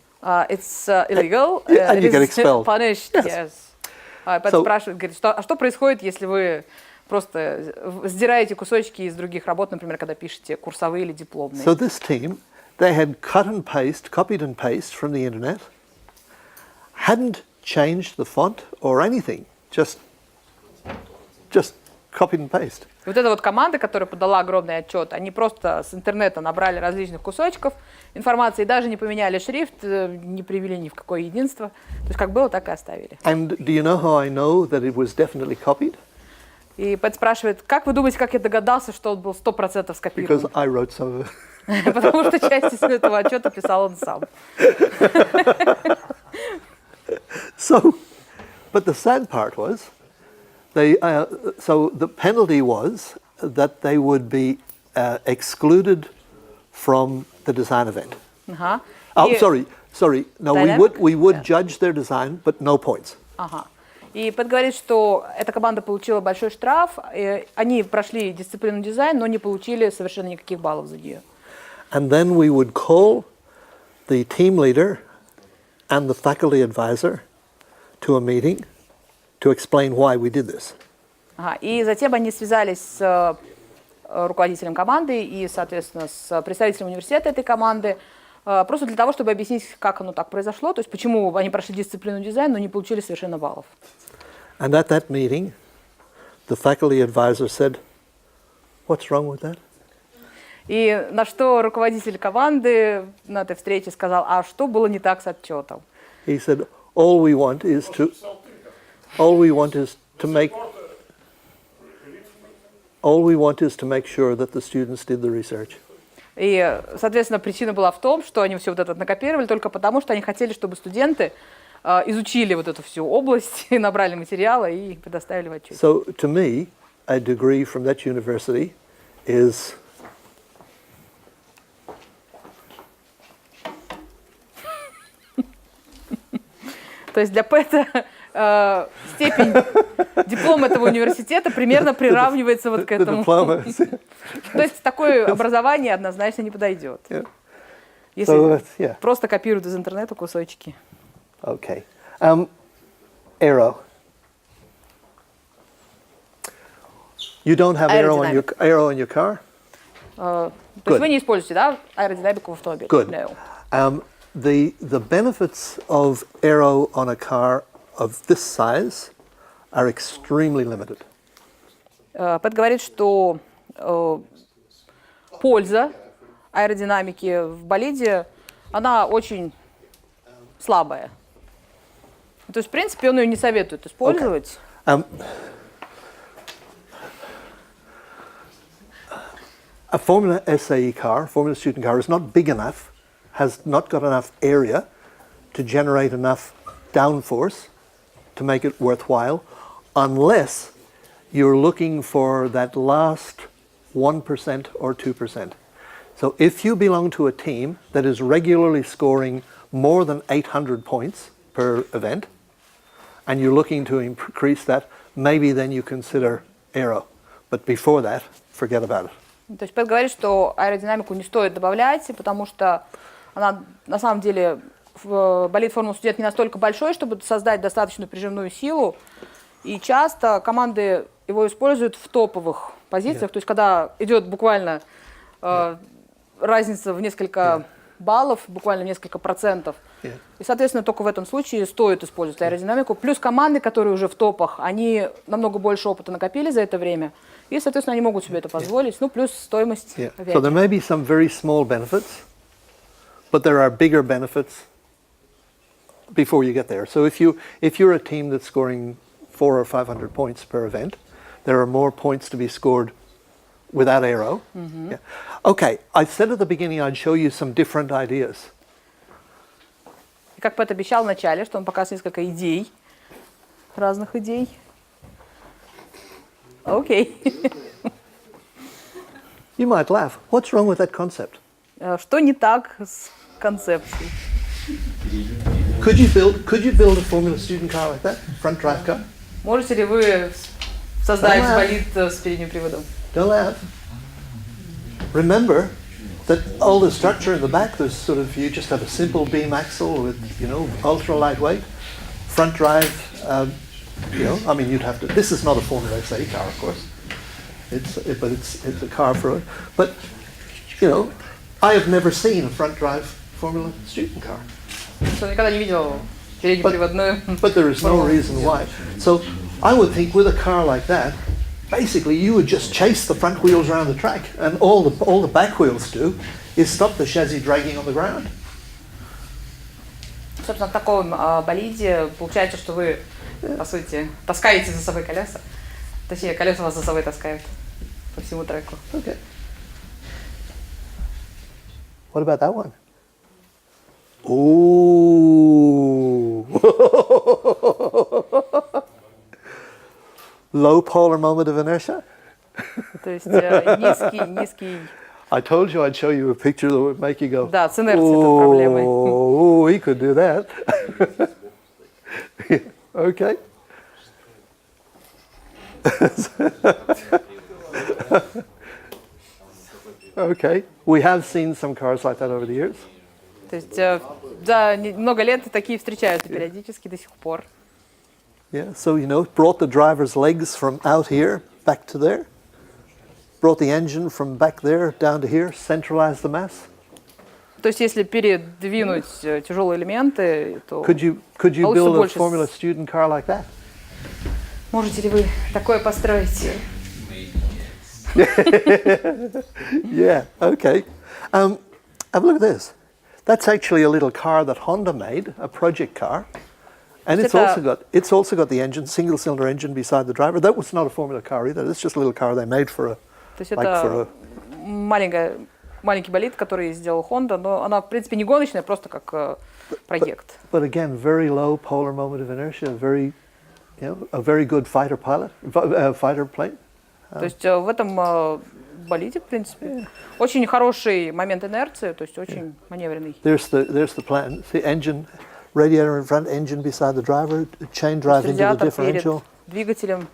It's illegal. And you get expelled. Punished, Yes. Yes. Пэт спрашивает, говорит, что происходит, если вы просто сдираете кусочки из других работ, например, когда пишете курсовые или дипломные. So this team, they had copied and pasted from the internet, hadn't changed the font or anything, just copied and pasted. Вот эта вот команда, которая подала огромный отчет, они просто с интернета набрали различных кусочков информации, даже не поменяли шрифт, не привели ни в какое единство. То есть как было, так и оставили. And do you know how I know that it was definitely copied? И Пэт спрашивает, как вы думаете, как я догадался, что он был 100% скопирован? Because I wrote some of it. Потому что часть из этого отчета писал он сам. So, but the sad part was, so the penalty was that they would be excluded from the design event. Ага. Oh, И- sorry. No, Dynamic? we would Yeah. judge their design, but no points. Ага. И Пэт говорит, что эта команда получила большой штраф, и они прошли дисциплину дизайн, но не получили совершенно никаких баллов за нее. And then we would call the team leader and the faculty advisor to a meeting to explain why we did this. Ага. И затем они связались с руководителем команды и, соответственно, с представителем университета этой команды, просто для того, чтобы объяснить, как оно так произошло, то есть почему они прошли дисциплину дизайн, но не получили совершенно баллов. And at that meeting, the faculty advisor said, "What's wrong with that?" И на что руководитель команды на этой встрече сказал, а что было не так с отчетом? He said, all we want is to make sure that the students did the research. И, соответственно, причина была в том, что они все вот это накопировали только потому, что они хотели, чтобы студенты изучили вот эту всю область, набрали материала и предоставили в отчете. So to me, a degree from that university is То есть для Пэта степень диплома этого университета примерно приравнивается вот к the этому. diploma. То есть такое образование однозначно не подойдет. Yeah. Если So, yeah. просто копируют из интернета кусочки. Okay. Aero. You don't have aero in your car? То Good. есть вы не используете, да, аэродинамику в автомобиле? Good. No. The benefits of aero on a car of this size are extremely limited. Пэт говорит, что польза аэродинамики в болиде, она очень слабая. То есть, в принципе, он ее не советует использовать. A Formula SAE car, Formula student car, is not big enough, has not got enough area to generate enough downforce to make it worthwhile, unless you're looking for that last 1% or 2%. So if you belong to a team that is regularly scoring more than 800 points per event, and you're looking to increase that, maybe then you consider aero. But before that, forget about it. То есть Пэт говорит, что аэродинамику не стоит добавлять, потому что она на самом деле болид формулы студент не настолько большой, чтобы создать достаточную прижимную силу. И часто команды его используют в топовых позициях, то есть когда идет буквально разница в несколько баллов, буквально несколько процентов. И, соответственно, только в этом случае стоит использовать аэродинамику. Плюс команды, которые уже в топах, они намного больше опыта накопили за это время. И, соответственно, они могут себе это позволить. Ну, плюс стоимость. So there may be some very small benefits, but there are bigger benefits before you get there. So if you're a team that's scoring 400 or 500 points per event, there are more points to be scored without aero. Yeah. Okay, I said at the beginning I'd show you some different ideas. И как Пэт обещал в начале, что он покажет несколько идей разных идей. Окей. You might laugh. What's wrong with that concept? Что не так с концепцией? Could you build a Formula student car like that? Front drive car? Можете ли вы создать болид с передним приводом? Don't laugh. Remember that all the structure in the back, there's sort of, you just have a simple beam axle with, ultra lightweight, front drive, I mean, you'd have to, this is not a Formula SA car, of course. It's a car for it. But, I have never seen a front drive Formula student car. Что никогда не видел переднеприводную. But there is no reason why. So I would think with a car like that, basically you would just chase the front wheels around the track, and all the back wheels do is stop the chassis dragging on the ground. Собственно, в таком болиде получается, что вы, по сути, таскаете за собой колеса. Точнее, колеса вас за собой таскают по всему треку. Okay. What about that one? Ooh. Low polar moment of inertia? То есть низкий. I told you I'd show you a picture that would make you go, Да, с инерцией тут проблемой. oh, he could do that. Okay. Okay. We have seen some cars like that over the years. То есть за много лет такие встречаются периодически до сих пор. Yeah, so brought the driver's legs from out here back to there, brought the engine from back there down to here, centralized the mass. То есть если передвинуть тяжелые элементы, то Could you build a Formula student car like that? Можете ли вы такое построить? Yeah, okay. Have a look at this. That's actually a little car that Honda made, a project car. And it's also got the engine, single-cylinder engine beside the driver. That was not a Formula car either. It's just a little car they made for a... То есть это маленький болид, который сделал Honda, но она, в принципе, не гоночная, просто как проект. But again, very low polar moment of inertia, a very good fighter plane. То есть в этом болиде, в принципе, очень хороший момент инерции, то есть очень маневренный. There's the plan. The engine, radiator in front, engine beside the driver, chain drive into the differential. Двигателем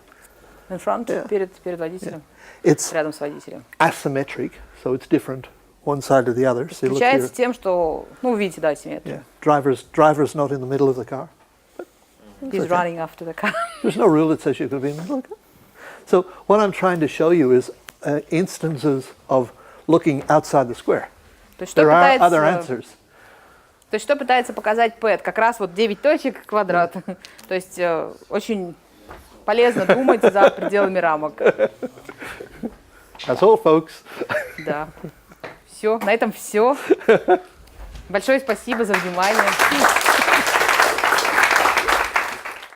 in front, перед водителем, It's рядом с водителем. asymmetric, so it's different one side to the other. So Отличается тем, что, вы видите, да, асимметрию. Driver's not in the middle of the car. He's running after the car. There's no rule that says you could be in the middle of the car. So what I'm trying to show you is instances of looking outside the square. There are other answers. То есть что пытается показать Пэт? Как раз вот 9 точек квадрат. То есть очень полезно думать за пределами рамок. That's all, folks. Да. Все, на этом все. Большое спасибо за внимание.